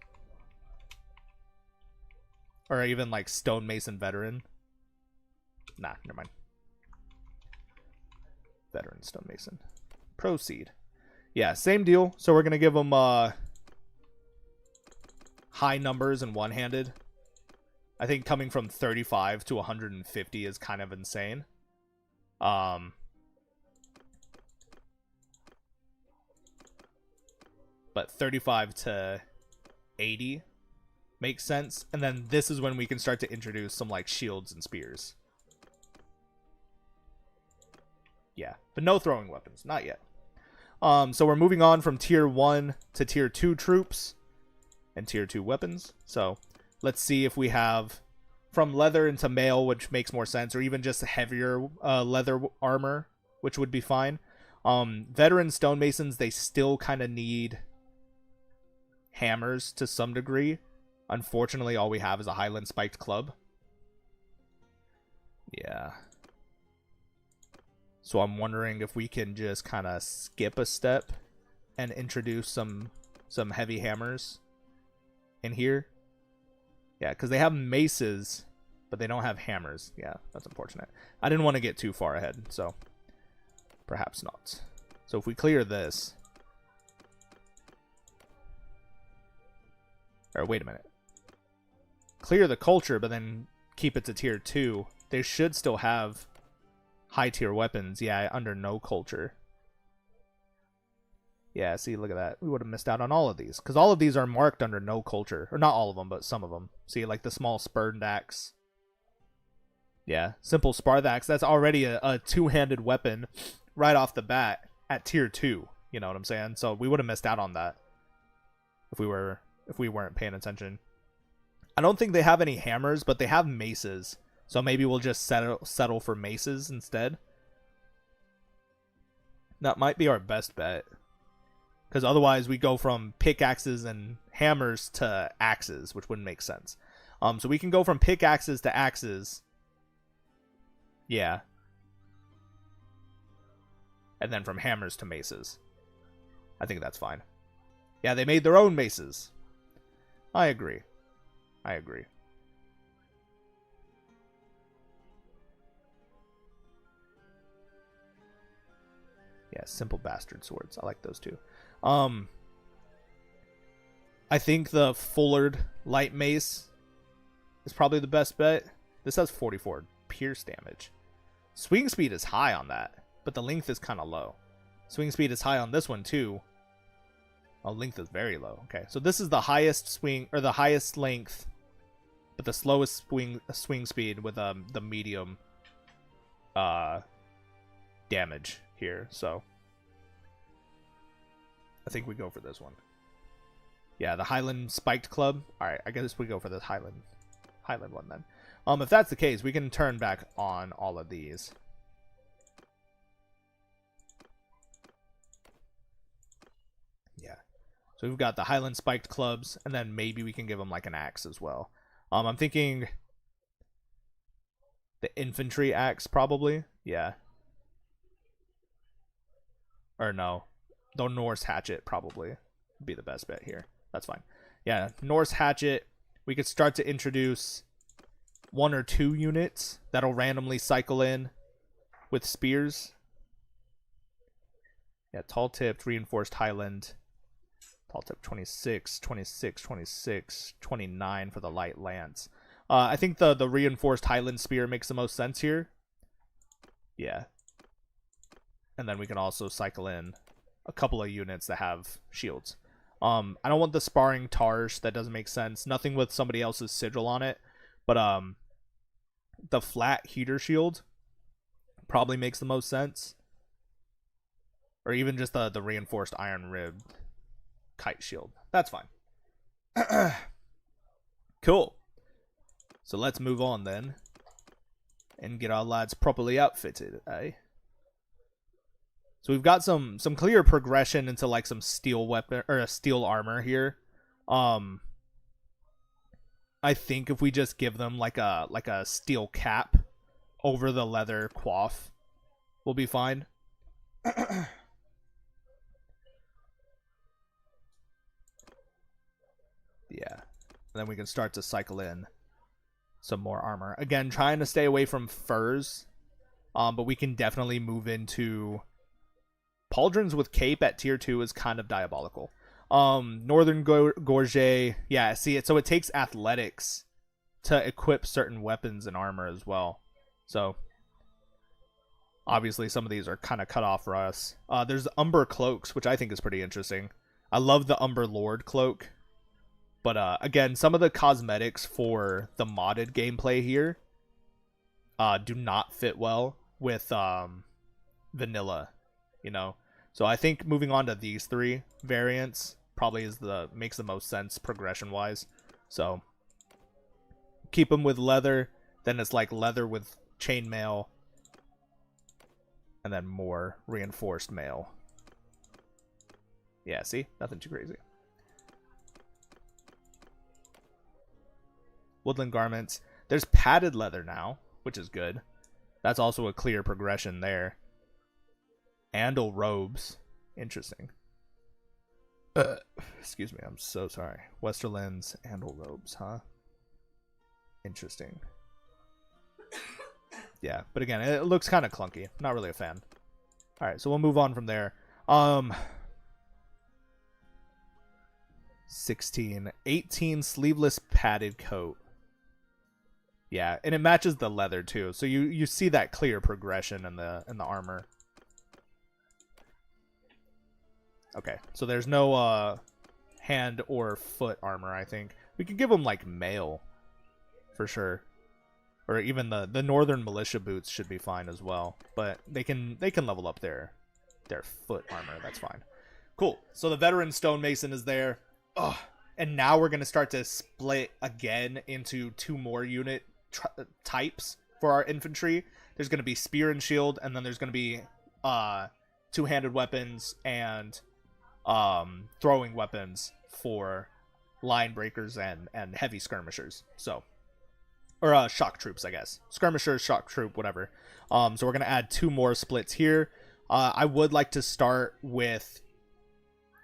or even like stonemason veteran. Nah, never mind. Veteran stonemason. Proceed. Yeah, same deal. So we're gonna give them high numbers and one-handed. I think coming from 35 to 150 is kind of insane. But 35 to 80 makes sense. And then this is when we can start to introduce some like shields and spears. Yeah, but no throwing weapons, not yet. So we're moving on from tier 1 to tier 2 troops and tier 2 weapons. So let's see if we have from leather into mail, which makes more sense, or even just heavier leather armor, which would be fine. Veteran stonemasons, they still kind of need hammers to some degree. Unfortunately, all we have is a Highland spiked club. Yeah. So I'm wondering if we can just kind of skip a step and introduce some heavy hammers in here. Yeah, because they have maces, but they don't have hammers. Yeah, that's unfortunate. I didn't want to get too far ahead, so perhaps not. So if we clear this... Or wait a minute. Clear the culture, but then keep it to tier 2. They should still have high tier weapons. Yeah, under no culture. Yeah, see, look at that. We would have missed out on all of these. Because all of these are marked under no culture. Or not all of them, but some of them. See, like the small spurned axe. Yeah, simple spar axe. That's already a two-handed weapon right off the bat at tier 2. You know what I'm saying? So we would have missed out on that if we weren't paying attention. I don't think they have any hammers, but they have maces. So maybe we'll just settle for maces instead. That might be our best bet. Because otherwise we go from pickaxes and hammers to axes, which wouldn't make sense. So we can go from pickaxes to axes. Yeah. And then from hammers to maces. I think that's fine. Yeah, they made their own maces. I agree. I agree. Yeah, simple bastard swords. I like those too. I think the Fullard light mace is probably the best bet. This has 44 pierce damage. Swing speed is high on that, but the length is kind of low. Swing speed is high on this one too. Oh, length is very low. Okay, so this is the highest swing, or the highest length, but the slowest swing speed with the medium damage here. So I think we go for this one. Yeah, the Highland spiked club. All right, I guess we go for this Highland one then. If that's the case, we can turn back on all of these. Yeah. So we've got the Highland spiked clubs, and then maybe we can give them like an axe as well. I'm thinking the infantry axe probably. Yeah. Or no, the Norse hatchet probably would be the best bet here. That's fine. Yeah, Norse hatchet. We could start to introduce 1 or 2 units that'll randomly cycle in with spears. Yeah, tall tipped, reinforced Highland. Tall tip 26, 26, 26, 29 for the light lance. I think the reinforced Highland spear makes the most sense here. Yeah. And then we can also cycle in a couple of units that have shields. I don't want the sparring Tarsh. That doesn't make sense. Nothing with somebody else's sigil on it. But the flat heater shield probably makes the most sense. Or even just the reinforced iron ribbed kite shield. That's fine. Cool. So let's move on then. And get our lads properly outfitted, eh? So we've got some clear progression into like some steel weapon or a steel armor here. I think if we just give them like a steel cap over the leather coif, we'll be fine. Yeah. And then we can start to cycle in some more armor. Again, trying to stay away from furs. But we can definitely move into pauldrons with cape at tier 2 is kind of diabolical. Northern Gorget, yeah, see it. So it takes athletics to equip certain weapons and armor as well. So obviously some of these are kind of cut off for us. There's the Umber cloaks, which I think is pretty interesting. I love the Bannerlord cloak. But again, some of the cosmetics for the modded gameplay here do not fit well with vanilla, you know. So I think moving on to these 3 variants probably makes the most sense progression wise. So keep them with leather, then it's like leather with chainmail, and then more reinforced mail. Yeah, see? Nothing too crazy. Woodland garments. There's padded leather now, which is good. That's also a clear progression there. Andal robes. Interesting. Excuse me, I'm so sorry. Westerlands Andal robes, huh? Interesting. Yeah, but again, it looks kind of clunky. Not really a fan. Alright, so we'll move on from there. 16. 18 sleeveless padded coat. Yeah, and it matches the leather too. So you see that clear progression in the armor. Okay, so there's no hand or foot armor, I think. We could give them like mail for sure. Or even the northern militia boots should be fine as well. But they can level up their foot armor. That's fine. Cool. So the veteran stonemason is there. Ugh. And now we're going to start to split again into 2 more unit types for our infantry. There's going to be spear and shield, and then there's going to be 2-handed weapons and throwing weapons for line breakers and heavy skirmishers. So, or shock troops, I guess. Skirmishers, shock troop, whatever. So we're going to add 2 more splits here. I would like to start with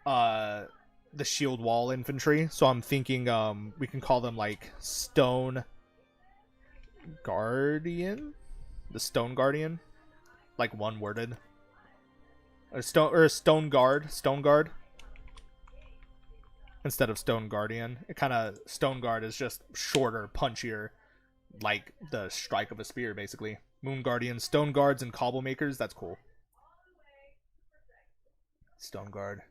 the shield wall infantry. So I'm thinking we can call them like Stone Guardian? The Stone Guardian? Like one worded. A Stone Guard. Stone Guard. Instead of Stone Guardian. It kind of... Stone Guard is just shorter, punchier. Like the strike of a spear, basically. Moon Guardian. Stone Guards and Cobble Makers. That's cool. Stone Guard.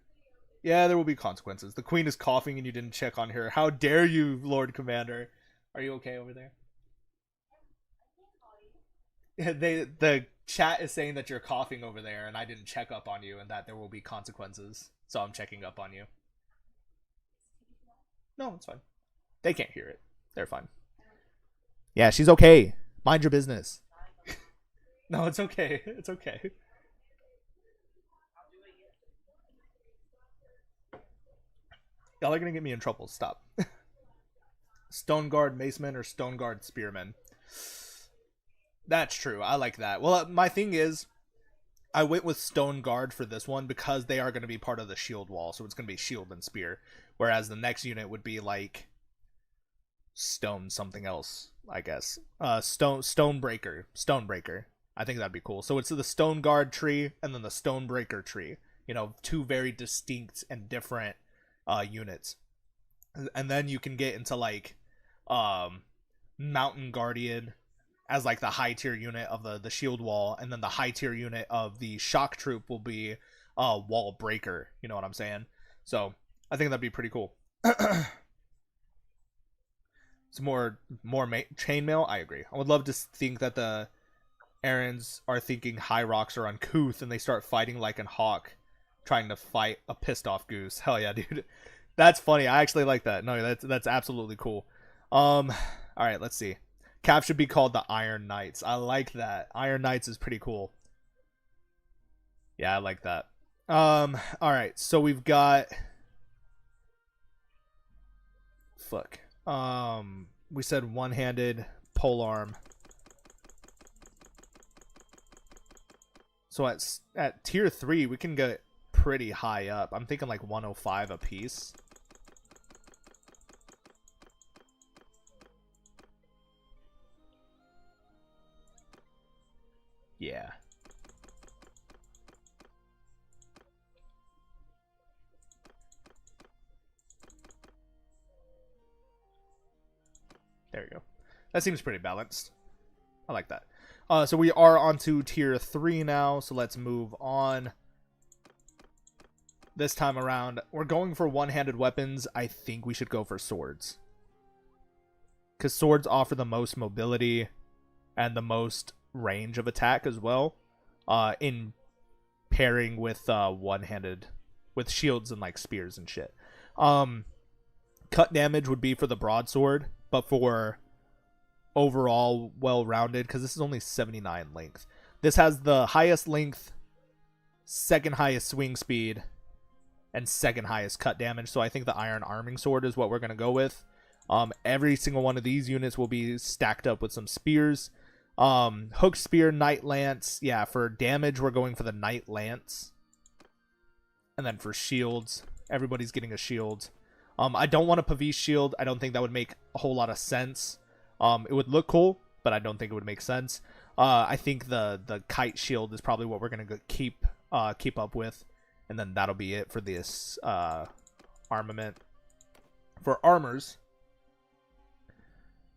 Yeah, there will be consequences. The Queen is coughing and you didn't check on her. How dare you, Lord Commander? Are you okay over there? The chat is saying that you're coughing over there and I didn't check up on you and that there will be consequences. So I'm checking up on you. No, it's fine. They can't hear it. They're fine. Yeah, she's okay. Mind your business. No, it's okay. It's okay. Y'all are gonna get me in trouble. Stop. Stone Guard Macemen or Stone Guard Spearmen. That's true. I like that. Well, my thing is, I went with Stone Guard for this one because they are going to be part of the shield wall. So it's going to be shield and spear. Whereas the next unit would be like stone something else, I guess. Stonebreaker. Stonebreaker. I think that'd be cool. So it's the Stone Guard tree and then the Stonebreaker tree. You know, 2 very distinct and different units. And then you can get into like Mountain Guardian as like the high tier unit of the shield wall, and then the high tier unit of the shock troop will be wall breaker. You know what I'm saying? So I think that'd be pretty cool. Some more chainmail. I agree. I would love to think that the Errands are thinking High Rocks are uncouth and they start fighting like an hawk, trying to fight a pissed off goose. Hell yeah, dude. That's funny. I actually like that. No, that's absolutely cool. All right, let's see. Cap should be called the Iron Knights. I like that. Iron Knights is pretty cool. Yeah, I like that. All right, so we've got... Fuck. We said one-handed polearm. So at tier 3, we can get pretty high up. I'm thinking like 105 a piece. Yeah. There you go. That seems pretty balanced. I like that. So we are on to tier 3 now, so let's move on. This time around, we're going for one-handed weapons. I think we should go for swords. Because swords offer the most mobility and the most range of attack as well. In pairing with one-handed, with shields and like spears and shit. Cut damage would be for the broadsword, but for overall well-rounded, because this is only 79 length. This has the highest length, second highest swing speed, and second highest cut damage. So I think the iron arming sword is what we're going to go with. Every single one of these units will be stacked up with some spears. Hook spear, knight lance. Yeah, for damage, we're going for the knight lance. And then for shields, everybody's getting a shield. I don't want a Pavis shield. I don't think that would make a whole lot of sense. It would look cool, but I don't think it would make sense. I think the kite shield is probably what we're going to keep up with. And then that'll be it for this armament. For armors,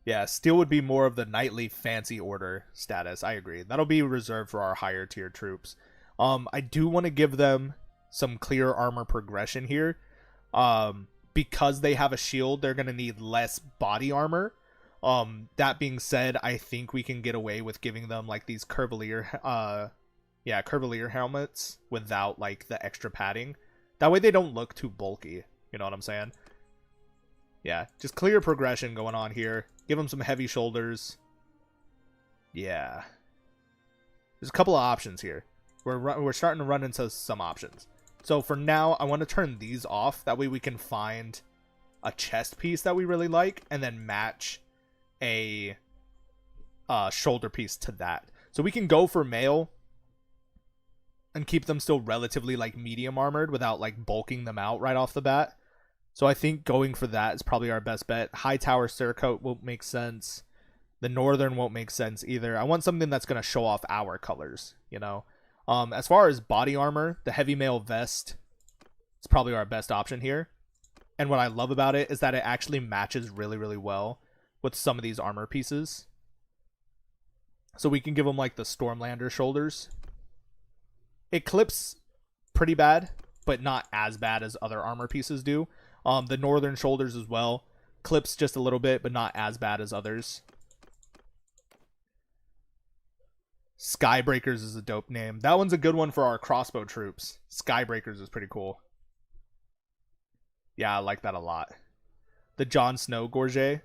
yeah, steel would be more of the knightly fancy order status. I agree. That'll be reserved for our higher tier troops. I do want to give them some clear armor progression here. Because they have a shield, they're going to need less body armor. That being said, I think we can get away with giving them like these curvilier helmets without like the extra padding. That way they don't look too bulky. You know what I'm saying? Yeah, just clear progression going on here. Give them some heavy shoulders. Yeah. There's a couple of options here. We're starting to run into some options. So for now, I want to turn these off. That way we can find a chest piece that we really like and then match a shoulder piece to that. So we can go for mail and keep them still relatively like medium armored without like bulking them out right off the bat. So I think going for that is probably our best bet. High Tower Surcoat won't make sense. The Northern won't make sense either. I want something that's going to show off our colors, you know. As far as body armor, the Heavy Mail Vest is probably our best option here. And what I love about it is that it actually matches really, really well with some of these armor pieces. So we can give them like the Stormlander shoulders. It clips pretty bad, but not as bad as other armor pieces do. The Northern shoulders as well. Clips just a little bit, but not as bad as others. Skybreakers is a dope name. That one's a good one for our crossbow troops. Skybreakers is pretty cool. Yeah, I like that a lot. The Jon Snow Gorget.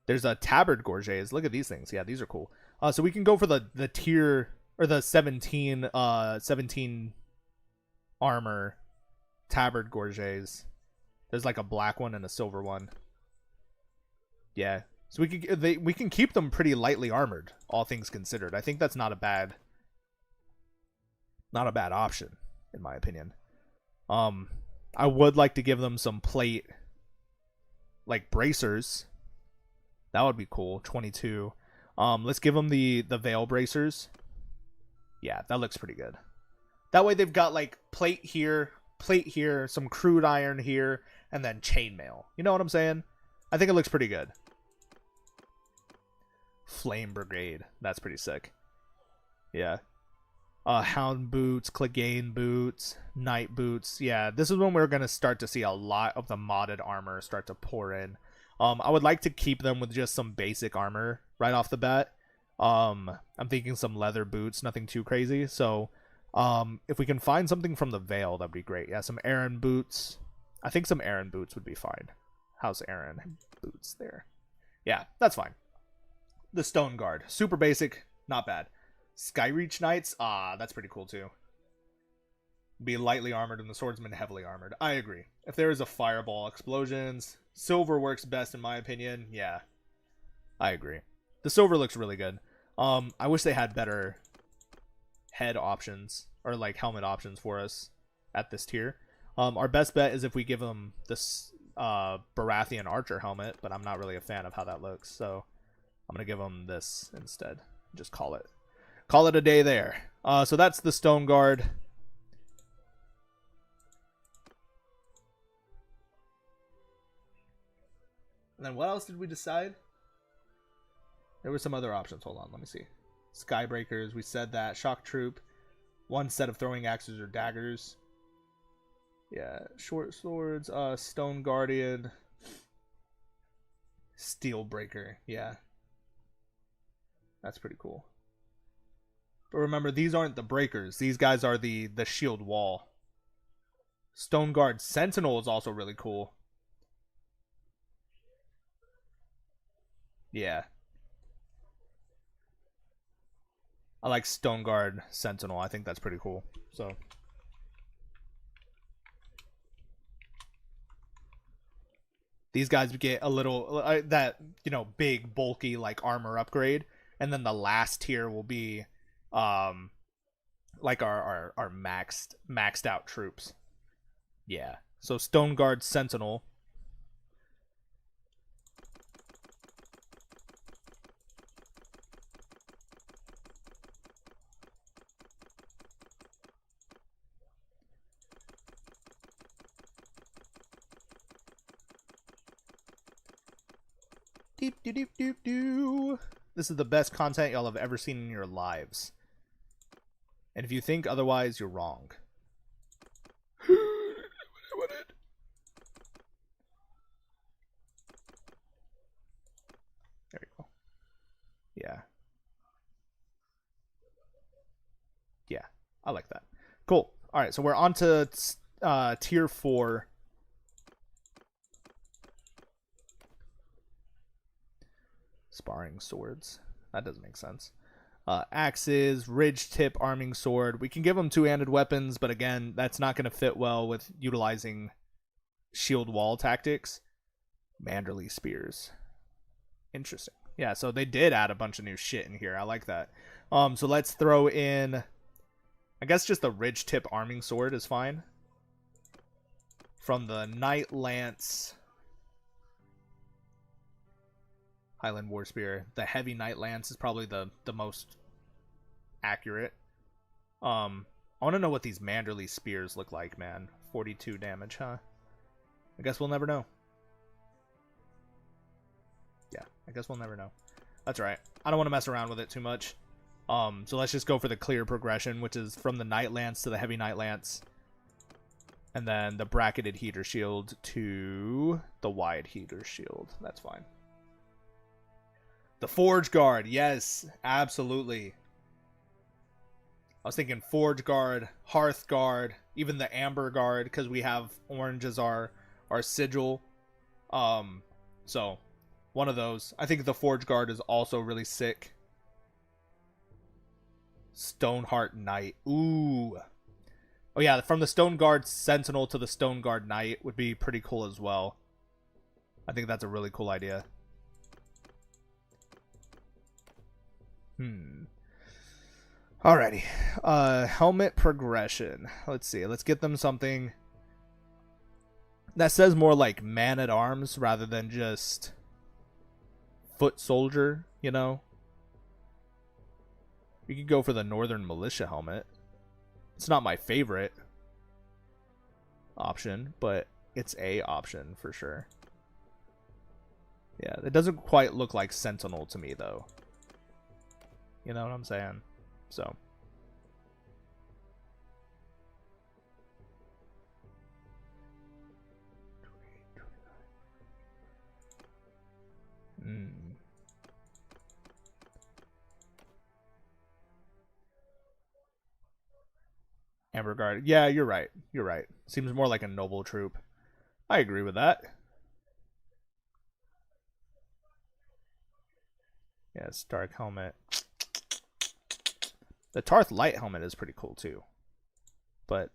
There's a Tabard Gorgets. Look at these things. Yeah, these are cool. So we can go for the tier, or the 17 armor Tabard Gorgets. There's like a black one and a silver one. Yeah. So we can keep them pretty lightly armored, all things considered. I think that's not a bad option, in my opinion. I would like to give them some plate, like bracers. That would be cool. 22. Let's give them the veil bracers. Yeah, that looks pretty good. That way they've got like plate here, some crude iron here, and then chainmail. You know what I'm saying? I think it looks pretty good. Flame Brigade. That's pretty sick. Yeah. Hound boots, Clegane boots, Knight boots. Yeah, this is when we're going to start to see a lot of the modded armor start to pour in. I would like to keep them with just some basic armor right off the bat. I'm thinking some leather boots, nothing too crazy. So, if we can find something from the Veil, that'd be great. Yeah, some Aaron boots. I think some Aaron boots would be fine. How's Aaron boots there? Yeah, that's fine. The Stone Guard. Super basic, not bad. Skyreach Knights. That's pretty cool too. Be lightly armored and the swordsman heavily armored. I agree. If there is a fireball explosions, silver works best in my opinion. Yeah, I agree. The silver looks really good. I wish they had better head options or like helmet options for us at this tier. Our best bet is if we give them this Baratheon Archer helmet, but I'm not really a fan of how that looks, so I'm gonna give them this instead. Just call it a day there. So that's the Stone Guard. And then what else did we decide? There were some other options. Hold on, let me see. Skybreakers, we said that. Shock Troop. One set of throwing axes or daggers. Yeah, short swords. Stone Guardian. Steel Breaker. Yeah. That's pretty cool. But remember, these aren't the breakers. These guys are the shield wall. Stone Guard Sentinel is also really cool. Yeah. I like Stone Guard Sentinel. I think that's pretty cool. So these guys get a little that, you know, big bulky like armor upgrade, and then the last tier will be like our maxed out troops. Yeah. So Stone Guard Sentinel. Deep, doop, doop, doop, doop. This is the best content y'all have ever seen in your lives. And if you think otherwise, you're wrong. There we go. Yeah. Yeah, I like that. Cool. All right, so we're on to tier 4. Sparring swords. That doesn't make sense. Axes, ridge tip arming sword. We can give them two-handed weapons, but again, that's not going to fit well with utilizing shield wall tactics. Manderly spears. Interesting. Yeah, so they did add a bunch of new shit in here. I like that. So let's throw in, I guess just the ridge tip arming sword is fine. From the Knight Lance Highland War Spear. The heavy Knight Lance is probably the most accurate. I want to know what these Manderly spears look like, man. 42 damage, huh? I guess we'll never know. Yeah, I guess we'll never know. That's right. I don't want to mess around with it too much. So let's just go for the clear progression, which is from the Knight Lance to the heavy Knight Lance. And then the bracketed heater shield to the wide heater shield. That's fine. The Forge Guard, yes, absolutely. I was thinking Forge Guard, Hearth Guard, even the Amber Guard, because we have orange as our sigil. So one of those. I think the Forge Guard is also really sick. Stoneheart Knight. Ooh. Oh yeah, from the Stone Guard Sentinel to the Stone Guard Knight would be pretty cool as well. I think that's a really cool idea. Alrighty. Helmet progression. Let's see. Let's get them something that says more like man-at-arms rather than just foot soldier, you know? We could go for the Northern Militia helmet. It's not my favorite option, but it's a option for sure. Yeah, it doesn't quite look like Sentinel to me, though. You know what I'm saying? So. Amber Guard. Yeah, you're right. You're right. Seems more like a noble troop. I agree with that. Yes, dark helmet. The Tarth light helmet is pretty cool too, but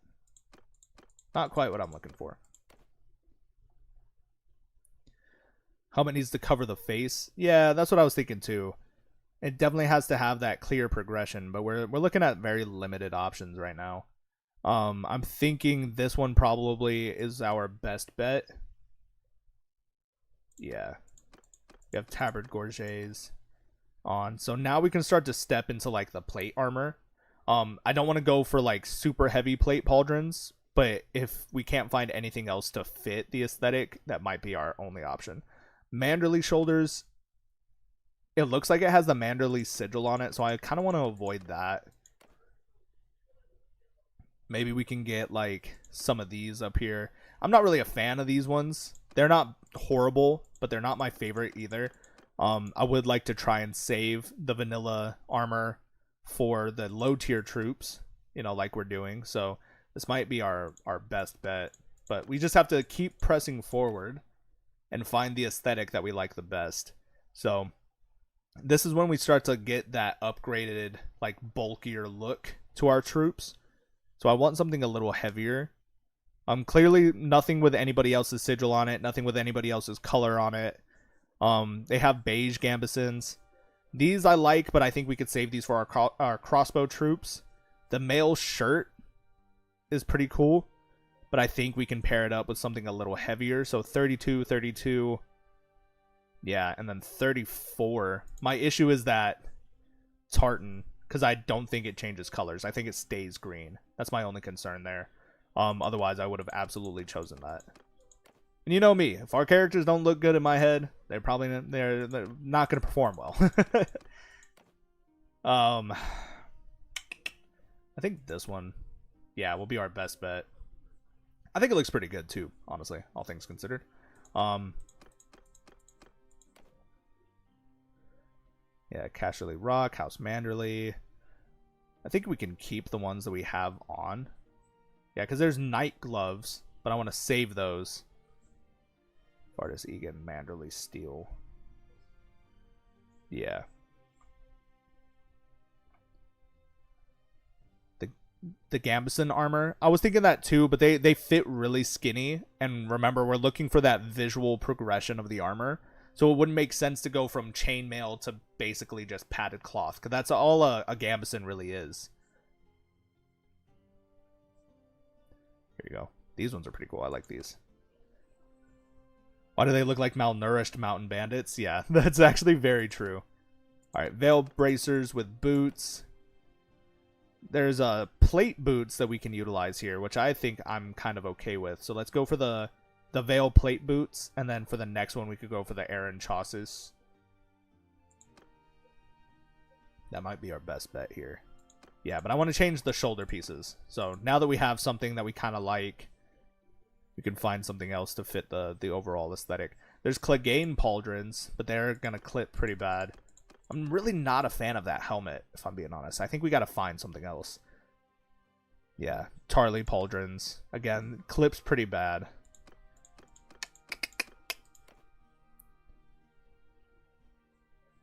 not quite what I'm looking for. Helmet needs to cover the face. Yeah, that's what I was thinking too. It definitely has to have that clear progression, but we're looking at very limited options right now. I'm thinking this one probably is our best bet. Yeah. We have Tabard Gorgets on. So now we can start to step into like the plate armor. I don't want to go for like super heavy plate pauldrons, but if we can't find anything else to fit the aesthetic, that might be our only option. Manderly shoulders. It looks like it has the Manderly sigil on it, so I kind of want to avoid that. Maybe we can get like some of these up here. I'm not really a fan of these ones. They're not horrible, but they're not my favorite either. I would like to try and save the vanilla armor for the low tier troops, you know, like we're doing. So this might be our best bet, but we just have to keep pressing forward and find the aesthetic that we like the best. So this is when we start to get that upgraded, like, bulkier look to our troops. So I want something a little heavier. Clearly nothing with anybody else's sigil on it, nothing with anybody else's color on it. They have beige gambesons. These I like, but I think we could save these for our crossbow troops. The male shirt is pretty cool, but I think we can pair it up with something a little heavier. So 32, 32. Yeah, and then 34. My issue is that tartan, because I don't think it changes colors. I think it stays green. That's my only concern there. Otherwise, I would have absolutely chosen that. And you know me, if our characters don't look good in my head, they're not going to perform well. I think this one, yeah, will be our best bet. I think it looks pretty good too, honestly, all things considered. Yeah, Casterly Rock, House Manderley. I think we can keep the ones that we have on. Yeah, because there's Night Gloves, but I want to save those. Vardis Egan, Manderley Steel. Yeah. The Gambeson armor. I was thinking that too, but they fit really skinny. And remember, we're looking for that visual progression of the armor. So it wouldn't make sense to go from chainmail to basically just padded cloth, because that's all a Gambeson really is. Here you go. These ones are pretty cool. I like these. Why do they look like malnourished mountain bandits? Yeah, that's actually very true. Alright, veil bracers with boots. There's plate boots that we can utilize here, which I think I'm kind of okay with. So let's go for the veil plate boots, and then for the next one we could go for the Aaron Chausses. That might be our best bet here. Yeah, but I want to change the shoulder pieces. So now that we have something that we kind of like, we can find something else to fit the overall aesthetic. There's Clegane pauldrons, but they're going to clip pretty bad. I'm really not a fan of that helmet, if I'm being honest. I think we got to find something else. Yeah, Tarly pauldrons. Again, clips pretty bad.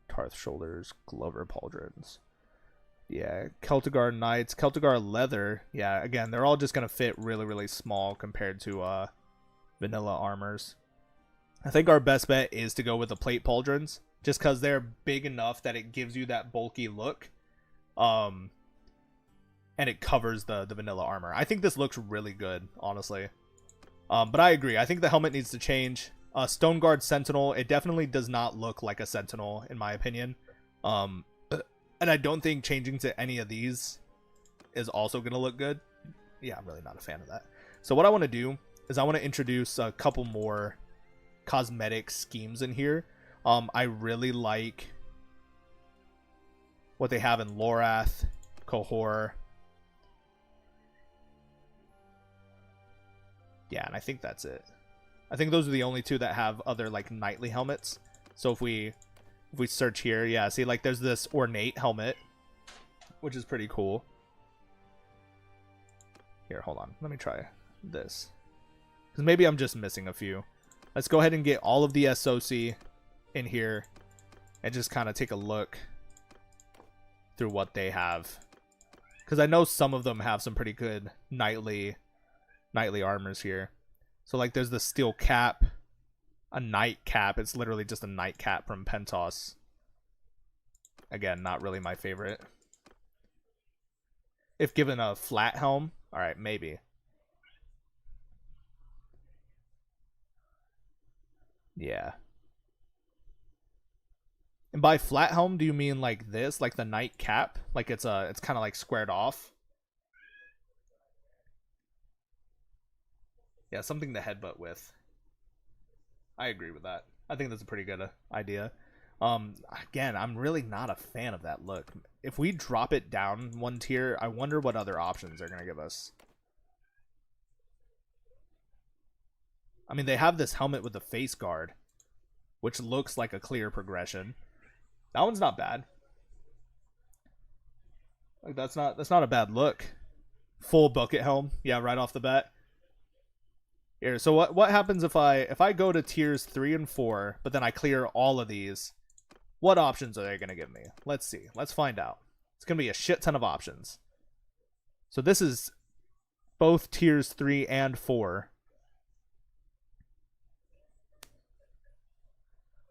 Tarth shoulders, Glover pauldrons. Yeah, Celtigar Knights, Celtigar Leather. Yeah, again, they're all just going to fit really, really small compared to vanilla armors. I think our best bet is to go with the plate pauldrons, just because they're big enough that it gives you that bulky look. And it covers the vanilla armor. I think this looks really good, honestly. But I agree. I think the helmet needs to change. Stoneguard Sentinel, it definitely does not look like a Sentinel, in my opinion. And I don't think changing to any of these is also going to look good. Yeah, I'm really not a fan of that. So what I want to do is I want to introduce a couple more cosmetic schemes in here. I really like what they have in Lorath, Kohor. Yeah, and I think that's it. I think those are the only two that have other, like, knightly helmets. So if we search here, yeah, see, like, there's this ornate helmet, which is pretty cool. Here, hold on. Let me try this, because maybe I'm just missing a few. Let's go ahead and get all of the SOC in here and just kind of take a look through what they have, because I know some of them have some pretty good knightly armors here. So, like, there's the steel cap, a knight cap. It's literally just a knight cap from Pentos. Again, not really my favorite. If given a flat helm, all right, maybe. Yeah. And by flat helm, do you mean like this, like the knight cap? Like it's kind of like squared off? Yeah, something to headbutt with. I agree with that. I think that's a pretty good idea. Again, I'm really not a fan of that look. If we drop it down one tier, I wonder what other options they're going to give us. I mean, they have this helmet with the face guard, which looks like a clear progression. That one's not bad. Like that's not a bad look. Full bucket helm, yeah, right off the bat. Here, so what happens if I go to tiers 3 and 4, but then I clear all of these? What options are they gonna give me? Let's see. Let's find out. It's gonna be a shit ton of options. So this is both tiers 3 and 4.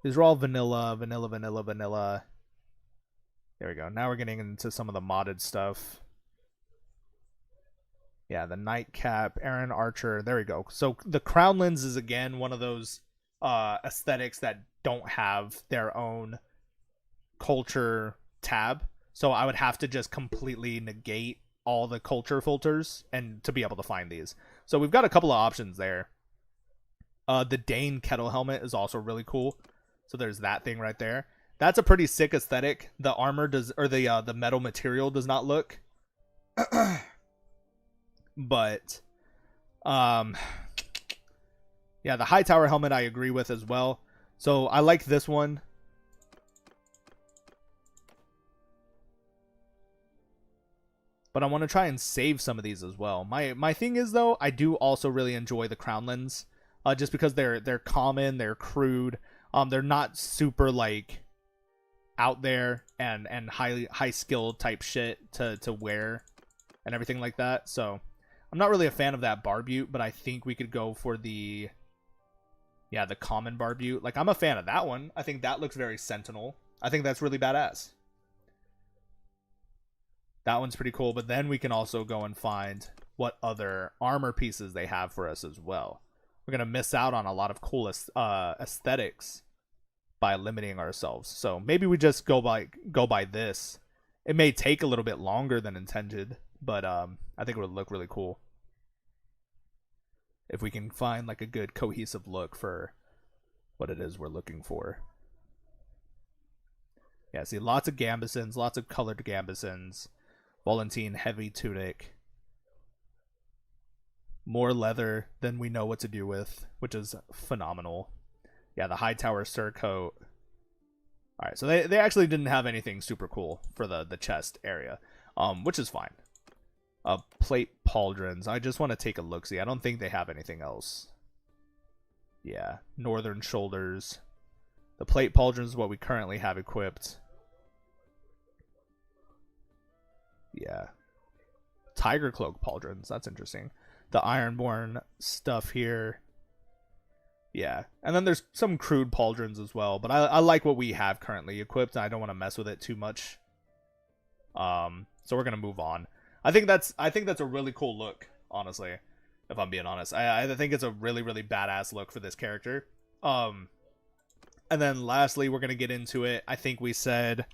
These are all vanilla, vanilla, vanilla, vanilla. There we go. Now we're getting into some of the modded stuff. Yeah, the nightcap, Aaron Archer. There we go. So the crown lens is again one of those aesthetics that don't have their own culture tab. So I would have to just completely negate all the culture filters and to be able to find these. So we've got a couple of options there. The Dane kettle helmet is also really cool. So there's that thing right there. That's a pretty sick aesthetic. The armor does, or the metal material does not look. But yeah, the high tower helmet I agree with as well. So I like this one. But I want to try and save some of these as well. My thing is though, I do also really enjoy the crown lens. Just because they're common, they're crude, they're not super like out there and high skill type shit to wear and everything like that. So I'm not really a fan of that barbute, but I think we could go for the common barbute. Like I'm a fan of that one. I think that looks very sentinel. I think that's really badass. That one's pretty cool, but then we can also go and find what other armor pieces they have for us as well. We're going to miss out on a lot of cool aesthetics by limiting ourselves. So maybe we just go by this. It may take a little bit longer than intended, but I think it would look really cool if we can find like a good cohesive look for what it is we're looking for. Yeah, see, lots of gambesons, lots of colored gambesons. Volantine heavy tunic. More leather than we know what to do with, which is phenomenal. Yeah, the high tower surcoat. Alright, so they actually didn't have anything super cool for the chest area, which is fine. Plate pauldrons. I just want to take a look-see. I don't think they have anything else. Yeah, northern shoulders. The plate pauldrons is what we currently have equipped. Yeah. Tiger cloak pauldrons. That's interesting. The ironborn stuff here. Yeah. And then there's some crude pauldrons as well. But I like what we have currently equipped. I don't want to mess with it too much. So we're going to move on. I think that's a really cool look, honestly. If I'm being honest. I think it's a really, really badass look for this character. And then lastly, we're going to get into it. I think we said,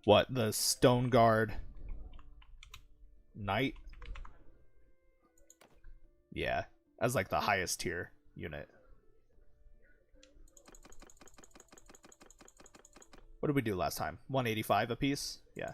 what, the Stone Guard Knight? Yeah, as like the highest tier unit. What did we do last time? 185 apiece? Yeah.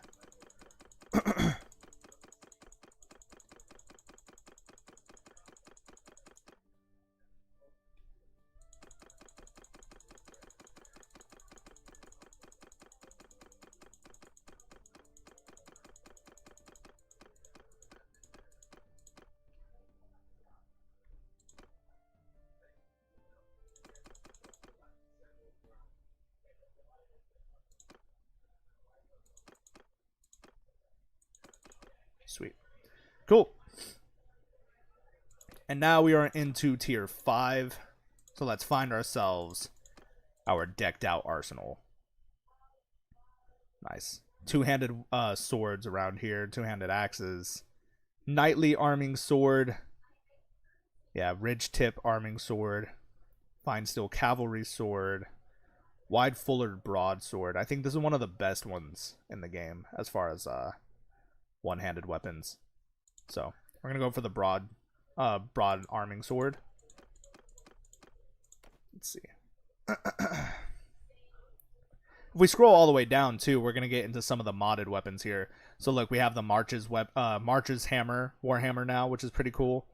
Sweet. Cool. And now we are into tier 5. So let's find ourselves our decked out arsenal. Nice. Two-handed swords around here. Two-handed axes. Knightly arming sword. Yeah, ridge tip arming sword. Fine steel cavalry sword. Wide fullered broadsword. I think this is one of the best ones in the game as far as one-handed weapons. So we're gonna go for the broad arming sword. Let's see. If we scroll all the way down too, we're gonna get into some of the modded weapons here. So look, we have the March's hammer, warhammer now, which is pretty cool.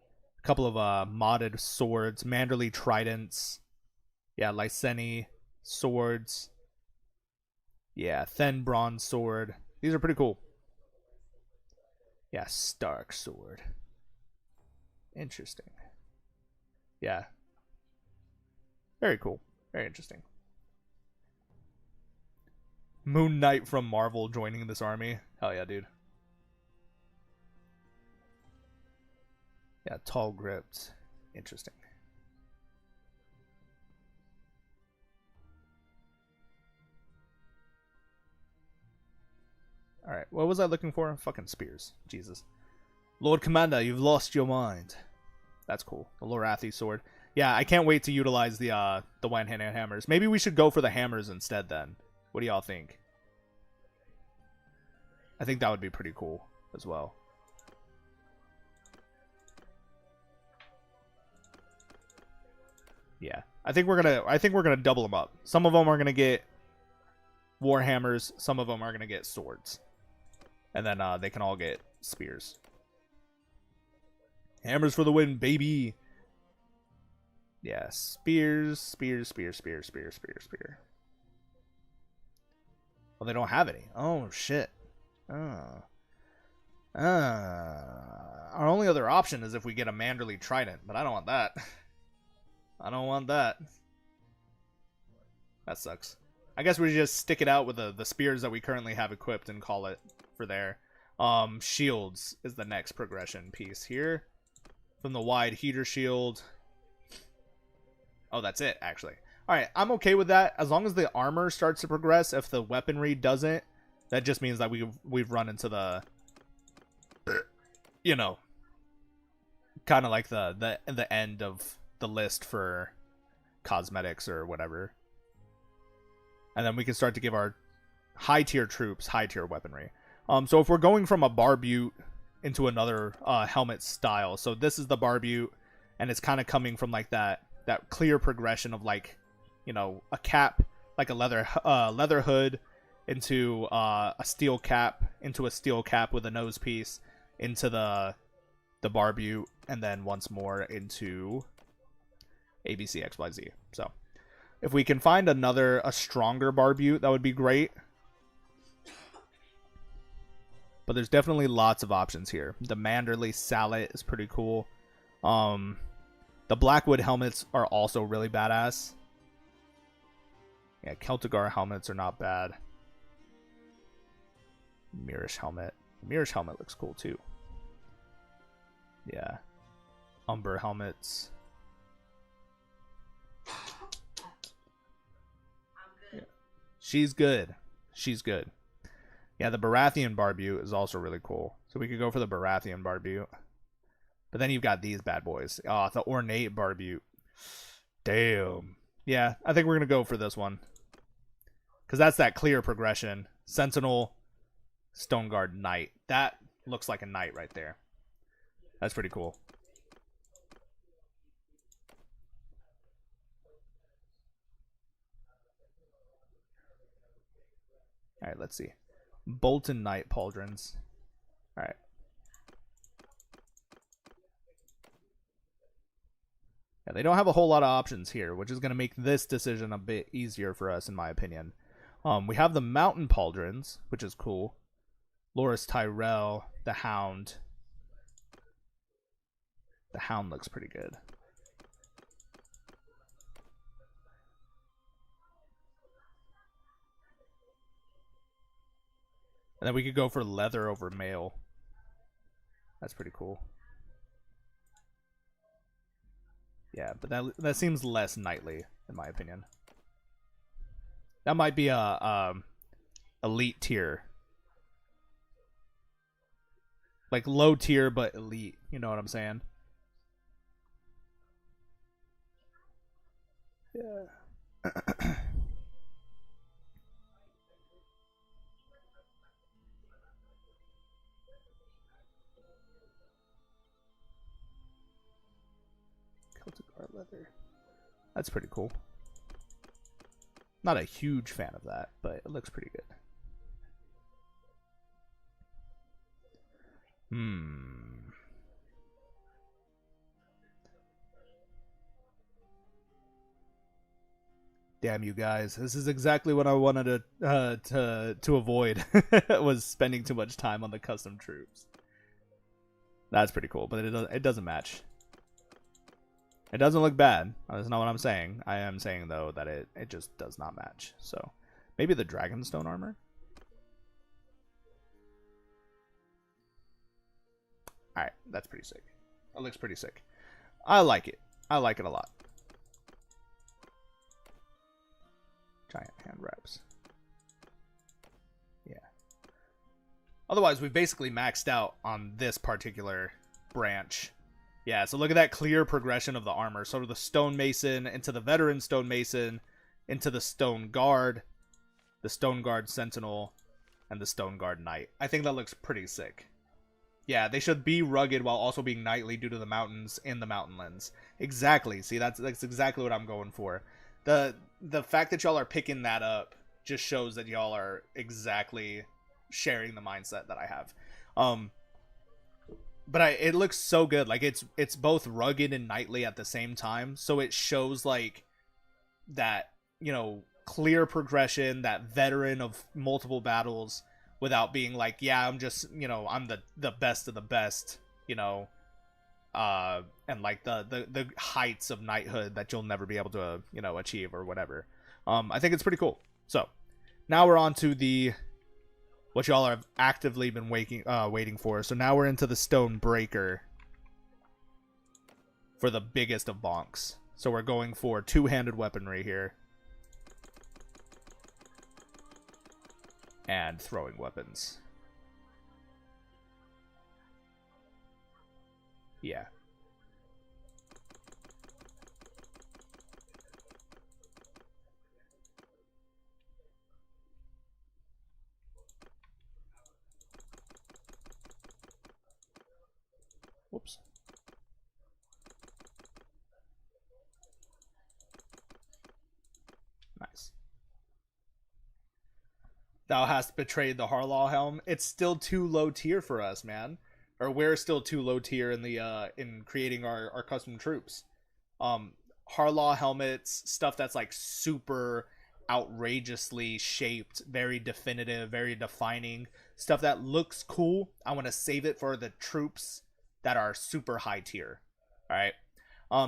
A couple of modded swords, Manderley tridents. Yeah, Lyseni swords. Yeah, Then bronze sword. These are pretty cool. Yeah, Stark Sword. Interesting. Yeah. Very cool. Very interesting. Moon Knight from Marvel joining this army. Hell yeah, dude. Yeah, tall gripped. Interesting. Alright, what was I looking for? Fucking spears. Jesus. Lord Commander, you've lost your mind. That's cool. The Lorathi sword. Yeah, I can't wait to utilize the one-handed hammers. Maybe we should go for the hammers instead then. What do y'all think? I think that would be pretty cool as well. Yeah. I think we're gonna double them up. Some of them are gonna get war hammers, some of them are gonna get swords. And then they can all get spears. Hammers for the win, baby. Yeah, spears, spears, spear, spear, spear, spear, spear. Well, they don't have any. Oh, shit. Our only other option is if we get a Manderly Trident, but I don't want that. I don't want that. That sucks. I guess we just stick it out with the spears that we currently have equipped and call it for there. Shields is the next progression piece here. From the wide heater shield. Oh, that's it, actually. Alright, I'm okay with that. As long as the armor starts to progress. If the weaponry doesn't, that just means that we've run into the, you know, kind of like the end of the list for cosmetics or whatever. And then we can start to give our high tier troops high tier weaponry. So if we're going from a barbute into another helmet style, so this is the barbute, and it's kind of coming from like that clear progression of, like, you know, a cap, like a leather hood, into a steel cap, into a steel cap with a nose piece, into the barbute, and then once more into ABCXYZ. So if we can find a stronger barbute, that would be great. But there's definitely lots of options here. The Manderly Sallet is pretty cool. The Blackwood helmets are also really badass. Yeah, Celtigar helmets are not bad. Mirish helmet. Mirish helmet looks cool too. Yeah. Umber helmets. Yeah. She's good. She's good. Yeah, the Baratheon Barbute is also really cool. So we could go for the Baratheon Barbute. But then you've got these bad boys. Oh, the Ornate Barbute. Damn. Yeah, I think we're going to go for this one. Because that's that clear progression. Sentinel, Stoneguard, Knight. That looks like a knight right there. That's pretty cool. Alright, let's see. Bolton Knight Pauldrons. Alright. Yeah, they don't have a whole lot of options here, which is going to make this decision a bit easier for us, in my opinion. We have the Mountain Pauldrons, which is cool. Loras Tyrell, the Hound. The Hound looks pretty good. And then we could go for leather over mail. That's pretty cool. Yeah, but that seems less knightly, in my opinion. That might be a elite tier. Like low tier, but elite. You know what I'm saying? Yeah. Celtic leather. That's pretty cool. Not a huge fan of that, but it looks pretty good. Damn you guys! This is exactly what I wanted to avoid. Was spending too much time on the custom troops. That's pretty cool, but it doesn't match. It doesn't look bad. That's not what I'm saying. I am saying, though, that it just does not match. So, maybe the Dragonstone armor? Alright, that's pretty sick. That looks pretty sick. I like it. I like it a lot. Giant hand wraps. Yeah. Otherwise, we've basically maxed out on this particular branch. Yeah, so look at that clear progression of the armor. So the Stonemason into the Veteran Stonemason, into the Stone Guard, the Stone Guard Sentinel, and the Stone Guard Knight. I think that looks pretty sick. Yeah, they should be rugged while also being knightly due to the mountains and the mountainlands. Exactly. See, that's exactly what I'm going for. The fact that y'all are picking that up just shows that y'all are exactly sharing the mindset that I have. But it looks so good. Like it's both rugged and knightly at the same time. So it shows like that, you know, clear progression, that veteran of multiple battles without being like, yeah, I'm just, you know, I'm the best of the best, you know, and like the heights of knighthood that you'll never be able to, you know, achieve or whatever. I think it's pretty cool. So now we're on to the what y'all have actively been waiting for. So now we're into the Stone Breaker for the biggest of bonks. So we're going for two-handed weaponry here. And throwing weapons. Yeah. Whoops. Nice. Thou hast betrayed the Harlaw helm. It's still too low tier for us, man. Or we're still too low tier in the in creating our custom troops. Harlaw helmets, stuff that's like super outrageously shaped, very definitive, very defining, stuff that looks cool. I want to save it for the troops that are super high tier. All right.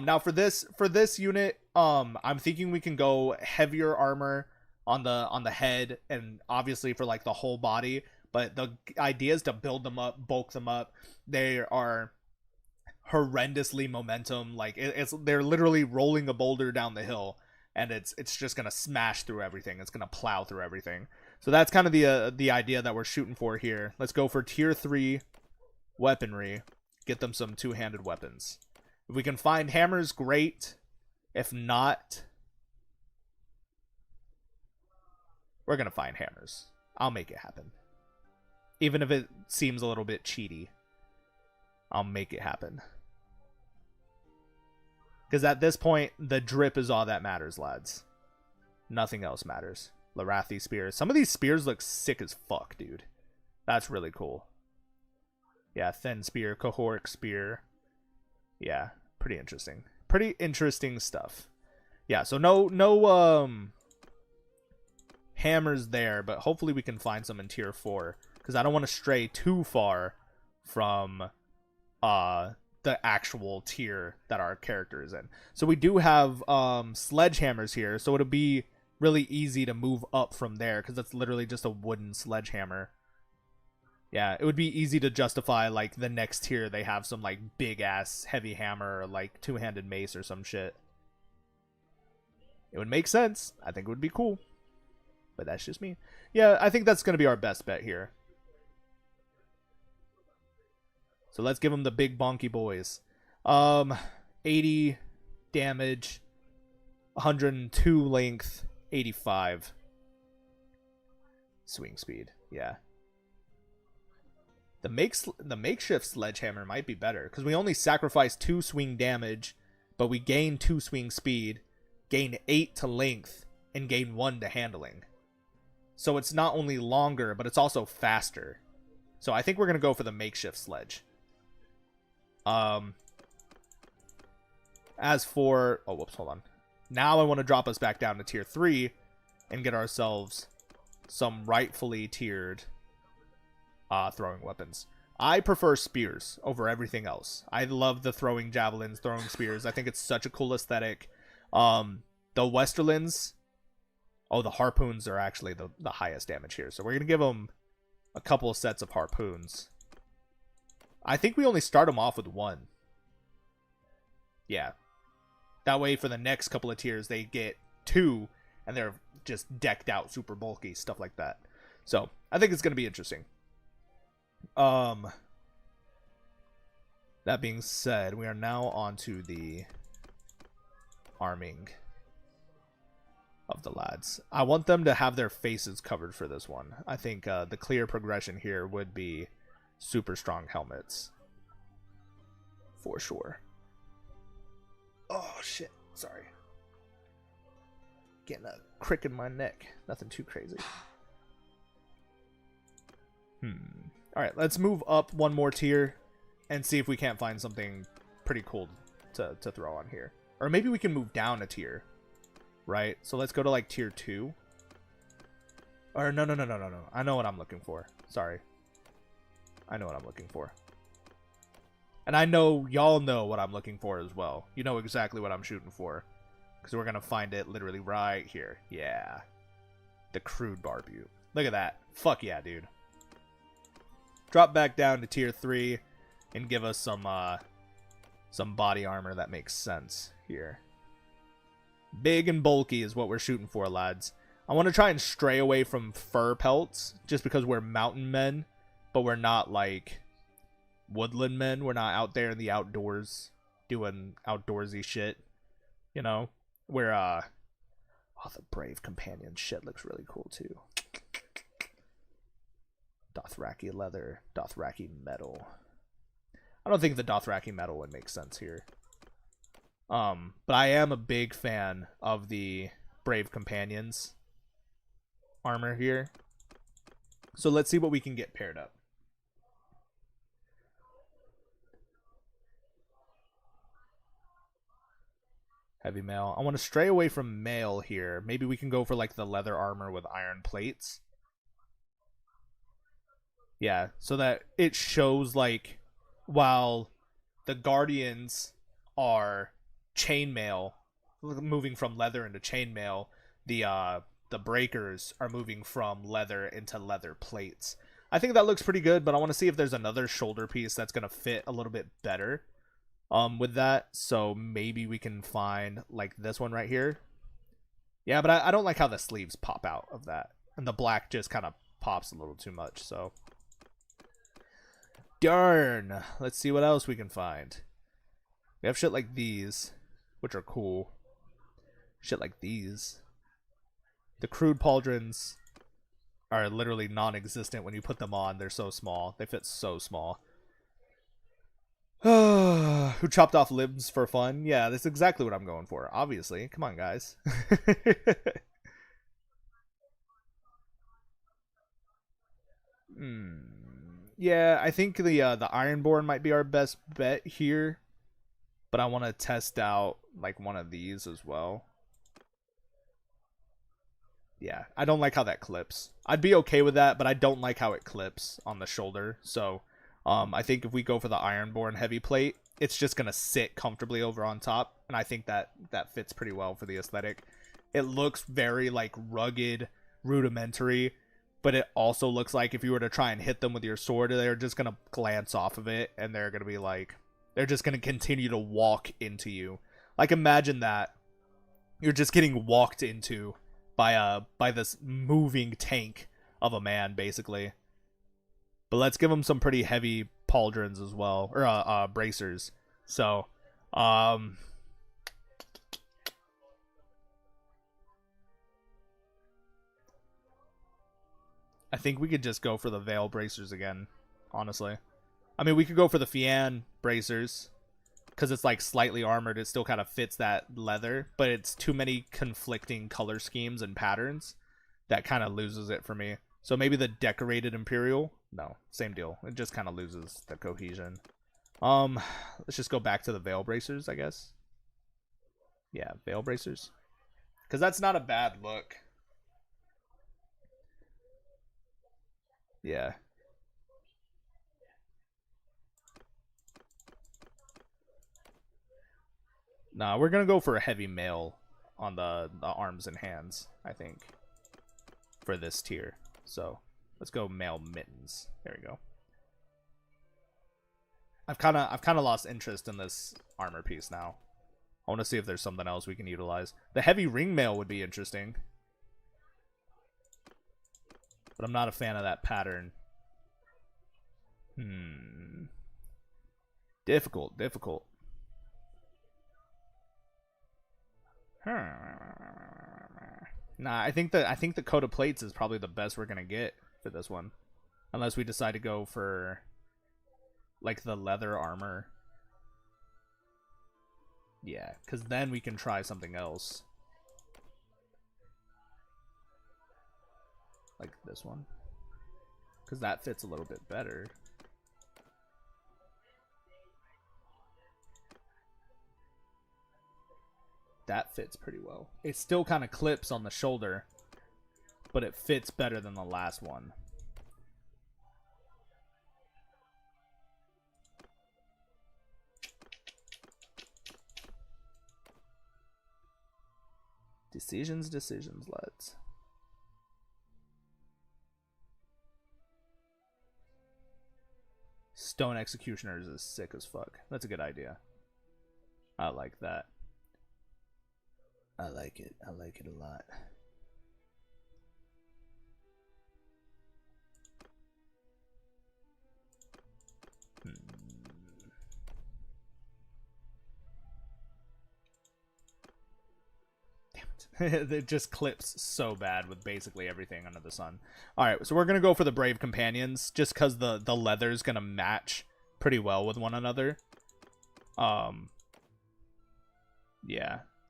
Now for this unit, I'm thinking we can go heavier armor on the head and obviously for like the whole body, but the idea is to build them up, bulk them up. They are horrendously momentum, like they're literally rolling a boulder down the hill and it's just gonna smash through everything. It's gonna plow through everything. So that's kind of the idea that we're shooting for here. Let's go for tier 3 weaponry, get them some two-handed weapons. If we can find hammers, great. If not, we're gonna find hammers. I'll make it happen. Even if it seems a little bit cheaty, I'll make it happen. Because at this point, the drip is all that matters, lads. Nothing else matters. Larathi spears. Some of these spears look sick as fuck, dude. That's really cool. Yeah, thin spear, cohoric spear. Yeah, pretty interesting. Pretty interesting stuff. Yeah, so no hammers there, but hopefully we can find some in tier 4. Because I don't want to stray too far from the actual tier that our character is in. So we do have sledgehammers here, so it'll be really easy to move up from there because that's literally just a wooden sledgehammer. Yeah, it would be easy to justify like the next tier they have some like big ass heavy hammer or like two-handed mace or some shit. It would make sense. I think it would be cool. But that's just me. Yeah, I think that's going to be our best bet here. So let's give them the big bonky boys. 80 damage, 102 length, 85 swing speed. Yeah. The makeshift sledgehammer might be better because we only sacrifice 2 swing damage, but we gain 2 swing speed, gain 8 to length, and gain 1 to handling. So it's not only longer, but it's also faster. So I think we're going to go for the makeshift sledge. As for... Oh, whoops, hold on. Now I want to drop us back down to tier 3 and get ourselves some rightfully tiered throwing weapons. I prefer spears over everything else. I love the throwing javelins, throwing spears. I think it's such a cool aesthetic. The Westerlands, oh, the harpoons are actually the highest damage here. So we're going to give them a couple of sets of harpoons. I think we only start them off with one. Yeah. That way for the next couple of tiers, they get two, and they're just decked out, super bulky, stuff like that. So I think it's going to be interesting. That being said, we are now on to the arming of the lads. I want them to have their faces covered for this one. I think the clear progression here would be super strong helmets. For sure. Oh, shit. Sorry. Getting a crick in my neck. Nothing too crazy. Alright, let's move up one more tier and see if we can't find something pretty cool to throw on here. Or maybe we can move down a tier. Right? So let's go to like tier 2. Or no. I know what I'm looking for. Sorry. I know what I'm looking for. And I know y'all know what I'm looking for as well. You know exactly what I'm shooting for. Because we're going to find it literally right here. Yeah. The crude barbute. Look at that. Fuck yeah, dude. Drop back down to tier 3 and give us some body armor that makes sense here. Big and bulky is what we're shooting for, lads. I want to try and stray away from fur pelts just because we're mountain men, but we're not like woodland men. We're not out there in the outdoors doing outdoorsy shit. You know, we're oh, the brave companion shit looks really cool too. Dothraki leather, Dothraki metal. I don't think the Dothraki metal would make sense here. But I am a big fan of the brave companions armor here. So let's see what we can get paired up. Heavy mail. I want to stray away from mail here. Maybe we can go for like the leather armor with iron plates. Yeah, so that it shows like while the Guardians are chainmail, moving from leather into chainmail, the Breakers are moving from leather into leather plates. I think that looks pretty good, but I want to see if there's another shoulder piece that's going to fit a little bit better with that. So maybe we can find like this one right here. Yeah, but I don't like how the sleeves pop out of that. And the black just kind of pops a little too much, so darn. Let's see what else we can find. We have shit like these, which are cool. Shit like these. The crude pauldrons are literally non-existent when you put them on. They're so small. They fit so small. Who chopped off limbs for fun? Yeah, that's exactly what I'm going for. Obviously. Come on, guys. Yeah, I think the Ironborn might be our best bet here. But I want to test out like one of these as well. Yeah, I don't like how that clips. I'd be okay with that, but I don't like how it clips on the shoulder. So I think if we go for the Ironborn heavy plate, it's just going to sit comfortably over on top. And I think that fits pretty well for the aesthetic. It looks very like rugged, rudimentary, but it also looks like if you were to try and hit them with your sword, they're just going to glance off of it and they're going to be like, they're just going to continue to walk into you. Like imagine that. You're just getting walked into by this moving tank of a man, basically. But let's give him some pretty heavy pauldrons as well, or bracers. So, I think we could just go for the Veil bracers again, honestly. I mean, we could go for the Fian bracers, because it's like slightly armored. It still kind of fits that leather, but it's too many conflicting color schemes and patterns that kind of loses it for me. So maybe the decorated Imperial. No, same deal. It just kind of loses the cohesion. Let's just go back to the Veil bracers, I guess. Yeah, Veil bracers, because that's not a bad look. Yeah. Nah, we're gonna go for a heavy mail on the arms and hands, I think, for this tier. So let's go mail mittens. There we go. I've kind of lost interest in this armor piece now. I want to see if there's something else we can utilize. The heavy ring mail would be interesting, but I'm not a fan of that pattern. Difficult. Nah, I think the coat of plates is probably the best we're gonna get for this one, unless we decide to go for like the leather armor. Yeah, because then we can try something else, like this one, because that fits a little bit better. That fits pretty well. It still kind of clips on the shoulder, but it fits better than the last one. Decisions, lads. Stone Executioners is sick as fuck. That's a good idea. I like that. I like it a lot. Damn it. It just clips so bad with basically everything under the sun. Alright, so we're going to go for the Brave Companions, just because the leather's going to match pretty well with one another. Yeah.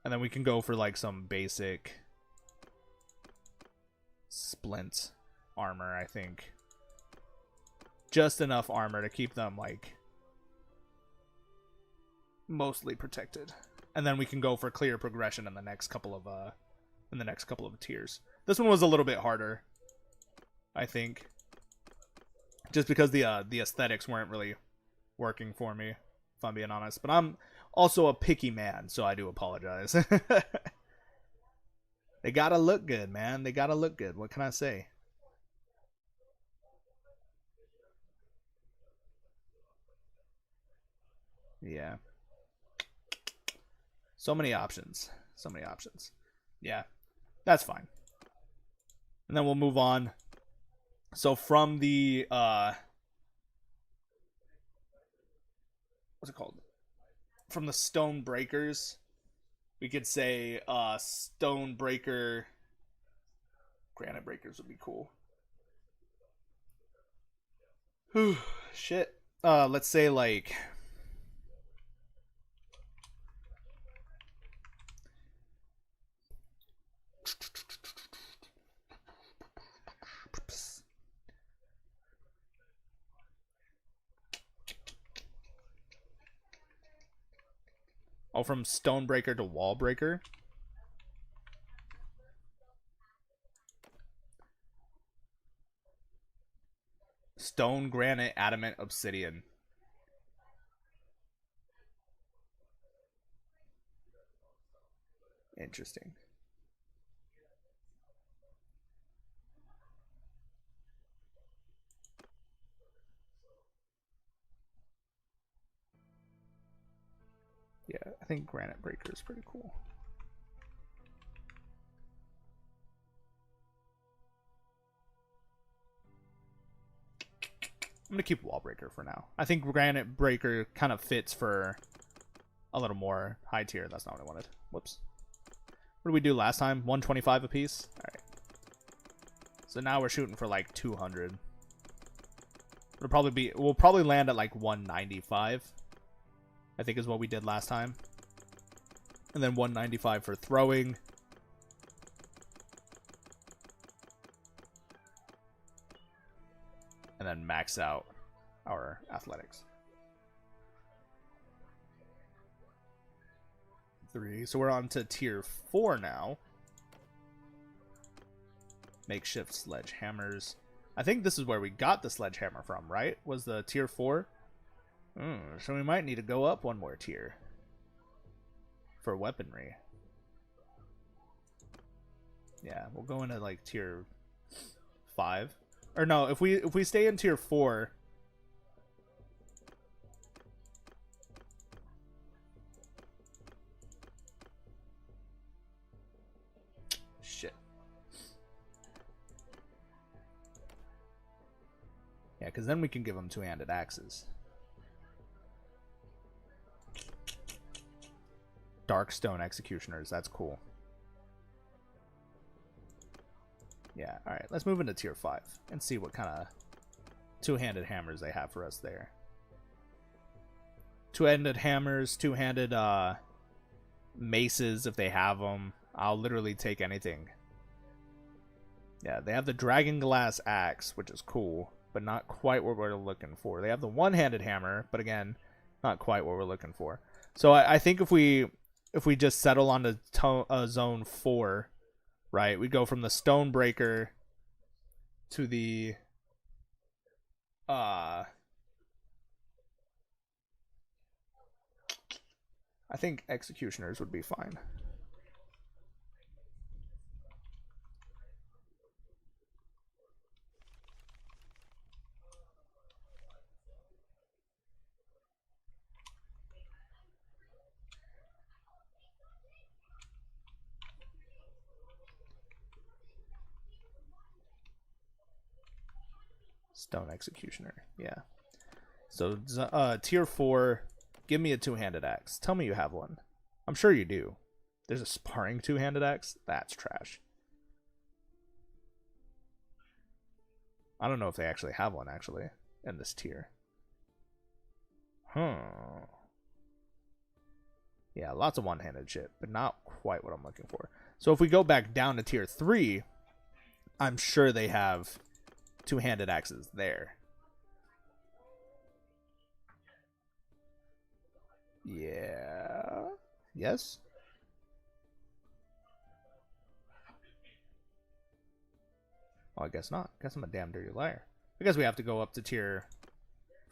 And then we can go for like some basic splint armor, I think. Just enough armor to keep them like mostly protected. And then we can go for clear progression in the next couple of tiers. This one was a little bit harder, I think. Just because the aesthetics weren't really working for me, if I'm being honest. But I'm also a picky man, so I do apologize. They gotta look good, man. They gotta look good. What can I say? Yeah. So many options. So many options. Yeah. That's fine. And then we'll move on. So from the what's it called? From the Stone Breakers, we could say Stone Breaker. Granite Breakers would be cool. Whew, shit. Let's say like from Stonebreaker to Wallbreaker. Stone, granite, adamant, obsidian. Interesting. Yeah, I think Granite Breaker is pretty cool. I'm gonna keep Wallbreaker for now. I think Granite Breaker kind of fits for a little more high tier. That's not what I wanted. Whoops. What did we do last time? 125 apiece? Alright. So now we're shooting for like 200. We'll probably land at like 195. I think is what we did last time. And then 195 for throwing. And then max out our athletics. 3. So we're on to tier 4 now. Makeshift sledgehammers. I think this is where we got the sledgehammer from, right? Was the tier 4? So we might need to go up one more tier. for weaponry. Yeah, we'll go into like tier 5. Or no, if we stay in tier 4. Shit. Yeah, because then we can give them two-handed axes. Darkstone Executioners, that's cool. Yeah, alright, let's move into tier 5 and see what kind of two-handed hammers they have for us there. Two-handed hammers, two-handed maces if they have them. I'll literally take anything. Yeah, they have the Dragon Glass Axe, which is cool, but not quite what we're looking for. They have the one-handed hammer, but again, not quite what we're looking for. So I think if we just settle on the zone 4, right, we go from the Stonebreaker to the I think Executioners would be fine. Stone Executioner, yeah. So, tier 4, give me a two-handed axe. Tell me you have one. I'm sure you do. There's a sparring two-handed axe? That's trash. I don't know if they actually have one, actually, in this tier. Yeah, lots of one-handed shit, but not quite what I'm looking for. So if we go back down to tier 3, I'm sure they have two-handed axes there. Yeah. Yes? Oh, I guess not. Guess I'm a damn dirty liar. I guess we have to go up to tier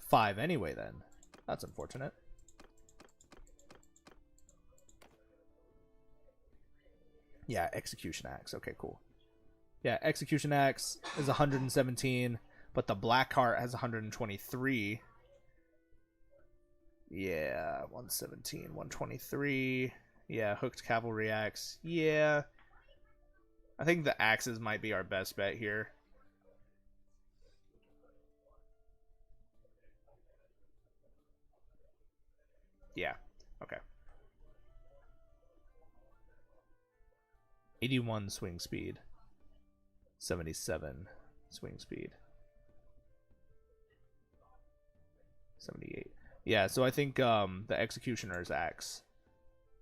5 anyway then. That's unfortunate. Yeah, Execution Axe. Okay, cool. Yeah, Execution Axe is 117, but the Black Heart has 123. Yeah, 117, 123. Yeah, Hooked Cavalry Axe. Yeah. I think the axes might be our best bet here. Yeah, okay. 81 swing speed. 77 swing speed. 78. Yeah, so I think the Executioner's Axe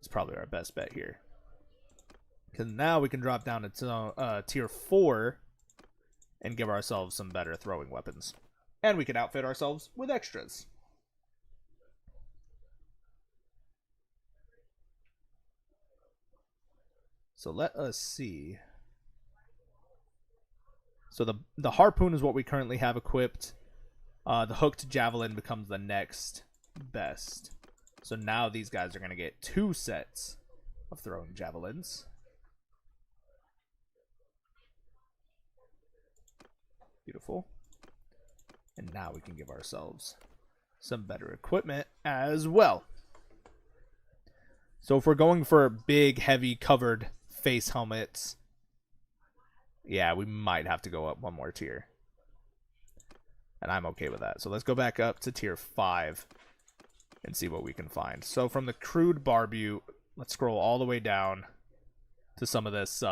is probably our best bet here. Because now we can drop down to tier 4 and give ourselves some better throwing weapons. And we can outfit ourselves with extras. So let us see. So the harpoon is what we currently have equipped. The hooked javelin becomes the next best. So now these guys are going to get 2 sets of throwing javelins. Beautiful. And now we can give ourselves some better equipment as well. So if we're going for big, heavy, covered face helmets, yeah, we might have to go up one more tier. And I'm okay with that. So let's go back up to tier 5 and see what we can find. So from the crude barbute, let's scroll all the way down to some of this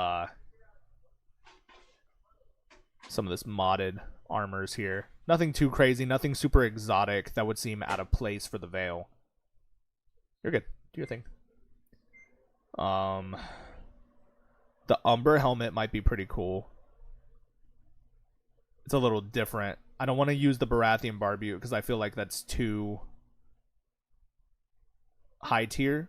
modded armors here. Nothing too crazy, nothing super exotic that would seem out of place for the Veil. You're good. Do your thing. The Umber helmet might be pretty cool. It's a little different. I don't want to use the Baratheon barbute because I feel like that's too high tier.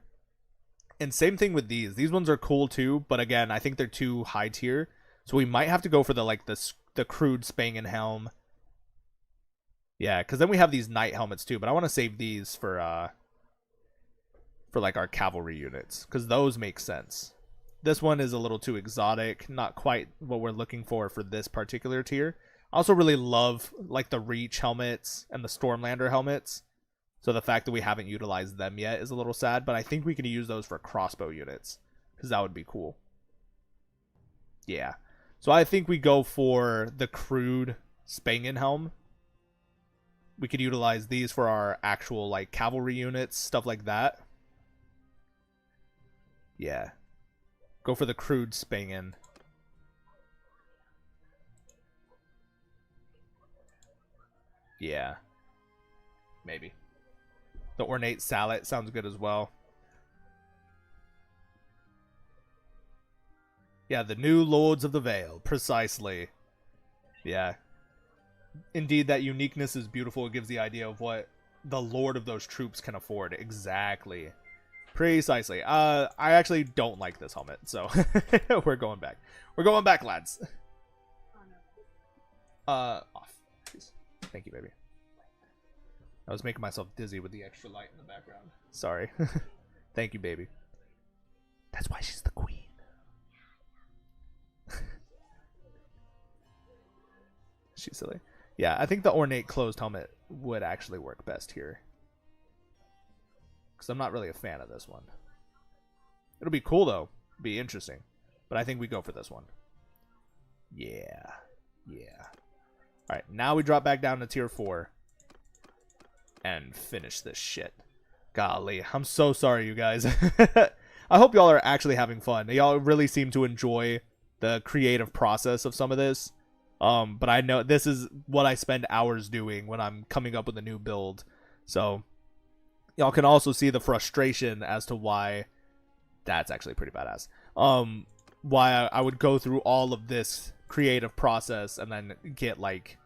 And same thing with these. These ones are cool too, but again, I think they're too high tier. So we might have to go for the crude Spangen helm. Yeah, because then we have these knight helmets too, but I want to save these for for like our cavalry units, because those make sense. This one is a little too exotic, not quite what we're looking for this particular tier. I also really love like the Reach helmets and the Stormlander helmets. So the fact that we haven't utilized them yet is a little sad, but I think we can use those for crossbow units, because that would be cool. Yeah. So I think we go for the crude Spangen helm. We could utilize these for our actual like cavalry units, stuff like that. Yeah. Go for the crude Spangen. Yeah. Maybe. The ornate Salet sounds good as well. Yeah, the new Lords of the Vale. Precisely. Yeah. Indeed, that uniqueness is beautiful. It gives the idea of what the lord of those troops can afford. Exactly. Precisely. I actually don't like this helmet, so we're going back. We're going back, lads. Off. Please. Thank you, baby. I was making myself dizzy with the extra light in the background. Sorry. Thank you, baby. That's why she's the queen. She's silly. Yeah, I think the ornate closed helmet would actually work best here. Because I'm not really a fan of this one. It'll be cool, though. Be interesting. But I think we go for this one. Yeah. Yeah. Alright, now we drop back down to tier 4. And finish this shit. Golly, I'm so sorry, you guys. I hope y'all are actually having fun. Y'all really seem to enjoy the creative process of some of this. But I know this is what I spend hours doing when I'm coming up with a new build. So y'all can also see the frustration as to why that's actually pretty badass. Why I would go through all of this creative process and then get like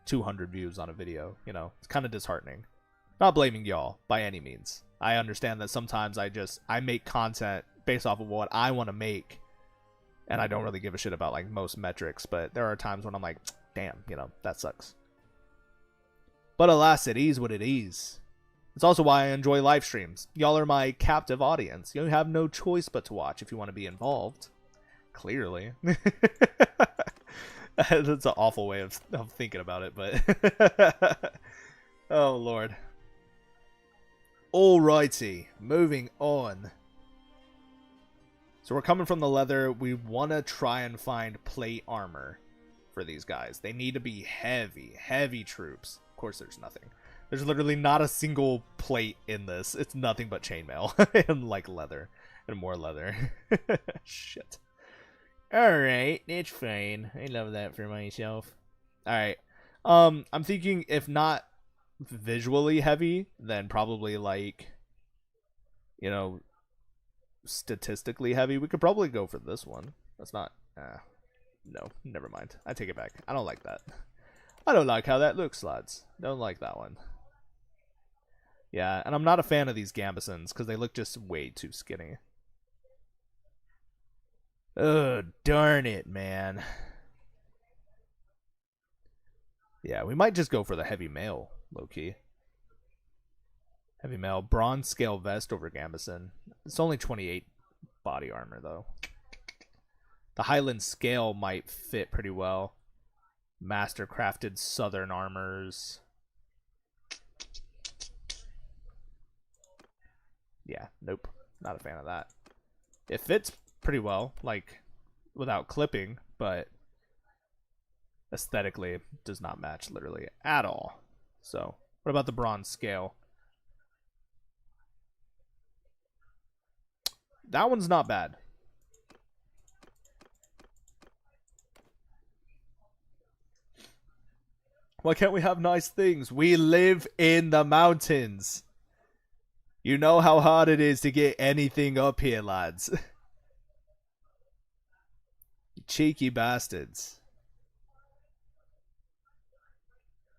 200 views on a video. You know, it's kind of disheartening. Not blaming y'all by any means. I understand that sometimes I make content based off of what I want to make. And I don't really give a shit about like most metrics, but there are times when I'm like, damn, you know, that sucks. But alas, it is what it is. It's also why I enjoy live streams. Y'all are my captive audience. You have no choice but to watch if you want to be involved. Clearly. That's an awful way of thinking about it, but... oh, Lord. Alrighty, moving on. So we're coming from the leather. We want to try and find plate armor for these guys. They need to be heavy, heavy troops. Of course, there's nothing. There's literally not a single plate in this. It's nothing but chainmail and like leather and more leather. Shit. Alright, it's fine. I love that for myself. Alright. I'm thinking if not visually heavy, then probably like, you know, statistically heavy. We could probably go for this one. That's not no, never mind. I take it back. I don't like that. I don't like how that looks, lads. Don't like that one. Yeah, and I'm not a fan of these gambesons because they look just way too skinny. Oh, darn it, man. Yeah, we might just go for the heavy mail, low-key. Heavy mail, bronze scale vest over gambeson. It's only 28 body armor, though. The Highland scale might fit pretty well. Master-crafted southern armors. Yeah, nope. Not a fan of that. It fits pretty well, like, without clipping, but aesthetically it does not match literally at all. So, what about the bronze scale? That one's not bad. Why can't we have nice things? We live in the mountains. You know how hard it is to get anything up here, lads. You cheeky bastards.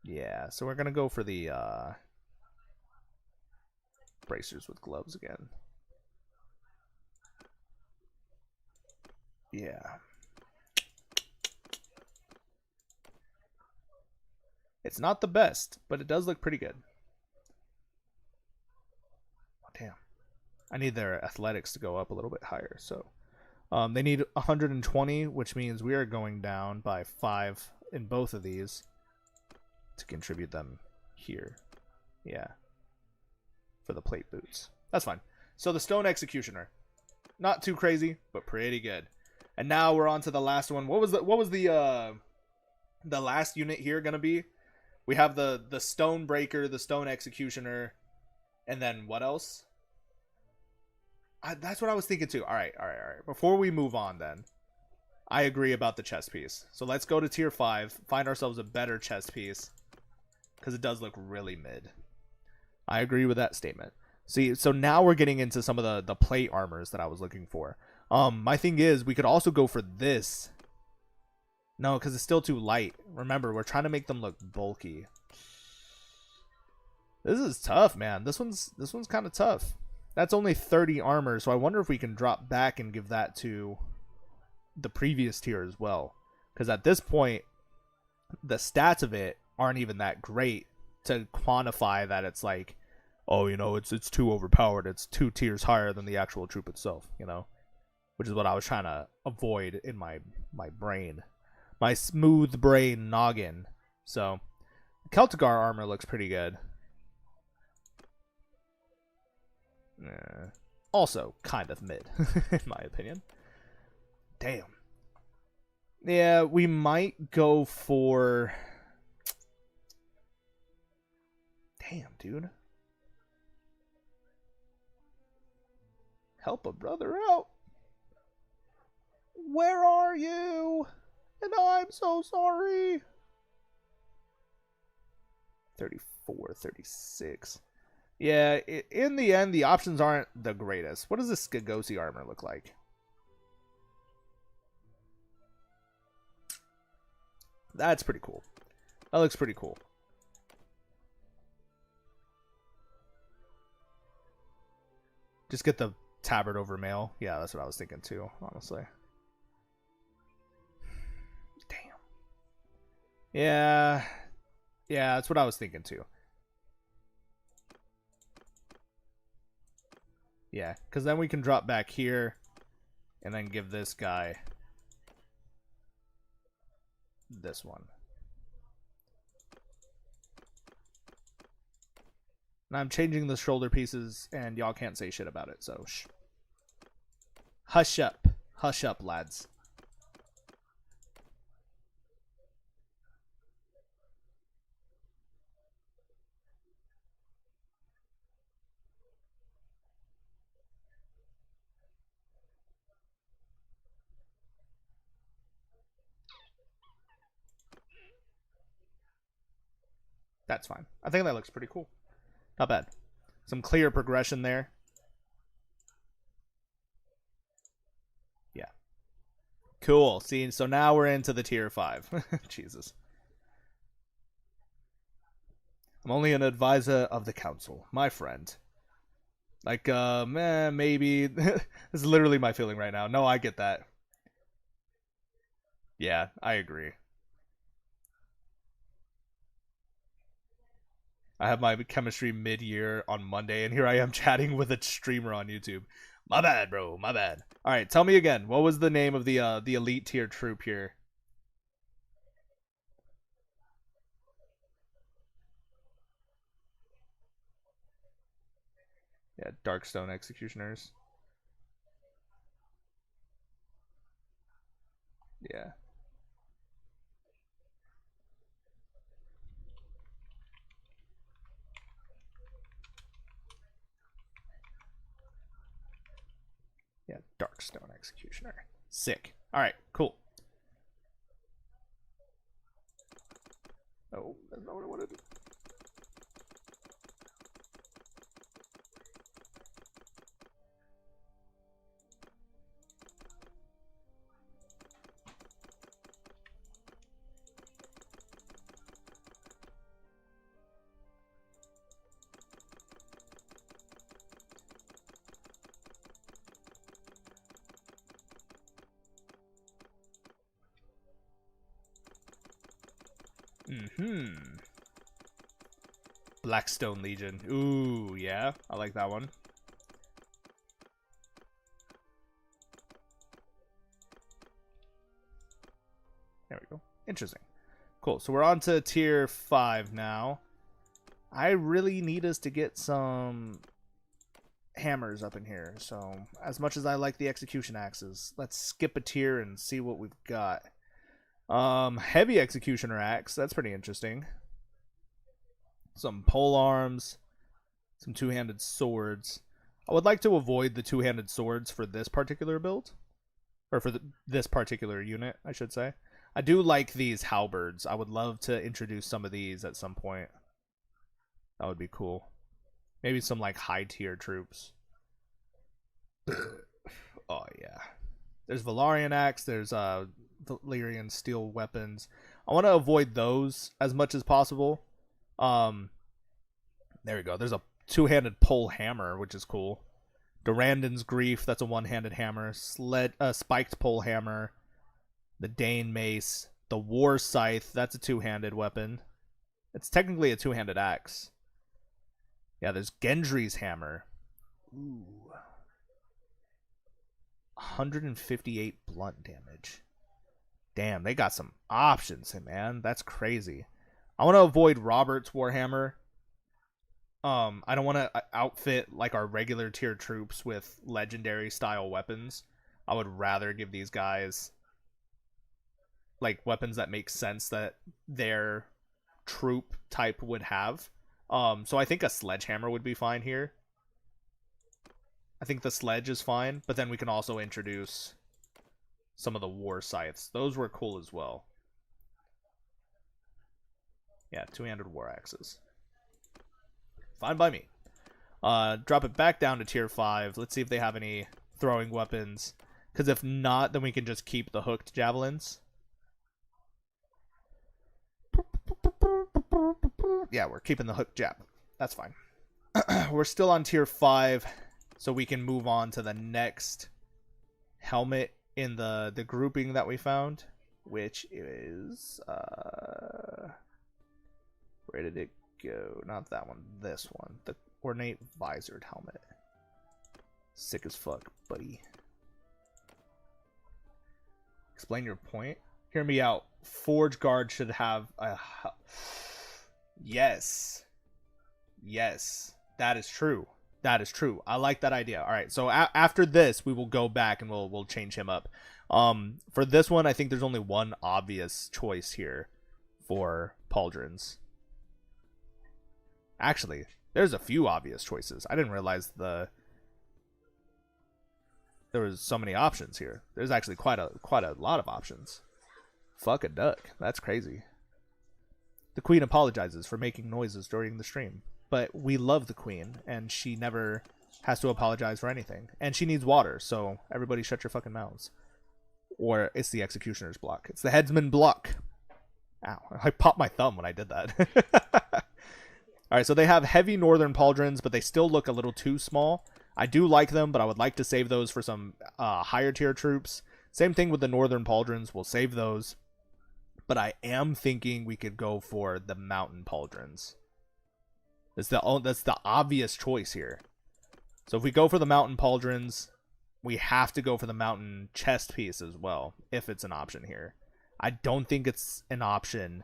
Yeah, so we're gonna go for the bracers with gloves again. Yeah. It's not the best, but it does look pretty good. Oh, damn. I need their athletics to go up a little bit higher. So they need 120, which means we are going down by 5 in both of these to contribute them here. Yeah. For the plate boots. That's fine. So the Stone Executioner. Not too crazy, but pretty good. And now we're on to the last one. What was the last unit here gonna be? We have the Stone Breaker, the Stone Executioner, and then what else? That's what I was thinking too. All right. Before we move on, then, I agree about the chest piece. So let's go to tier 5, find ourselves a better chest piece, because it does look really mid. I agree with that statement. See, so now we're getting into some of the plate armors that I was looking for. My thing is, we could also go for this. No, because it's still too light. Remember, we're trying to make them look bulky. This is tough, man. This one's kind of tough. That's only 30 armor, so I wonder if we can drop back and give that to the previous tier as well. Because at this point, the stats of it aren't even that great to quantify that it's like, oh, you know, it's too overpowered. It's 2 tiers higher than the actual troop itself, you know? Which is what I was trying to avoid in my brain. My smooth brain noggin. So, Celtigar armor looks pretty good. Also, kind of mid, in my opinion. Damn. Yeah, we might go for... Damn, dude. Help a brother out. Where are you? And I'm so sorry. 34, 36. Yeah, in the end, the options aren't the greatest. What does this Skagosi armor look like? That's pretty cool. That looks pretty cool. Just get the tabard over mail. Yeah, that's what I was thinking too, honestly. Damn. Yeah. Yeah, that's what I was thinking too. Yeah, because then we can drop back here and then give this guy this one. And I'm changing the shoulder pieces and y'all can't say shit about it, so shh. Hush up. Hush up, lads. That's fine. I think that looks pretty cool. Not bad. Some clear progression there. Yeah. Cool. See, so now we're into the tier 5. Jesus. I'm only an advisor of the council, my friend. Like, maybe. This is literally my feeling right now. No, I get that. Yeah, I agree. I have my chemistry mid-year on Monday, and here I am chatting with a streamer on YouTube. My bad, bro. My bad. All right, tell me again. What was the name of the elite tier troop here? Yeah, Darkstone Executioners. Yeah. Yeah, Darkstone Executioner. Sick. All right, cool. Oh, that's not what I wanted to do. Blackstone Legion. Ooh, yeah. I like that one. Interesting. Cool. So we're on to tier 5 now. I really need us to get some hammers up in here. So as much as I like the execution axes, let's skip a tier and see what we've got. Heavy executioner axe. That's pretty interesting. Some pole arms. Some two-handed swords. I would like to avoid the two-handed swords for this particular build. Or for this particular unit, I should say. I do like these halberds. I would love to introduce some of these at some point. That would be cool. Maybe some like high-tier troops. Oh, yeah. There's Valarian axe. There's Valyrian steel weapons. I want to avoid those as much as possible. There we go. There's a two-handed pole hammer, which is cool. Durandon's Grief, that's a one-handed hammer. Spiked pole hammer. The Dane mace. The War Scythe, that's a two-handed weapon. It's technically a two-handed axe. Yeah, there's Gendry's hammer. Ooh. 158 blunt damage. Damn, they got some options, man. That's crazy. I want to avoid Robert's Warhammer. I don't want to outfit like our regular tier troops with legendary style weapons. I would rather give these guys like weapons that make sense that their troop type would have. So I think a sledgehammer would be fine here. I think the sledge is fine, but then we can also introduce some of the war scythes. Those were cool as well. Yeah, two-handed war axes. Fine by me. Drop it back down to tier 5. Let's see if they have any throwing weapons. Because if not, then we can just keep the hooked javelins. Yeah, we're keeping the hooked jab. That's fine. We're still on tier 5, so we can move on to the next helmet in the grouping that we found, which is where did it go? Not that one, this one. The ornate visored helmet. Sick as fuck, buddy. Explain your point. Hear me out. Forge Guard should have a... Yes. Yes. That is true. That is true. I like that idea. All right. So after this, we will go back and we'll change him up. For this one, I think there's only one obvious choice here for pauldrons. Actually, there's a few obvious choices. I didn't realize there was so many options here. There's actually quite a lot of options. Fuck a duck. That's crazy. The Queen apologizes for making noises during the stream. But we love the Queen, and she never has to apologize for anything. And she needs water, so everybody shut your fucking mouths. Or it's the Executioner's block. It's the Headsman block. Ow. I popped my thumb when I did that. Alright, so they have heavy northern pauldrons, but they still look a little too small. I do like them, but I would like to save those for some higher tier troops. Same thing with the northern pauldrons. We'll save those. But I am thinking we could go for the mountain pauldrons. That's the obvious choice here. So if we go for the mountain pauldrons, we have to go for the mountain chest piece as well, if it's an option here. I don't think it's an option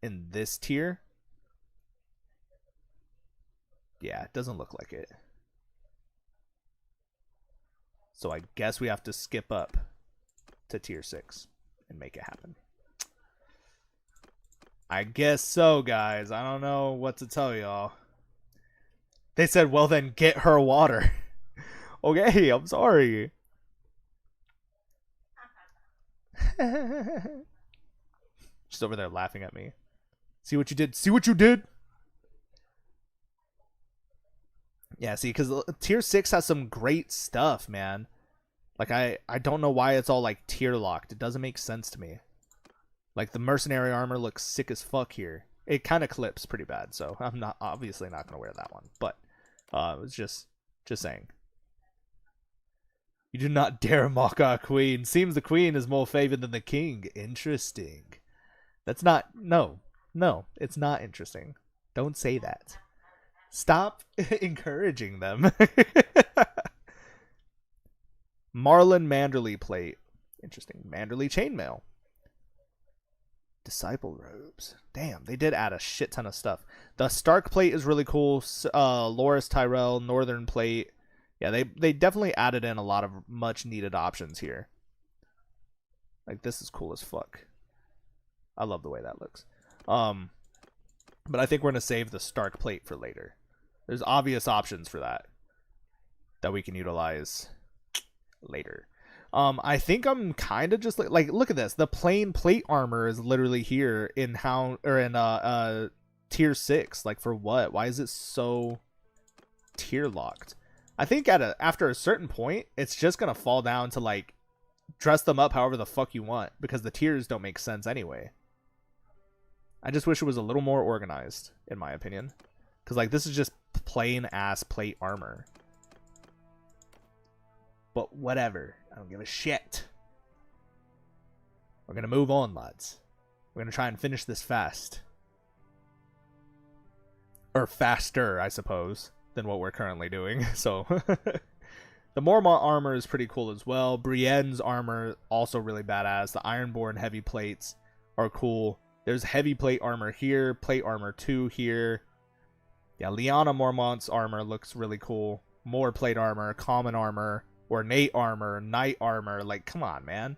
in this tier. Yeah, it doesn't look like it. So I guess we have to skip up to tier 6 and make it happen. I guess so, guys. I don't know what to tell y'all. They said, well then, get her water. Okay, I'm sorry. She's over there laughing at me. See what you did? See what you did? Yeah, see, because tier 6 has some great stuff, man. Like, I don't know why it's all, like, tier locked. It doesn't make sense to me. Like, the mercenary armor looks sick as fuck here. It kind of clips pretty bad, so I'm obviously not going to wear that one. But, it's just saying. You do not dare mock our queen. Seems the queen is more favored than the king. Interesting. That's not... No, it's not interesting. Don't say that. Stop encouraging them. Marlin Manderley plate. Interesting. Manderley chainmail. Disciple robes. Damn, they did add a shit ton of stuff. The Stark plate is really cool. Loris Tyrell, Northern plate. Yeah, they definitely added in a lot of much needed options here. Like, this is cool as fuck. I love the way that looks. But I think we're going to save the Stark plate for later. There's obvious options for that we can utilize later. I think I'm kind of just like look at this. The plain plate armor is literally here in tier 6. Like, for what? Why is it so tier locked? I think after a certain point, it's just gonna fall down to like dress them up however the fuck you want, because the tiers don't make sense anyway. I just wish it was a little more organized, in my opinion, because like this is just plain ass plate armor. But whatever. I don't give a shit. We're going to move on, lads. We're going to try and finish this fast. Or faster, I suppose, than what we're currently doing. So, the Mormont armor is pretty cool as well. Brienne's armor, also really badass. The Ironborn heavy plates are cool. There's heavy plate armor here. Plate armor 2 here. Yeah, Lyanna Mormont's armor looks really cool. More plate armor, common armor, ornate armor, knight armor. Like, come on, man.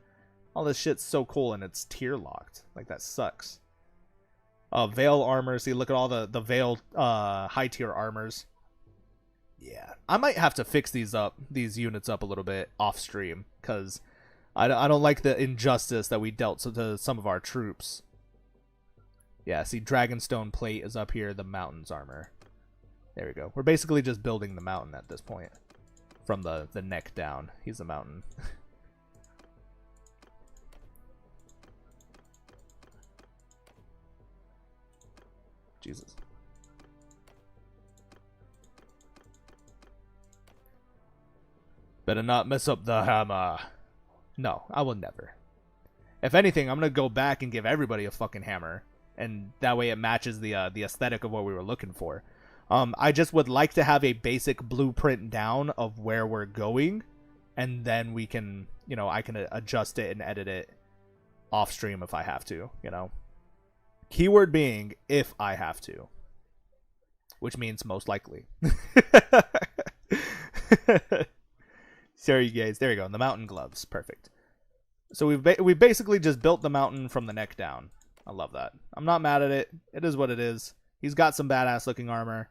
All this shit's so cool and it's tier locked. Like, that sucks. Veil armor. See, look at all the Veil high tier armors. Yeah. I might have to fix these units up a little bit off stream, because I don't like the injustice that we dealt to some of our troops. Yeah, see, Dragonstone plate is up here, the mountain's armor. There we go. We're basically just building the mountain at this point. From the neck down. He's a mountain. Jesus. Better not mess up the hammer. No, I will never. If anything, I'm going to go back and give everybody a fucking hammer. And that way it matches the aesthetic of what we were looking for. I just would like to have a basic blueprint down of where we're going, and then we can, I can adjust it and edit it off stream if I have to, Keyword being, if I have to. Which means most likely. Sorry, you guys. There you go. The mountain gloves. Perfect. So we've basically just built the mountain from the neck down. I love that. I'm not mad at it. It is what it is. He's got some badass looking armor.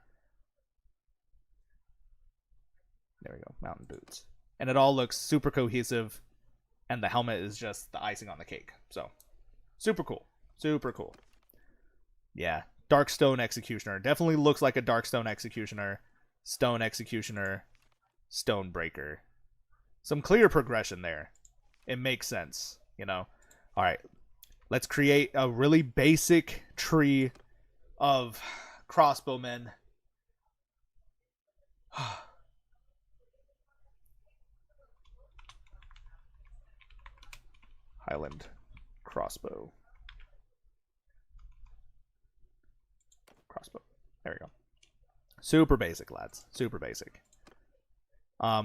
There we go. Mountain boots. And it all looks super cohesive. And the helmet is just the icing on the cake. So, super cool. Super cool. Yeah. Darkstone Executioner. Definitely looks like a Darkstone Executioner. Stone Executioner. Stonebreaker. Some clear progression there. It makes sense, Alright. Let's create a really basic tree of crossbowmen. Highland crossbow. Crossbow. There we go. Super basic, lads. Super basic.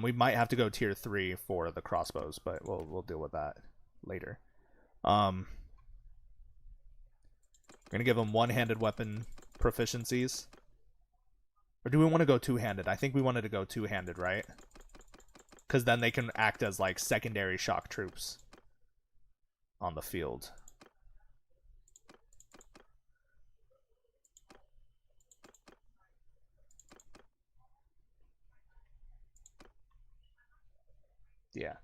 We might have to go tier 3 for the crossbows, but we'll deal with that later. We're gonna give them one-handed weapon proficiencies. Or do we want to go two-handed? I think we wanted to go two-handed, right? Because then they can act as like secondary shock troops on the field. Yeah.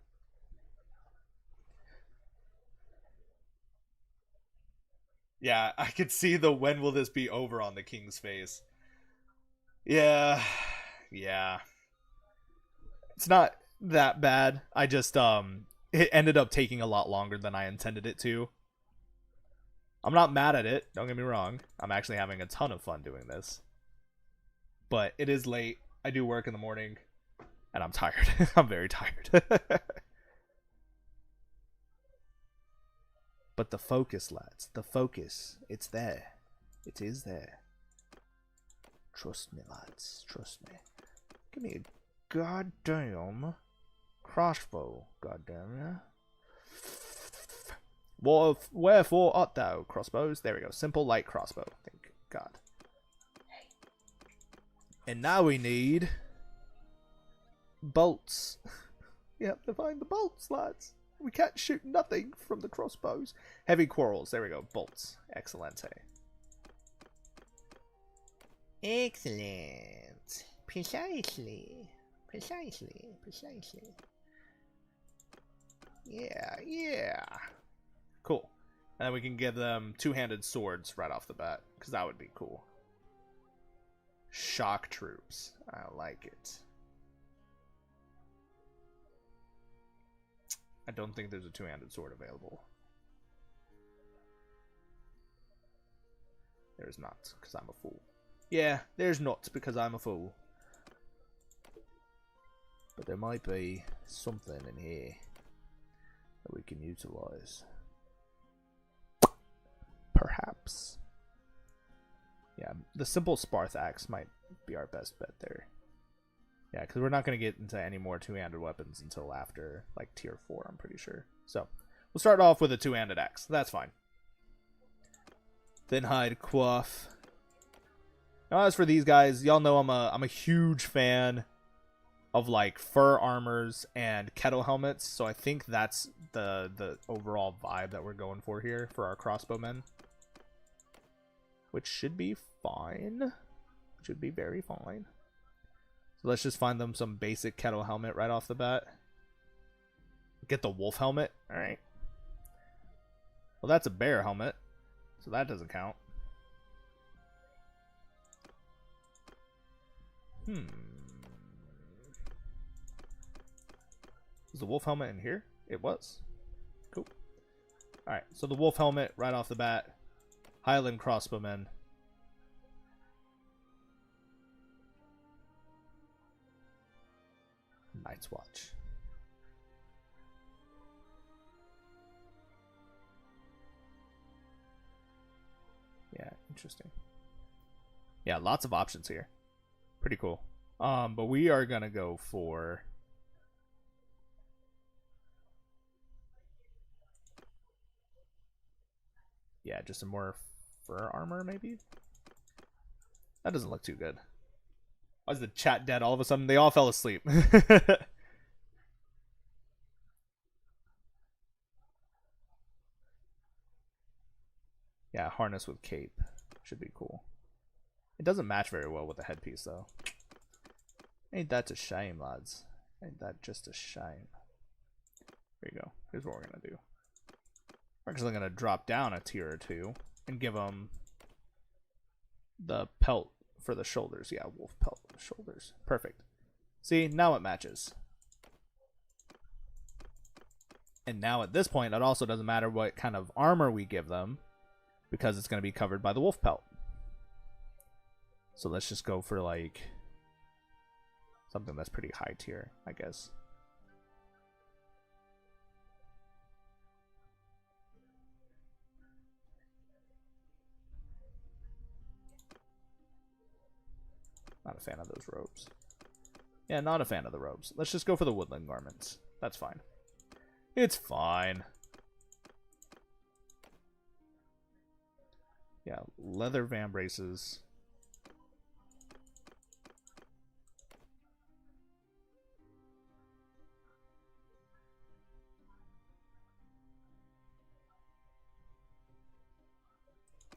Yeah, I could see the when will this be over on the king's face. Yeah. Yeah. It's not that bad. I just it ended up taking a lot longer than I intended it to. I'm not mad at it, don't get me wrong. I'm actually having a ton of fun doing this. But it is late. I do work in the morning. And I'm tired. I'm very tired. But the focus, lads. The focus. It's there. It is there. Trust me, lads. Trust me. Give me a goddamn crossbow. Goddamn, yeah. Wherefore art thou, crossbows? There we go. Simple light crossbow. Thank God. And now we need bolts. You have to find the bolts, lads. We can't shoot nothing from the crossbows. Heavy quarrels. There we go. Bolts. Excellent. Excellent. Precisely. Yeah. Cool. And we can give them two-handed swords right off the bat, because that would be cool. Shock troops. I like it. I don't think there's a two-handed sword available. There's not, because I'm a fool. Yeah, there's not, because I'm a fool. But there might be something in here that we can utilize. Perhaps. Yeah, the simple Sparth axe might be our best bet there. Yeah, because we're not going to get into any more two-handed weapons until after, like, tier 4, I'm pretty sure. So, we'll start off with a two-handed axe. That's fine. Thin hide quaff. Now, as for these guys, y'all know I'm a huge fan of, like, fur armors and kettle helmets. So I think that's the overall vibe that we're going for here for our crossbowmen. Which should be fine. Should be very fine. So let's just find them some basic kettle helmet right off the bat. Get the wolf helmet. Alright. Well, that's a bear helmet. So that doesn't count. Was the wolf helmet in here? It was. Cool. Alright, so the wolf helmet right off the bat. Highland crossbowmen. Night's Watch. Yeah, interesting. Yeah, lots of options here. Pretty cool. But we are gonna go for yeah, just some more fur armor, maybe? That doesn't look too good. Why is the chat dead all of a sudden? They all fell asleep. Yeah, harness with cape. Should be cool. It doesn't match very well with the headpiece, though. Ain't that a shame, lads? Ain't that just a shame? There you go. Here's what we're going to do. We're actually going to drop down a tier or two and give them the pelt for the shoulders. Yeah, wolf pelt for the shoulders. Perfect. See, now it matches. And now at this point, it also doesn't matter what kind of armor we give them, because it's going to be covered by the wolf pelt. So let's just go for, like, something that's pretty high tier, I guess. Not a fan of those robes. Yeah, not a fan of the robes. Let's just go for the woodland garments. That's fine. It's fine. Yeah, leather van braces.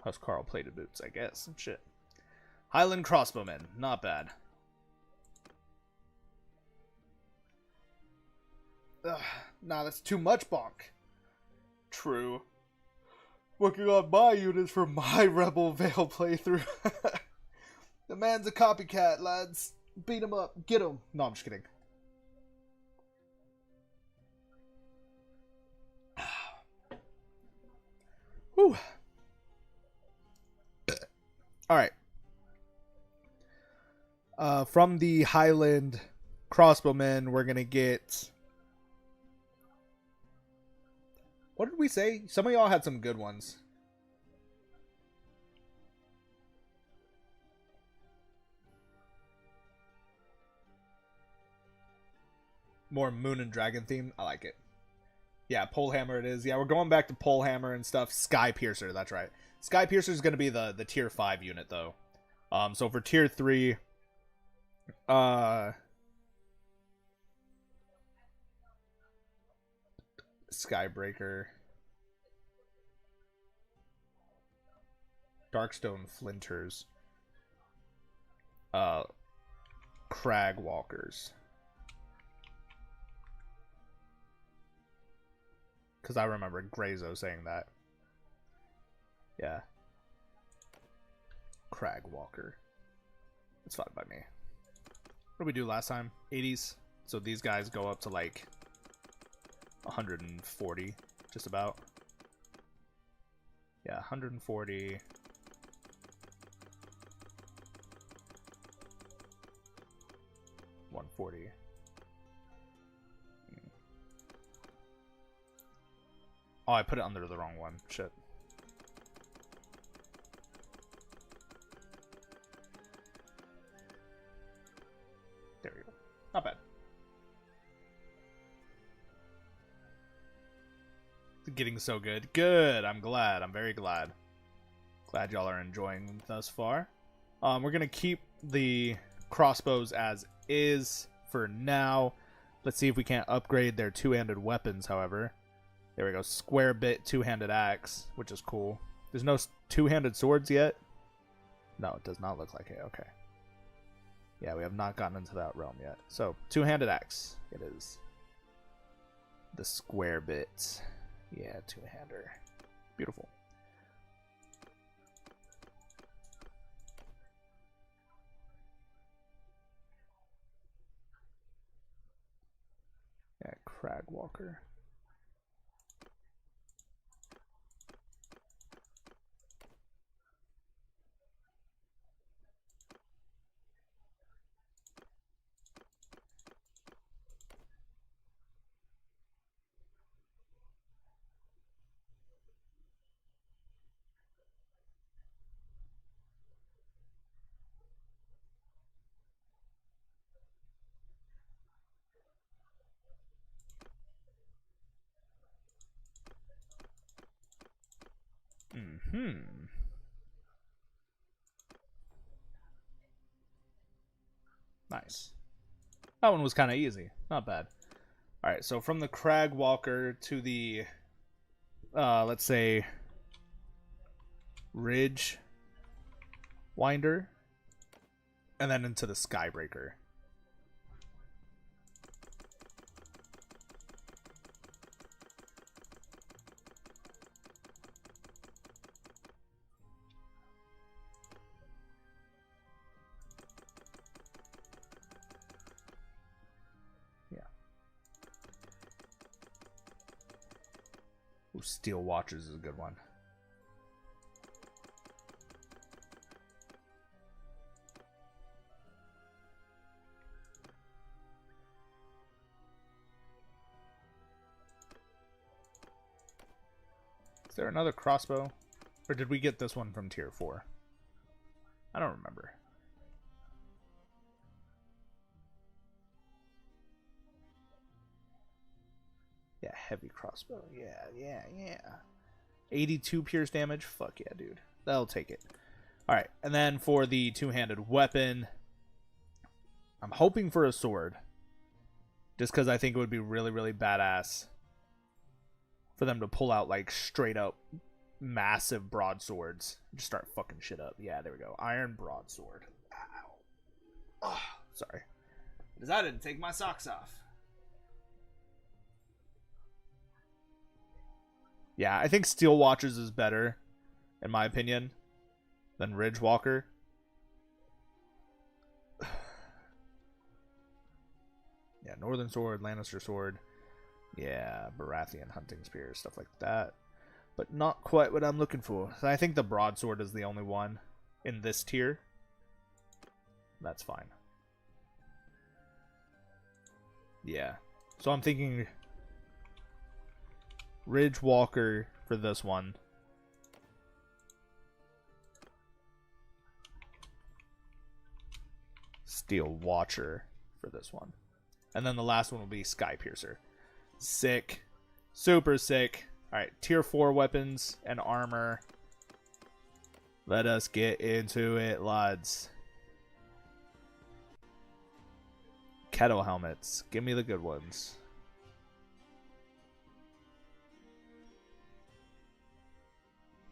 Huscarl plated boots, I guess. Shit. Highland crossbowmen. Not bad. Ugh, nah, that's too much bonk. True. Working on my units for my Rebel Veil playthrough. The man's a copycat, lads. Beat him up. Get him. No, I'm just kidding. Whew. Alright. From the Highland crossbowmen, we're going to get... What did we say? Some of y'all had some good ones. More moon and dragon theme. I like it. Yeah, Polehammer it is. Yeah, we're going back to Polehammer and stuff. Sky Piercer, that's right. Sky Piercer is going to be the tier 5 unit, though. So for tier 3, Skybreaker, Darkstone Flinters, Crag Walkers. Because I remember Grazo saying that. Yeah. Crag Walker. It's fine by me. What did we do last time? 80s. So these guys go up to like 140, just about. Yeah, 140. $140. Oh, I put it under the wrong one. Shit. There we go. Not bad. It's getting so good. Good. I'm glad. I'm very glad. Glad y'all are enjoying thus far. We're going to keep the crossbows as is for now. Let's see if we can't upgrade their two-handed weapons, however. There we go. Square bit two-handed axe, which is cool. There's no two-handed swords yet? No, it does not look like it. Okay. Yeah, we have not gotten into that realm yet. So, two-handed axe. It is. The square bit. Yeah, two-hander. Beautiful. Yeah, Crag Walker. Nice. That one was kind of easy. Not bad. Alright, so from the Crag Walker to the, let's say, Ridge Winder, and then into the Skybreaker. Ooh, Steel Watchers is a good one. Is there another crossbow? Or did we get this one from tier 4? I don't remember. Yeah, heavy crossbow. Yeah. 82 pierce damage. Fuck yeah, dude. That'll take it. Alright, and then for the two-handed weapon, I'm hoping for a sword. Just because I think it would be really, really badass for them to pull out, like, straight up massive broadswords. Just start fucking shit up. Yeah, there we go. Iron broadsword. Ow. Oh, sorry. Because I didn't take my socks off. Yeah, I think Steel Watchers is better, in my opinion, than Ridge Walker. Yeah, Northern Sword, Lannister Sword. Yeah, Baratheon Hunting Spear, stuff like that. But not quite what I'm looking for. I think the Broadsword is the only one in this tier. That's fine. Yeah. So I'm thinking Ridge Walker for this one. Steel Watcher for this one. And then the last one will be Sky Piercer. Sick. Super sick. Alright, tier 4 weapons and armor. Let us get into it, lads. Kettle helmets. Give me the good ones.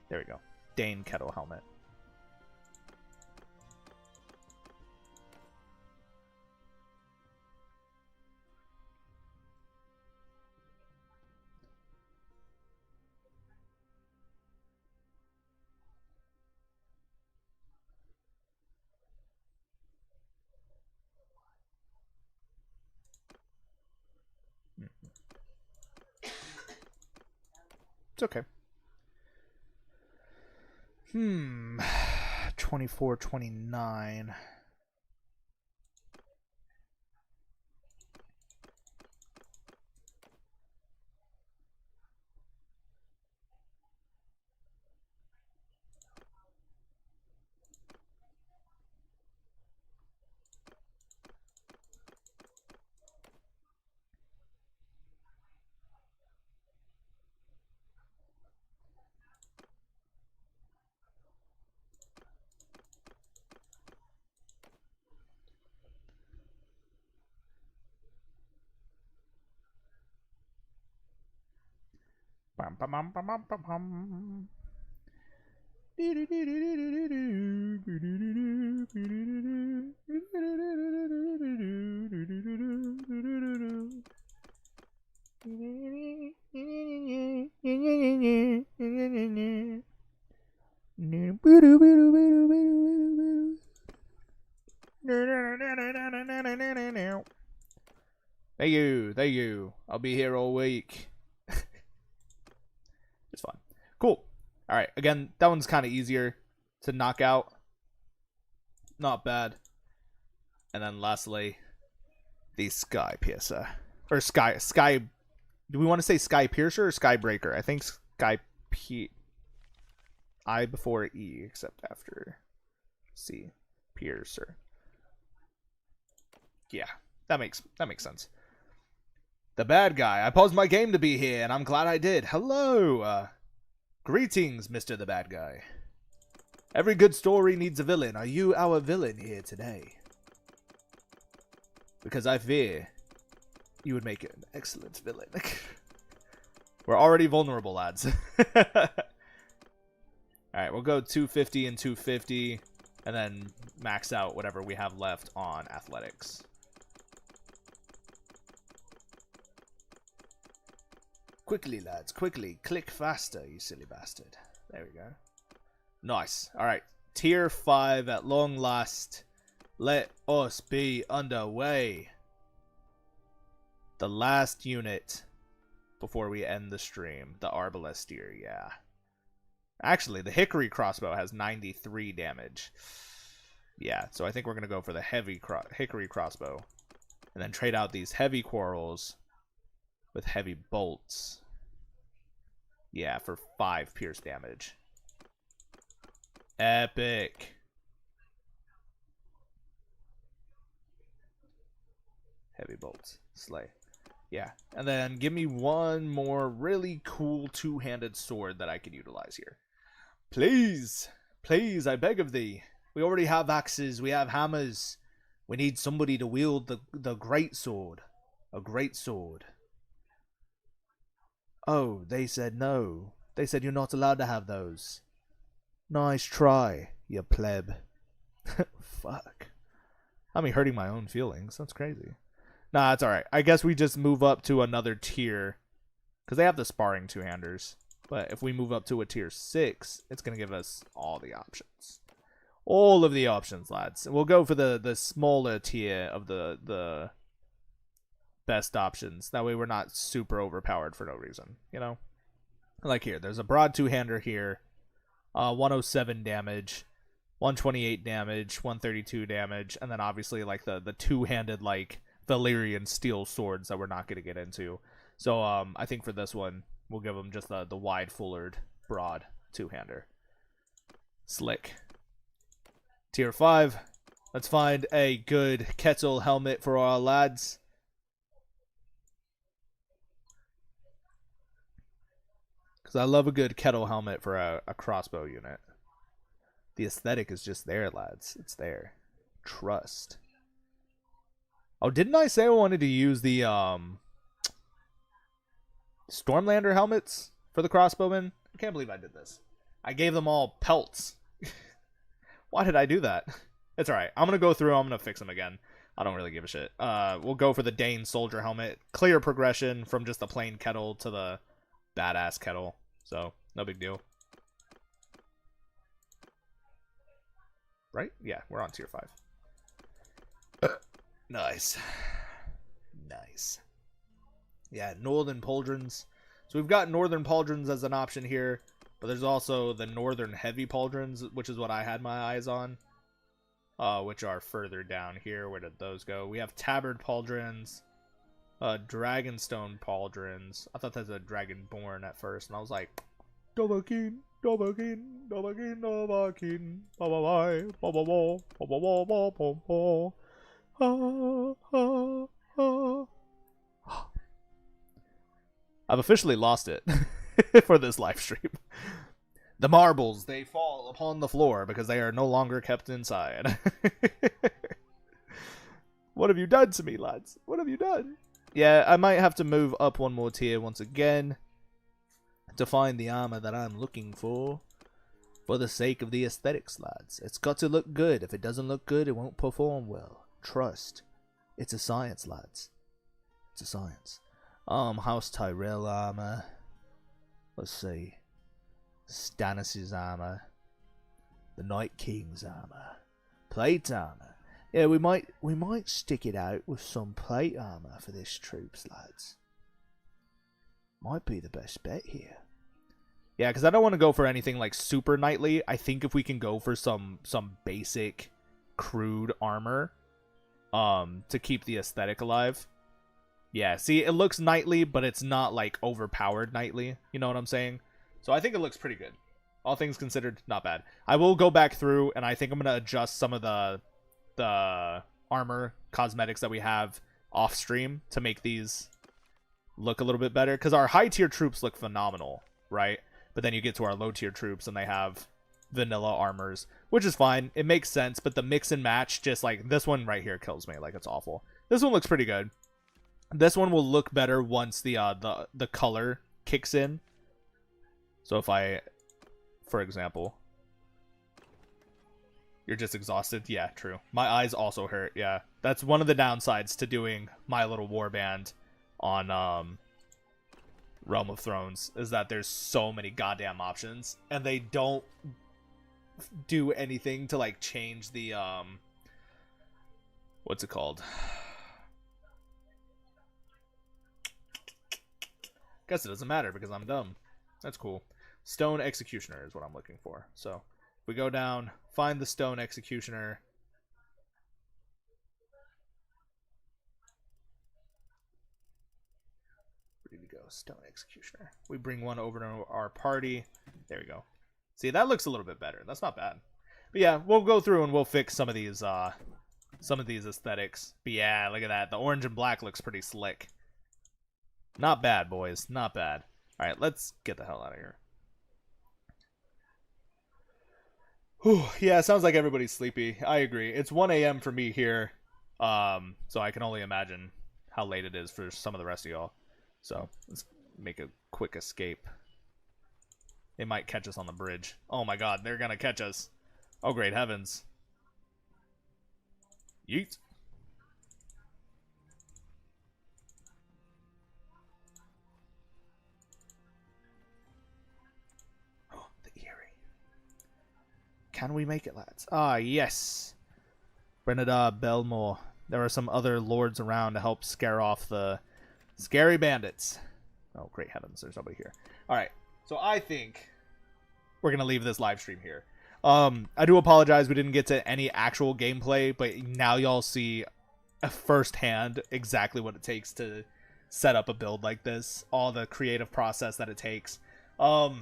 There we go. Dane kettle helmet. It's okay. 24, 29. Bum, bum, bum, bum, bum, bum, bum. Thank you, thank you. I'll be here all week. It's fun. Cool. Alright, again, that one's kind of easier to knock out. Not bad. And then lastly, the Sky Piercer. Or Sky... Do we want to say Sky Piercer or Sky Breaker? I think Sky I before E, except after C. Piercer. Yeah, that makes sense. The bad guy. I paused my game to be here, and I'm glad I did. Hello! Greetings, Mr. the Bad Guy. Every good story needs a villain. Are you our villain here today? Because I fear you would make an excellent villain. We're already vulnerable, lads. Alright, we'll go 250 and 250, and then max out whatever we have left on athletics. Quickly, lads, quickly. Click faster, you silly bastard. There we go. Nice. Alright. Tier 5 at long last. Let us be underway. The last unit before we end the stream. The Arbalestier, yeah. Actually, the Hickory Crossbow has 93 damage. Yeah, so I think we're going to go for the Hickory Crossbow. And then trade out these heavy quarrels with heavy bolts. Yeah, for 5 pierce damage. Epic. Heavy bolts. Slay. Yeah. And then give me one more really cool two-handed sword that I could utilize here. Please. Please, I beg of thee. We already have axes. We have hammers. We need somebody to wield the great sword. A great sword. Oh, they said no. They said you're not allowed to have those. Nice try, you pleb. Fuck. I'm hurting my own feelings. That's crazy. Nah, it's alright. I guess we just move up to another tier. Because they have the sparring two-handers. But if we move up to a tier 6, it's going to give us all the options. All of the options, lads. We'll go for the smaller tier of the best options. That way we're not super overpowered for no reason, you know? Like here, there's a broad two-hander here. 107 damage, 128 damage, 132 damage, and then obviously like the two-handed like Valyrian steel swords that we're not going to get into. So I think for this one, we'll give them just the wide-fullered, broad two-hander. Slick. Tier 5. Let's find a good kettle helmet for our lads. Because I love a good kettle helmet for a crossbow unit. The aesthetic is just there, lads. It's there. Trust. Oh, didn't I say I wanted to use the Stormlander helmets for the crossbowmen? I can't believe I did this. I gave them all pelts. Why did I do that? It's alright. I'm going to go through. I'm going to fix them again. I don't really give a shit. We'll go for the Dane soldier helmet. Clear progression from just the plain kettle to the badass kettle. So, no big deal. Right? Yeah, we're on tier 5. Nice. Nice. Yeah, Northern Pauldrons. So we've got Northern Pauldrons as an option here, but there's also the Northern Heavy Pauldrons, which is what I had my eyes on, which are further down here. Where did those go? We have Tabard Pauldrons, Dragonstone Pauldrons. I thought that was a Dragonborn at first, and I was like, Dovahkiin, Dovahkiin, Dovahkiin, Dovahkiin, ba-ba-bye, ba-ba-ba, ba-ba-ba, ba-ba-ba. I've officially lost it for this live stream. The marbles, they fall upon the floor because they are no longer kept inside. What have you done to me, lads? What have you done? Yeah, I might have to move up one more tier once again to find the armor that I'm looking for the sake of the aesthetics, lads. It's got to look good. If it doesn't look good, it won't perform well. Trust. It's a science, lads. It's a science. House Tyrell armor. Let's see. Stannis' armor. The Night King's armor. Plate armor. Yeah, we might stick it out with some plate armor for this troops, lads. Might be the best bet here. Yeah, because I don't want to go for anything like super knightly. I think if we can go for some basic crude armor to keep the aesthetic alive. Yeah, see, it looks knightly, but it's not like overpowered knightly. You know what I'm saying? So I think it looks pretty good. All things considered, not bad. I will go back through, and I think I'm going to adjust some of the armor cosmetics that we have off stream to make these look a little bit better. Because our high tier troops look phenomenal, right? But then you get to our low tier troops, and they have vanilla armors, which is fine. It makes sense, but the mix and match, just like this one right here kills me. Like, it's awful. This one looks pretty good. This one will look better once the color kicks in. So if I, for example, you're just exhausted. Yeah, true. My eyes also hurt. Yeah, that's one of the downsides to doing My Little Warband on Realm of Thrones, is that there's so many goddamn options, and they don't do anything to like change the what's it called? Guess it doesn't matter because I'm dumb. That's cool. Stone Executioner is what I'm looking for. So if we go down, find the Stone Executioner. Ready to go. Stone Executioner. We bring one over to our party. There we go. See, that looks a little bit better. That's not bad. But yeah, we'll go through and we'll fix some of these aesthetics. But yeah, look at that. The orange and black looks pretty slick. Not bad, boys. Not bad. Alright, let's get the hell out of here. Whew, yeah, sounds like everybody's sleepy. I agree. It's 1 a.m. for me here. So I can only imagine how late it is for some of the rest of y'all. So let's make a quick escape. They might catch us on the bridge. Oh my god, they're gonna catch us. Oh great heavens. Yeet. Can we make it, lads? Ah, yes. Brenadar Belmore. There are some other lords around to help scare off the scary bandits. Oh, great heavens. There's nobody here. Alright. So I think we're going to leave this live stream here. I do apologize we didn't get to any actual gameplay, but now y'all see firsthand exactly what it takes to set up a build like this. All the creative process that it takes. I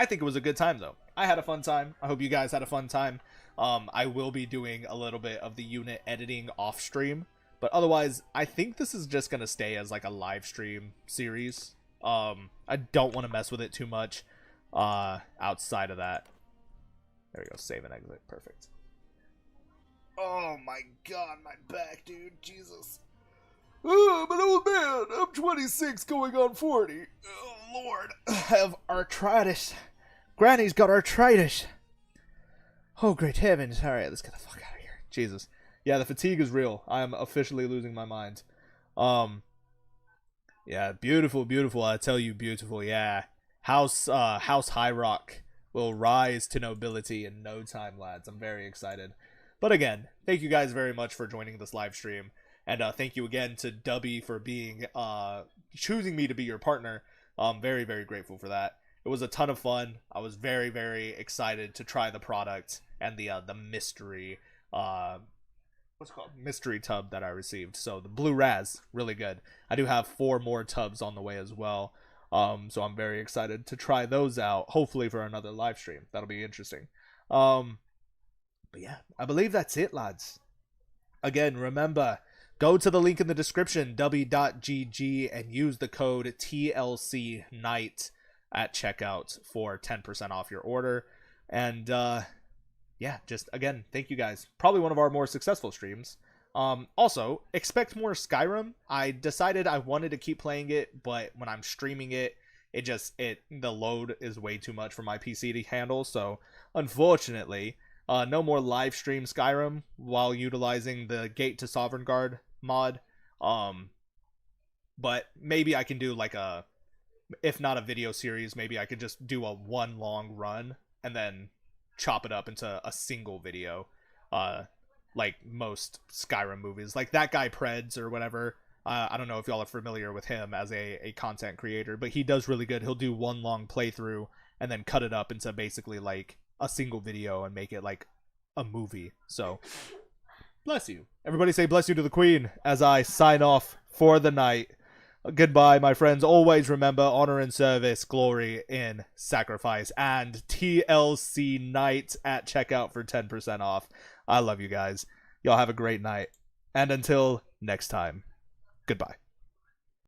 think it was a good time, though. I had a fun time. I hope you guys had a fun time. I will be doing a little bit of the unit editing off stream, but otherwise, I think this is just going to stay as like a live stream series. I don't want to mess with it too much outside of that. There we go. Save and exit. Perfect. Oh my god, my back, dude. Jesus. Oh, I'm an old man. I'm 26 going on 40. Oh, Lord. I have arthritis. Granny's got arthritis. Oh, great heavens. Alright, let's get the fuck out of here. Jesus. Yeah, the fatigue is real. I am officially losing my mind. Yeah, beautiful, beautiful. I tell you, beautiful. Yeah. House High Rock will rise to nobility in no time, lads. I'm very excited. But again, thank you guys very much for joining this live stream. And thank you again to Dubby for being choosing me to be your partner. I'm very, very grateful for that. It was a ton of fun. I was very, very excited to try the product and the mystery what's it called? Mystery tub that I received. So the blue raz, really good. I do have 4 more tubs on the way as well. So I'm very excited to try those out. Hopefully for another live stream. That'll be interesting. But yeah, I believe that's it, lads. Again, remember, go to the link in the description, dubby.gg, and use the code TLCNight at checkout for 10% off your order. And yeah, just again, thank you guys. Probably one of our more successful streams. Also, expect more Skyrim. I decided I wanted to keep playing it, but when I'm streaming it, the load is way too much for my PC to handle. So unfortunately, no more live stream Skyrim while utilizing the Gate to Sovereign mod. But maybe I can do like if not a video series, maybe I could just do a one long run and then chop it up into a single video. Like most Skyrim movies, like that guy Preds or whatever. I don't know if y'all are familiar with him as a content creator, but he does really good. He'll do one long playthrough and then cut it up into basically like a single video and make it like a movie. So bless you. Everybody say bless you to the queen as I sign off for the night. Goodbye, my friends. Always remember honor in service, glory in sacrifice, and TLC Night at checkout for 10% off. I love you guys. Y'all have a great night. And until next time, goodbye.